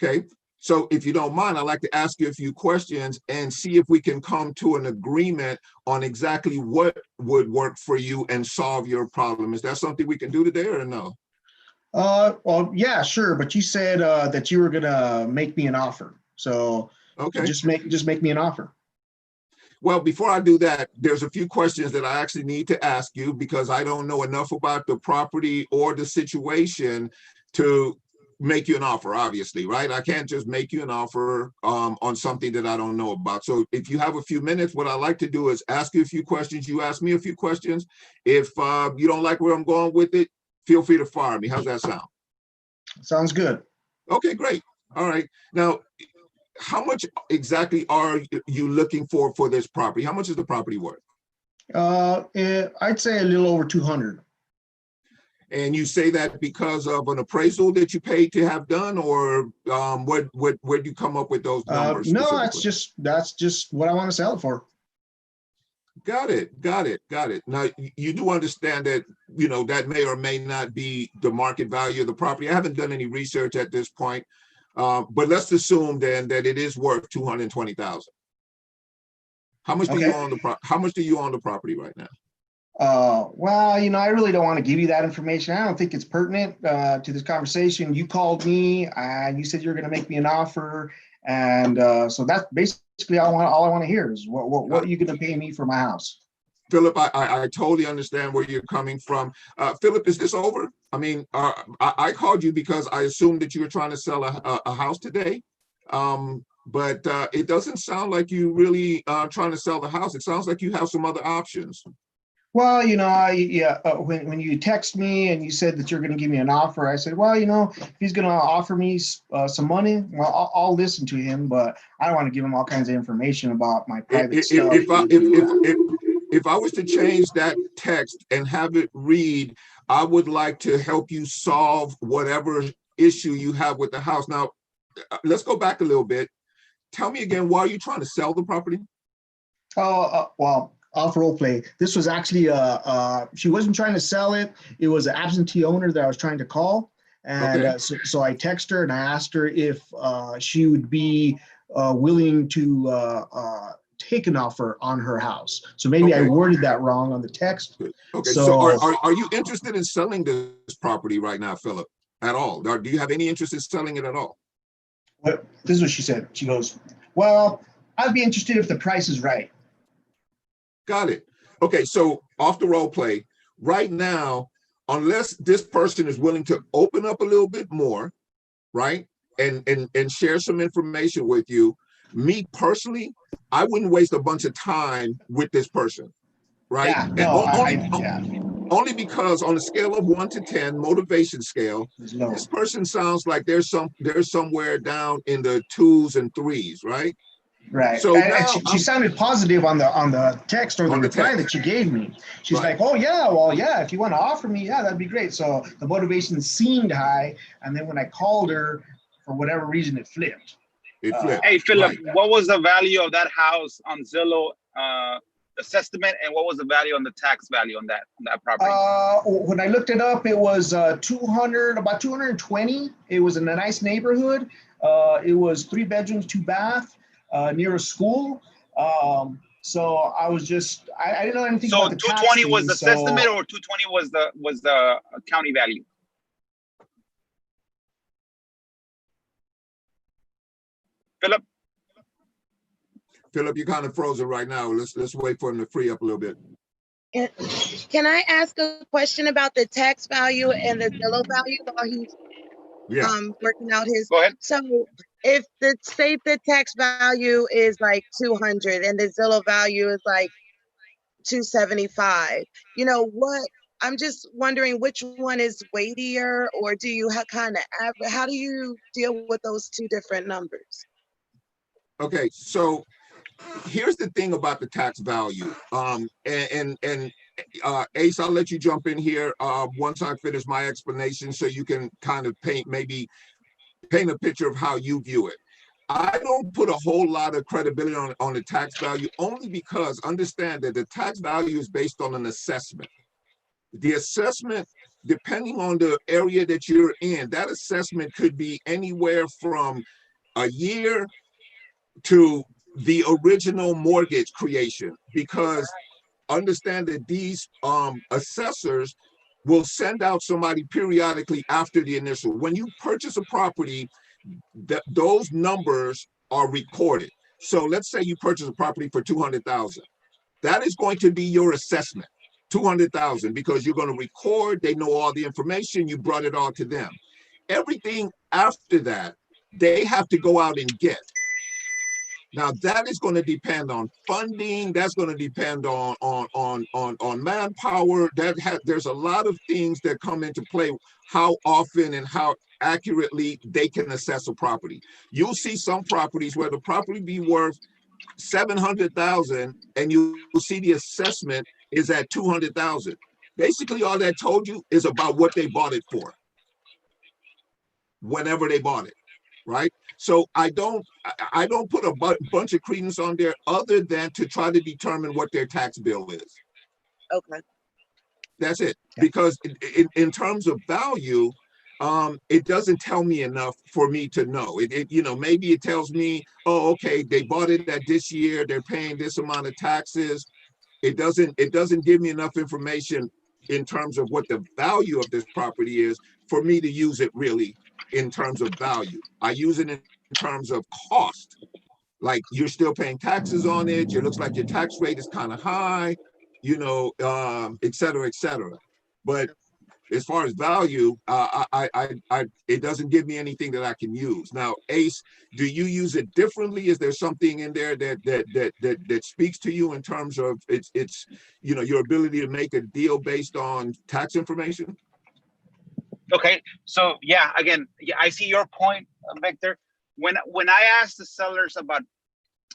Okay. So if you don't mind, I'd like to ask you a few questions and see if we can come to an agreement on exactly what would work for you and solve your problem. Is that something we can do today, or no? Well, yeah, sure. But you said that you were gonna make me an offer. So okay, just make me an offer. Well, before I do that, there's a few questions that I actually need to ask you, because I don't know enough about the property or the situation to make you an offer, obviously, right? I can't just make you an offer on something that I don't know about. So if you have a few minutes, what I like to do is ask you a few questions. You ask me a few questions. If you don't like where I'm going with it, feel free to fire me. How's that sound? Sounds good. Okay, great. All right. Now, how much exactly are you looking for this property? How much is the property worth? I'd say a little over 200. And you say that because of an appraisal that you paid to have done, or where'd you come up with those numbers? No, that's just what I want to sell it for. Got it. Now, you do understand that, you know, that may or may not be the market value of the property. I haven't done any research at this point, but let's assume then that it is worth $220,000. How much do you own how much do you own the property right now? Well, you know, I really don't want to give you that information. I don't think it's pertinent to this conversation. You called me and you said you were going to make me an offer. And so that's basically all I want to hear is what are you going to pay me for my house? Philip, I totally understand where you're coming from. Philip, is this over? I mean, I called you because I assumed that you were trying to sell a house today. But it doesn't sound like you really trying to sell the house. It sounds like you have some other options. Well, you know, when you text me and you said that you're going to give me an offer, I said, well, you know, if he's going to offer me some money, well, I'll listen to him, but I don't want to give him all kinds of information about my private stuff. If I was to change that text and have it read, I would like to help you solve whatever issue you have with the house. Now, let's go back a little bit. Tell me again, why are you trying to sell the property? Well, off role play. This was actually she wasn't trying to sell it. It was an absentee owner that I was trying to call, and so I texted her and I asked her if she would be willing to take an offer on her house. So maybe I worded that wrong on the text. Okay. So are you interested in selling this property right now, Philip, at all? Or do you have any interest in selling it at all? This is what she said. She goes, well, I'd be interested if the price is right. Got it. Okay, so off the role play, right now, unless this person is willing to open up a little bit more, right, and share some information with you, me personally, I wouldn't waste a bunch of time with this person, right? Yeah, no, only because on a scale of 1 to 10, motivation scale, this person sounds like they're somewhere down in the 2s and 3s, right? Right. So and she sounded positive on the text or the reply that she gave me. She's like, oh yeah, well, yeah, if you want to offer me, yeah, that'd be great. So the motivation seemed high. And then when I called her, for whatever reason, it flipped. Hey, Philip, what was the value of that house on Zillow assessment, and what was the value on the tax value on that property? When I looked it up, it was about 220. It was in a nice neighborhood. It was 3 bedrooms, 2 bath. Near a school, so I was just I didn't know anything about the tax. So 220 was the estimate, or 220 was the county value? Philip, you're kind of frozen right now. Let's wait for him to free up a little bit. Can I ask a question about the tax value and the Zillow value while he's working out his? Go ahead. So if say the tax value is like 200 and the Zillow value is like 275, you know what? I'm just wondering which one is weightier, or do you how do you deal with those two different numbers? Okay, so here's the thing about the tax value. Ace, I'll let you jump in here once I finish my explanation, so you can kind of paint a picture of how you view it. I don't put a whole lot of credibility on the tax value, only because understand that the tax value is based on an assessment. The assessment, depending on the area that you're in, that assessment could be anywhere from a year to the original mortgage creation, because understand that these assessors will send out somebody periodically after the initial. When you purchase a property, those numbers are recorded. So let's say you purchase a property for $200,000. That is going to be your assessment, $200,000, because you're going to record. They know all the information. You brought it all to them. Everything after that, they have to go out and get. Now that is going to depend on funding. That's going to depend on manpower. There's a lot of things that come into play. How often and how accurately they can assess a property. You'll see some properties where the property be worth $700,000, and you'll see the assessment is at $200,000. Basically, all that told you is about what they bought it for, whenever they bought it, right? So I don't put a bunch of credence on there other than to try to determine what their tax bill is. Okay. That's it. Because in terms of value, it doesn't tell me enough for me to know. Maybe it tells me, oh, okay, they bought it at this year, they're paying this amount of taxes. It doesn't give me enough information in terms of what the value of this property is for me to use it really in terms of value. I use it in terms of cost. Like, you're still paying taxes on it. It looks like your tax rate is kind of high, et cetera, et cetera. But as far as value, it doesn't give me anything that I can use. Now, Ace, do you use it differently? Is there something in there that speaks to you in terms of its your ability to make a deal based on tax information? Okay, so yeah, again, I see your point, Victor. When I ask the sellers about,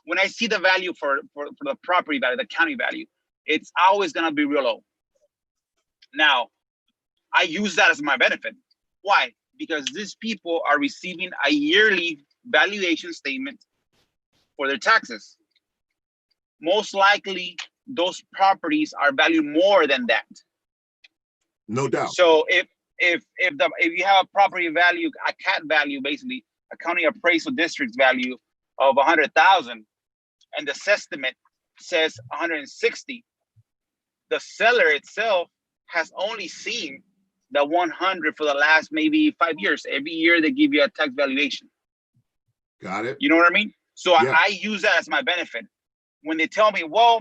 when I see the value for the property value, the county value, it's always gonna be real low. Now, I use that as my benefit. Why? Because these people are receiving a yearly valuation statement for their taxes. Most likely, those properties are valued more than that. No doubt. So if you have a property value, a CAT value, basically a county appraisal district's value of 100,000, and the estimate says 160, the seller itself has only seen the 100 for the last maybe 5 years. Every year they give you a tax valuation. Got it. You know what I mean? So yeah. I use that as my benefit. When they tell me, well,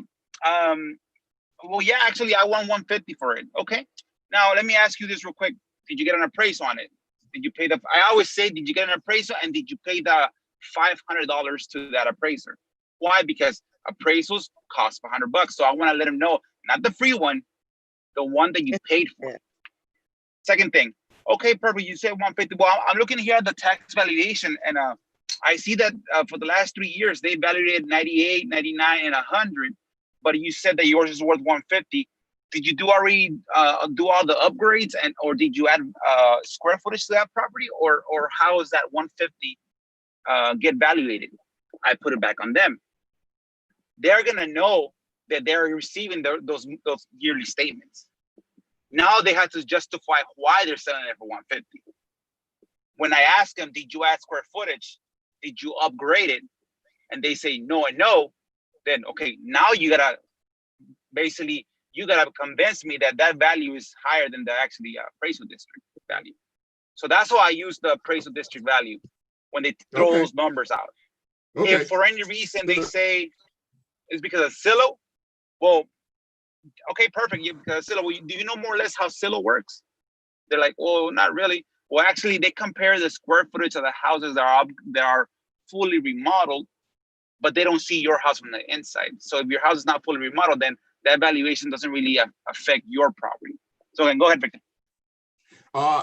yeah, actually I want 150 for it. Okay. Now let me ask you this real quick. Did you get an appraisal on it? Did you pay I always say, did you get an appraisal, and did you pay the $500 to that appraiser? Why? Because appraisals cost $100. So I want to let them know, not the free one, the one that you paid for. Second thing, okay, perfect. You said 150. Well, I'm looking here at the tax valuation, and I see that for the last 3 years they valued 98, 99, and 100. But you said that yours is worth 150. Did you already do all the upgrades, or did you add square footage to that property, or how is that 150 get valuated? I put it back on them. They're gonna know that they're receiving those yearly statements. Now they have to justify why they're selling it for 150. When I ask them, did you add square footage? Did you upgrade it? And they say no and no, then okay, now you gotta convince me that value is higher than the actually appraisal district value. So that's why I use the appraisal district value when they throw those numbers out. Okay. If for any reason they say it's because of Zillow, well, okay, perfect. Because Zillow, do you know more or less how Zillow works? They're like, well, not really. Well, actually, they compare the square footage of the houses that are fully remodeled, but they don't see your house from the inside. So if your house is not fully remodeled, then that valuation doesn't really affect your property. So then go ahead, Victor.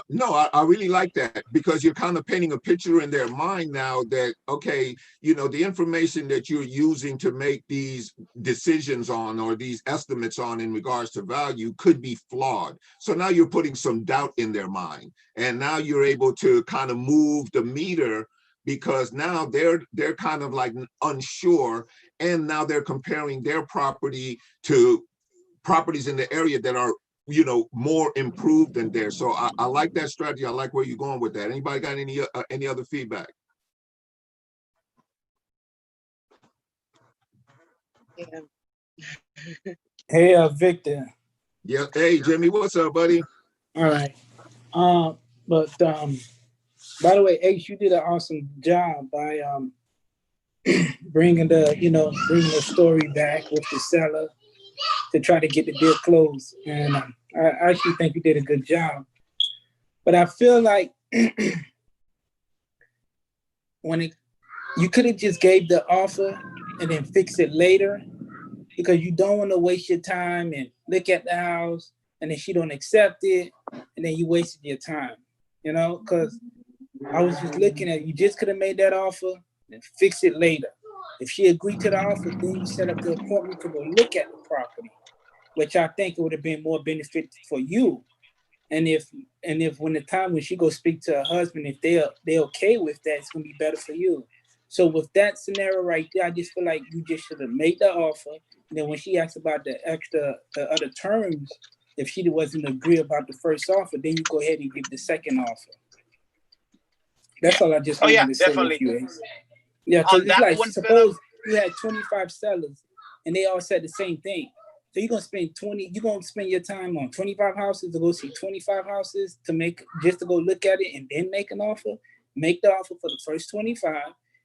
No, I really like that, because you're kind of painting a picture in their mind now that, okay, the information that you're using to make these decisions on, or these estimates on in regards to value, could be flawed. So now you're putting some doubt in their mind, and now you're able to kind of move the meter, because now they're kind of like unsure, and now they're comparing their property to properties in the area that are more improved than theirs. So I like that strategy. I like where you're going with that. Anybody got any other feedback? Yeah. Hey, Victor. Yeah. Hey, Jimmy. What's up, buddy? All right. But by the way, Ace, you did an awesome job by bringing the story back with the seller to try to get the deal closed. And I actually think you did a good job. But I feel like you could have just gave the offer and then fix it later, because you don't want to waste your time and look at the house and then she don't accept it and then you wasted your time, you know, because I was just looking at, you just could have made that offer and fix it later. If she agreed to the offer, then you set up the appointment to go look at the property, which I think it would have been more benefit for you. And if when the time when she go speak to her husband, if they're okay with that, it's gonna be better for you. So with that scenario right there, I just feel like you just should have made the offer. And then when she asked about the other terms, if she wasn't agree about the first offer, then you go ahead and give the second offer. That's all I just wanted to say with you, Ace. Yeah, because it's like, suppose you had 25 sellers and they all said the same thing. So you're gonna spend your time on 25 houses to go see 25 houses just to go look at it and then make an offer. Make the offer for the first 25.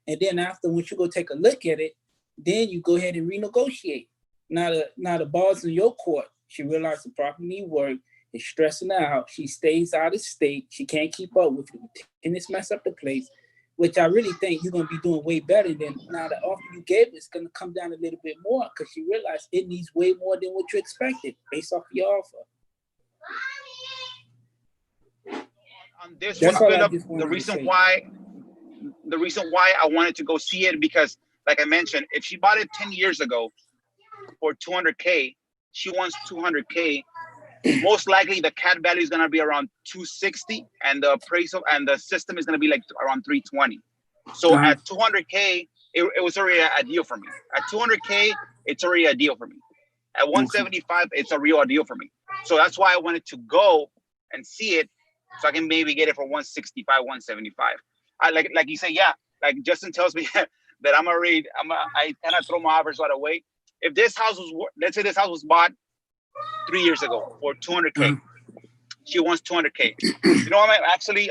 And then after, once you go take a look at it, then you go ahead and renegotiate. Now the ball's in your court. She realized the property need work. It's stressing her out. She stays out of state. She can't keep up with it. And it's mess up the place, which I really think you're going to be doing way better than now. The offer you gave is going to come down a little bit more because she realized it needs way more than what you expected based off your offer. On this one, Philip, the reason why I wanted to go see it, because like I mentioned, if she bought it 10 years ago for 200K, she wants 200K. Most likely the CAD value is going to be around 260 and the appraisal and the system is going to be like around 320. So at 200K, it was already a deal for me. At 200K, it's already a deal for me. At 175, it's a real deal for me. So that's why I wanted to go and see it, so I can maybe get it for 165, 175. I like you say, yeah, like Justin tells me that I kind of throw my offers right away. If this house was, let's say this house was bought 3 years ago for 200K, she wants 200K. You know what? Actually,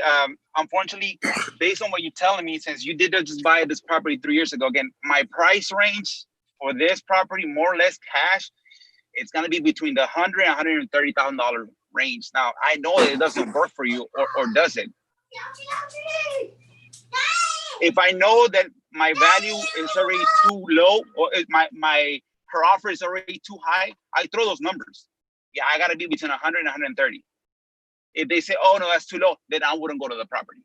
unfortunately, based on what you're telling me, since you did just buy this property 3 years ago, again, my price range for this property, more or less cash, it's gonna be between the $100,000 and $130,000 range. Now, I know that it doesn't work for you, or does it? If I know that my value is already too low, or her offer is already too high, I throw those numbers. Yeah, I gotta be between 100 and 130. If they say, oh no, that's too low, then I wouldn't go to the property.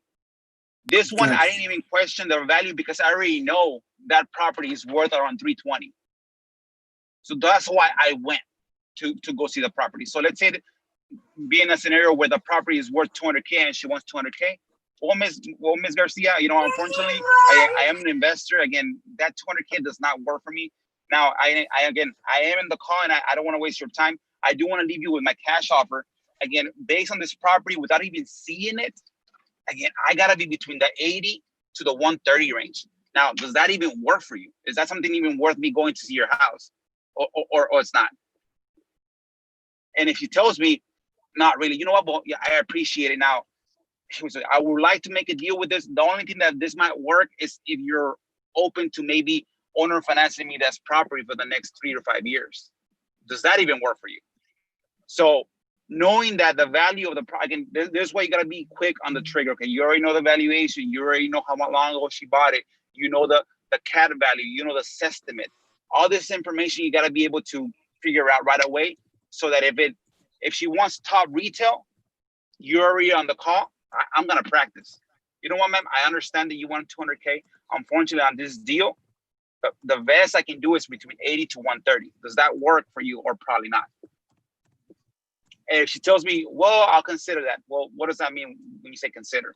This one, I didn't even question the value because I already know that property is worth around 320. So that's why I went to go see the property. So let's say that be in a scenario where the property is worth 200K and she wants 200K. Well, Ms. Garcia, you know, unfortunately, I am an investor. Again, that 200K does not work for me. Now, I am in the call and I don't want to waste your time. I do want to leave you with my cash offer. Again, based on this property, without even seeing it, again, I got to be between the 80 to the 130 range. Now, does that even work for you? Is that something even worth me going to see your house? Or it's not? And if he tells me, not really, you know what, well, yeah, I appreciate it. Now, I would like to make a deal with this. The only thing that this might work is if you're open to maybe owner financing me this property for the next 3 to 5 years. Does that even work for you? So knowing that the value of the project, this is why you gotta be quick on the trigger. Okay, you already know the valuation. You already know how long ago she bought it. You know the CAD value. You know the estimate. All this information you gotta be able to figure out right away, so that if she wants top retail, you're already on the call. I'm gonna practice. You know what, ma'am? I understand that you want 200K. Unfortunately, on this deal, the best I can do is between 80 to 130. Does that work for you, or probably not? And if she tells me, well, I'll consider that. Well, what does that mean when you say consider?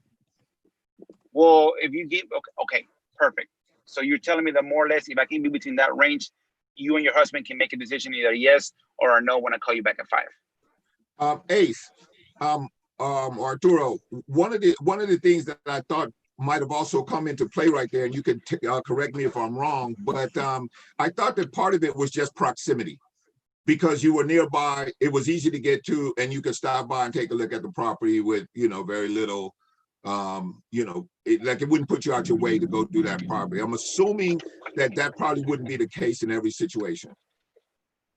Well, if you give, okay, perfect. So you're telling me that more or less, if I can be between that range, you and your husband can make a decision either yes or no when I call you back at 5. Ace, Arturo, one of the things that I thought might have also come into play right there, and you can correct me if I'm wrong, but I thought that part of it was just proximity, because you were nearby. It was easy to get to, and you could stop by and take a look at the property with, very little, it wouldn't put you out your way to go do that property. I'm assuming that probably wouldn't be the case in every situation.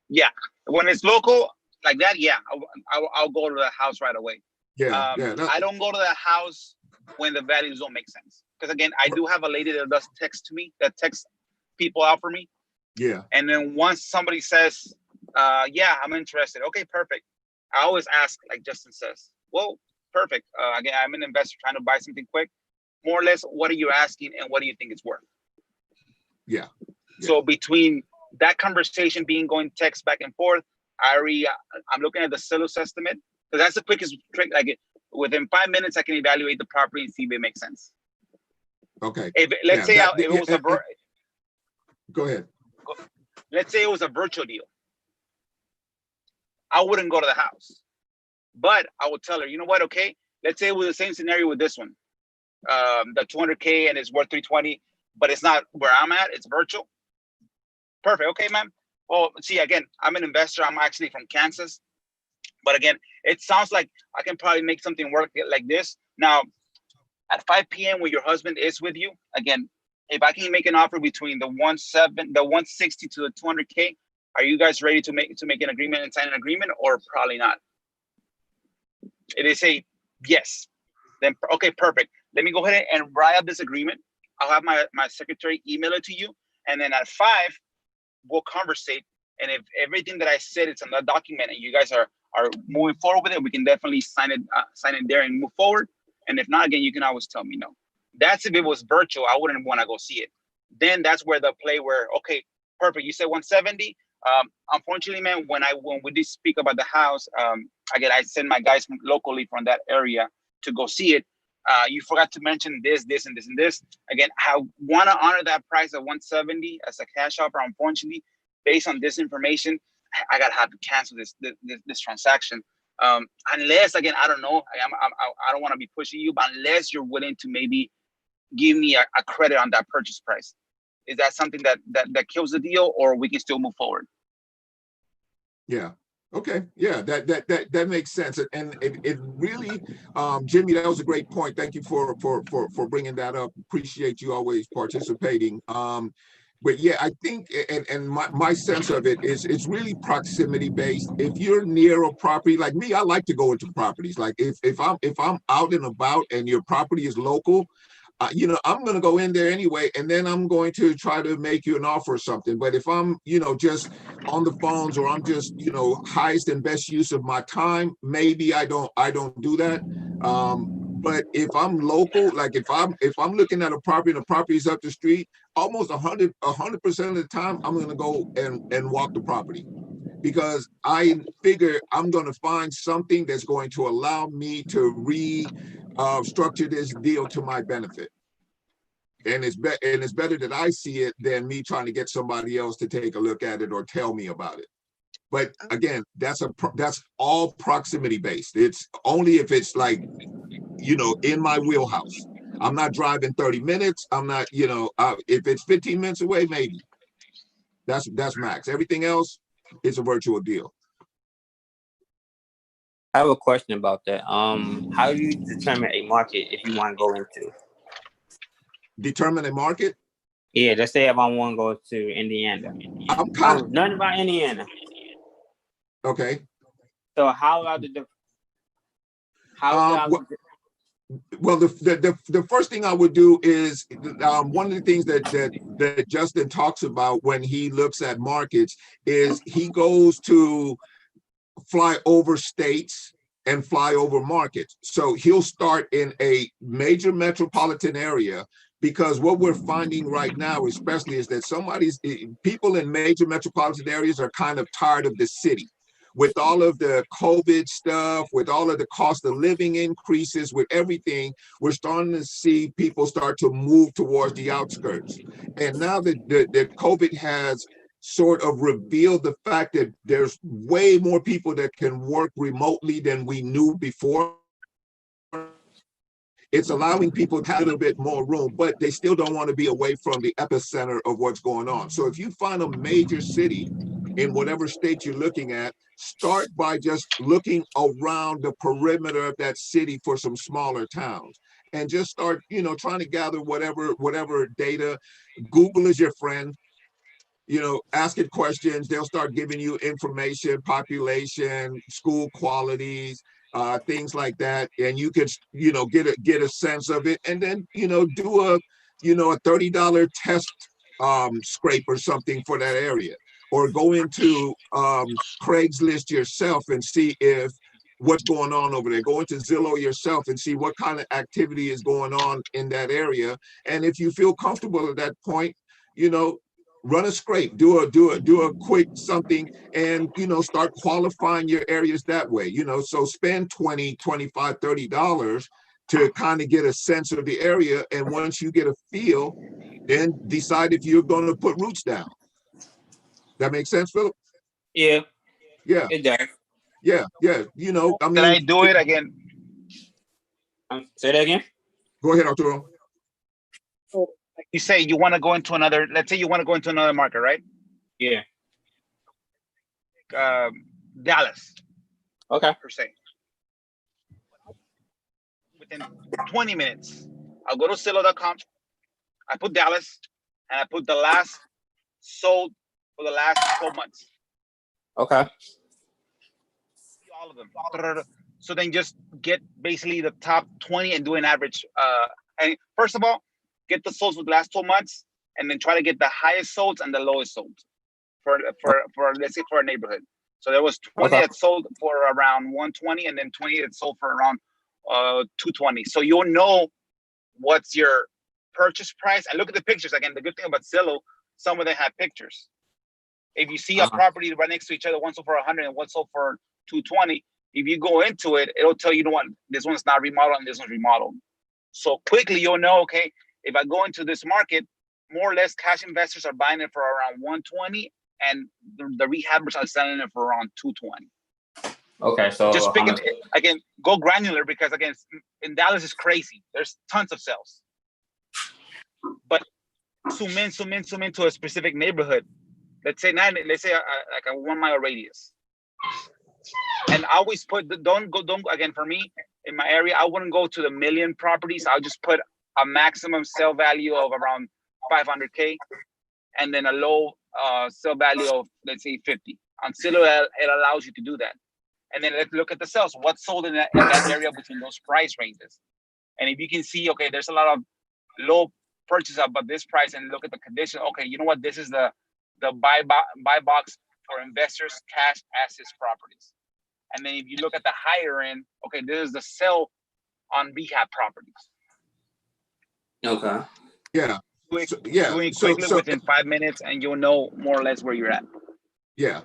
Yeah, when it's local like that, yeah, I'll go to the house right away. Yeah, I don't go to the house when the values don't make sense. Because again, I do have a lady that does text to me, that texts people out for me. Yeah. And then once somebody says, yeah, I'm interested. Okay, perfect. I always ask, like Justin says, well, perfect. Again, I'm an investor trying to buy something quick. More or less, what are you asking and what do you think it's worth? Yeah. So between that conversation going text back and forth, I'm looking at the Zillow's estimate, because that's the quickest trick. Like within 5 minutes, I can evaluate the property and see if it makes sense. Okay. If let's say it was a go ahead. Let's say it was a virtual deal, I wouldn't go to the house, but I would tell her, you know what? Okay, let's say it was the same scenario with this one, the 200K and it's worth 320, but it's not where I'm at. It's virtual. Perfect. Okay, man. Well, see, again, I'm an investor. I'm actually from Kansas, but again, it sounds like I can probably make something work like this. Now, at 5 p.m. when your husband is with you, again, if I can make an offer between the 160 to the 200K, are you guys ready to make an agreement and sign an agreement, or probably not? If they say yes, then okay, perfect. Let me go ahead and write up this agreement. I'll have my secretary email it to you, and then at 5, we'll conversate. And if everything that I said is on that document, and you guys are moving forward with it, we can definitely sign it there and move forward. And if not, again, you can always tell me no. That's if it was virtual. I wouldn't want to go see it. Then that's where the play where, okay, perfect. You said 170. Unfortunately, man, when we did speak about the house, again, I sent my guys locally from that area to go see it. You forgot to mention this, and this, and this. Again, I want to honor that price of 170 as a cash offer. Unfortunately, based on this information, I gotta have to cancel this transaction. Unless, again, I don't know. I don't want to be pushing you, but unless you're willing to maybe give me a credit on that purchase price. Is that something that kills the deal, or we can still move forward? Yeah. Okay. Yeah, that makes sense. And it really, Jimmy, that was a great point. Thank you for bringing that up. Appreciate you always participating. But yeah, I think, and my sense of it is it's really proximity based. If you're near a property, like me, I like to go into properties. Like if I'm out and about and your property is local, I'm going to go in there anyway, and then I'm going to try to make you an offer or something. But if I'm, just on the phones, or I'm just, highest and best use of my time, maybe I don't do that. But if I'm local, like if I'm looking at a property and the property is up the street, almost 100% of the time, I'm going to go and walk the property, because I figure I'm going to find something that's going to allow me to structure this deal to my benefit. And it's better that I see it than me trying to get somebody else to take a look at it or tell me about it. But again, that's all proximity based. It's only if it's like, in my wheelhouse. I'm not driving 30 minutes. I'm not, if it's 15 minutes away, maybe. That's max. Everything else, it's a virtual deal. I have a question about that. How do you determine a market if you want to go into? Determine a market? Yeah, let's say if I want to go to Indiana. I'm kind of nothing about Indiana. Okay. So how about well, the first thing I would do is one of the things that Justin talks about when he looks at markets is he goes to fly over states and fly over markets. So he'll start in a major metropolitan area, because what we're finding right now, especially, is that people in major metropolitan areas are kind of tired of the city. With all of the COVID stuff, with all of the cost of living increases, with everything, we're starting to see people start to move towards the outskirts. And now that the COVID has sort of revealed the fact that there's way more people that can work remotely than we knew before, it's allowing people to have a little bit more room, but they still don't want to be away from the epicenter of what's going on. So if you find a major city in whatever state you're looking at, start by just looking around the perimeter of that city for some smaller towns, and just start, trying to gather whatever data. Google is your friend. Ask it questions. They'll start giving you information, population, school qualities, things like that, and you could, you know, get a sense of it, and then, you know, do a, you know, a $30 test scrape or something for that area, or go into Craigslist yourself and see if what's going on over there. Go into Zillow yourself and see what kind of activity is going on in that area. And if you feel comfortable at that point, you know, run a scrape, do a quick something, and, you know, start qualifying your areas that way, you know. So spend $20, $25, $30 to kind of get a sense of the area. And once you get a feel, then decide if you're going to put roots down. That makes sense, Philip? Yeah. Yeah. It does. Yeah. Yeah. You know, I mean. Can I do it again? Say that again. Go ahead, Arturo. You say you want to go into another, let's say you want to go into another market, right? Yeah. Dallas. Okay. Per se. Within 20 minutes, I'll go to Zillow.com. I put Dallas, and I put the last sold for the last 12 months. Okay. All of them. So then just get basically the top 20 and do an average. And first of all, get the solds for the last 12 months, and then try to get the highest solds and the lowest solds for let's say for a neighborhood. So there was 20 that sold for around 120, and then 20 that sold for around 220. So you'll know what's your purchase price. And look at the pictures. Again, the good thing about Zillow, some of them have pictures. If you see a property right next to each other, one sold for 100 and one sold for 220, if you go into it, it'll tell you, you know what, this one's not remodeled and this one's remodeled. So quickly you'll know, okay, if I go into this market, more or less cash investors are buying it for around 120, and the rehabbers are selling it for around 220. Okay, so just pick it again. Go granular, because again, in Dallas is crazy. There's tons of sales, but zoom in to a specific neighborhood. Let's say like a 1 mile radius. And I always put don't again, for me in my area, I wouldn't go to the million properties. I'll just put a maximum sale value of around 500K, and then a low sale value of, let's say, 50. On Zillow, it allows you to do that. And then let's look at the sales. What's sold in that area between those price ranges? And if you can see, okay, there's a lot of low purchase about this price, and look at the condition. Okay, you know what? This is the buy box for investors, cash assets properties. And then if you look at the higher end, okay, this is the sell on rehab properties. Okay. Yeah. Doing quickly within 5 minutes, and you'll know more or less where you're at. Yeah.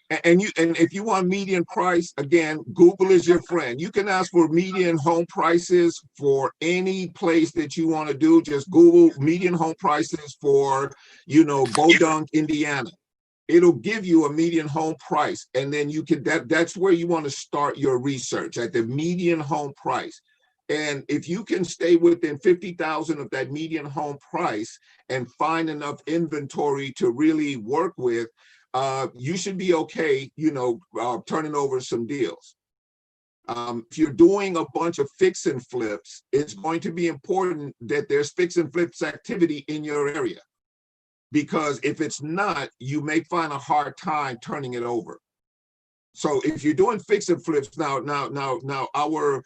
And if you want median price, again, Google is your friend. You can ask for median home prices for any place that you want to do. Just Google median home prices for, you know, Bodunk, Indiana. It'll give you a median home price, and then you can that's where you want to start your research, at the median home price. And if you can stay within 50,000 of that median home price and find enough inventory to really work with, you should be okay, you know, turning over some deals. If you're doing a bunch of fix and flips, it's going to be important that there's fix and flips activity in your area, because if it's not, you may find a hard time turning it over. So if you're doing fix and flips now our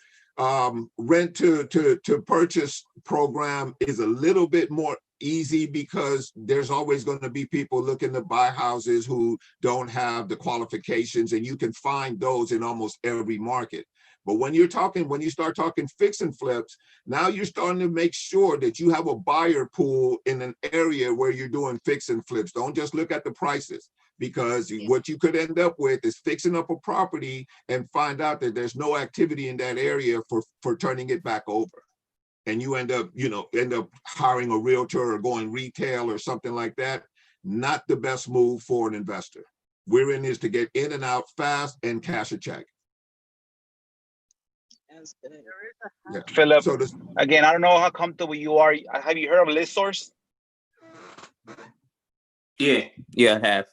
rent to purchase program is a little bit more easy, because there's always going to be people looking to buy houses who don't have the qualifications, and you can find those in almost every market. But when you start talking fix and flips, now you're starting to make sure that you have a buyer pool in an area where you're doing fix and flips. Don't just look at the prices, because what you could end up with is fixing up a property and find out that there's no activity in that area for turning it back over. And you end up hiring a realtor or going retail or something like that. Not the best move for an investor. We're in this to get in and out fast and cash a check. Yeah. Philip, again, I don't know how comfortable you are. Have you heard of ListSource? Yeah, I have.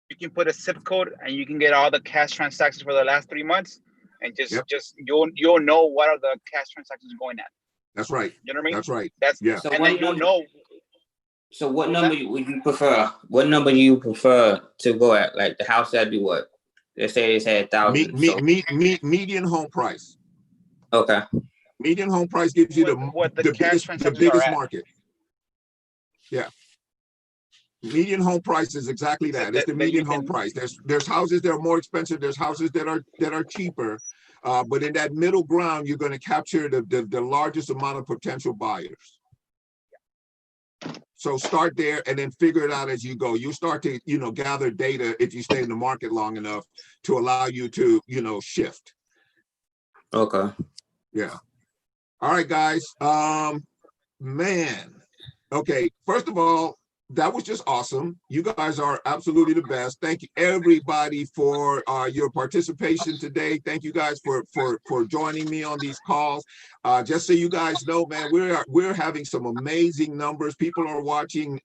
You can put a zip code, and you can get all the cash transactions for the last 3 months, and just you'll know what are the cash transactions going at. That's right. You know what I mean? That's right. Yeah. So and then you'll know. So what number would you prefer? What number do you prefer to go at? Like the house that'd be what? They say it's at 1,000. Median home price. Okay. Median home price gives you what the cash the transactions biggest are at. market. Yeah. Median home price is exactly that. It's the median home price. There's houses that are more expensive. There's houses that are cheaper. But in that middle ground, you're going to capture the largest amount of potential buyers. So start there and then figure it out as you go. You start to, gather data if you stay in the market long enough to allow you to, shift. Okay. Yeah. All right, guys. Man. Okay. First of all, that was just awesome. You guys are absolutely the best. Thank you everybody for your participation today. Thank you guys for joining me on these calls. Just so you guys know, man, we're having some amazing numbers. People are watching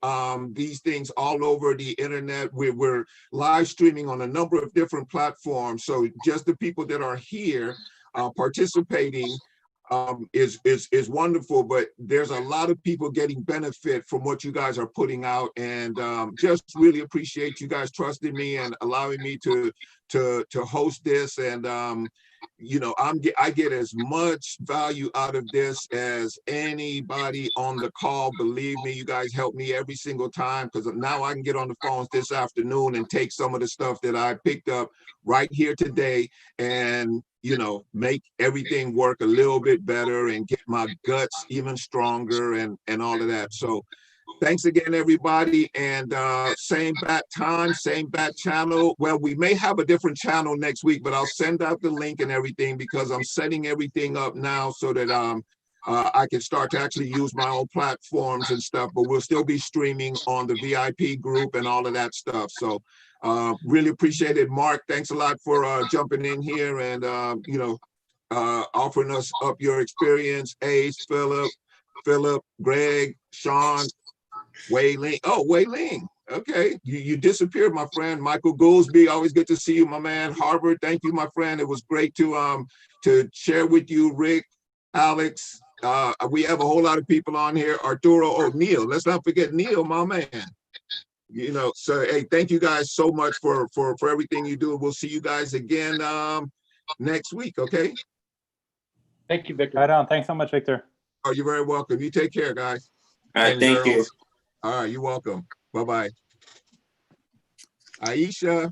these things all over the internet. We're live streaming on a number of different platforms. So just the people that are here participating is wonderful, but there's a lot of people getting benefit from what you guys are putting out, and just really appreciate you guys trusting me and allowing me to host this. And I get as much value out of this as anybody on the call. Believe me, you guys help me every single time, because now I can get on the phones this afternoon and take some of the stuff that I picked up right here today and make everything work a little bit better and get my guts even stronger and all of that. So thanks again, everybody. And same bat time, same bat channel. Well, we may have a different channel next week, but I'll send out the link and everything, because I'm setting everything up now so that I can start to actually use my own platforms and stuff, but we'll still be streaming on the VIP group and all of that stuff. So really appreciate it. Mark, thanks a lot for jumping in here and offering us up your experience. Ace, Philip, Greg, Sean, Wei Ling. Oh, Wei Ling. Okay, you disappeared, my friend. Michael Goolsby, always good to see you, my man. Harvard, thank you, my friend. It was great to share with you, Rick, Alex. We have a whole lot of people on here. Arturo O'Neill. Let's not forget Neil, my man. So hey, thank you guys so much for everything you do. We'll see you guys again next week. Okay. Thank you, Victor. Right on. Thanks so much, Victor. Oh, you're very welcome. You take care, guys. All right. Thank you. All right. You're welcome. Bye-bye. Aisha.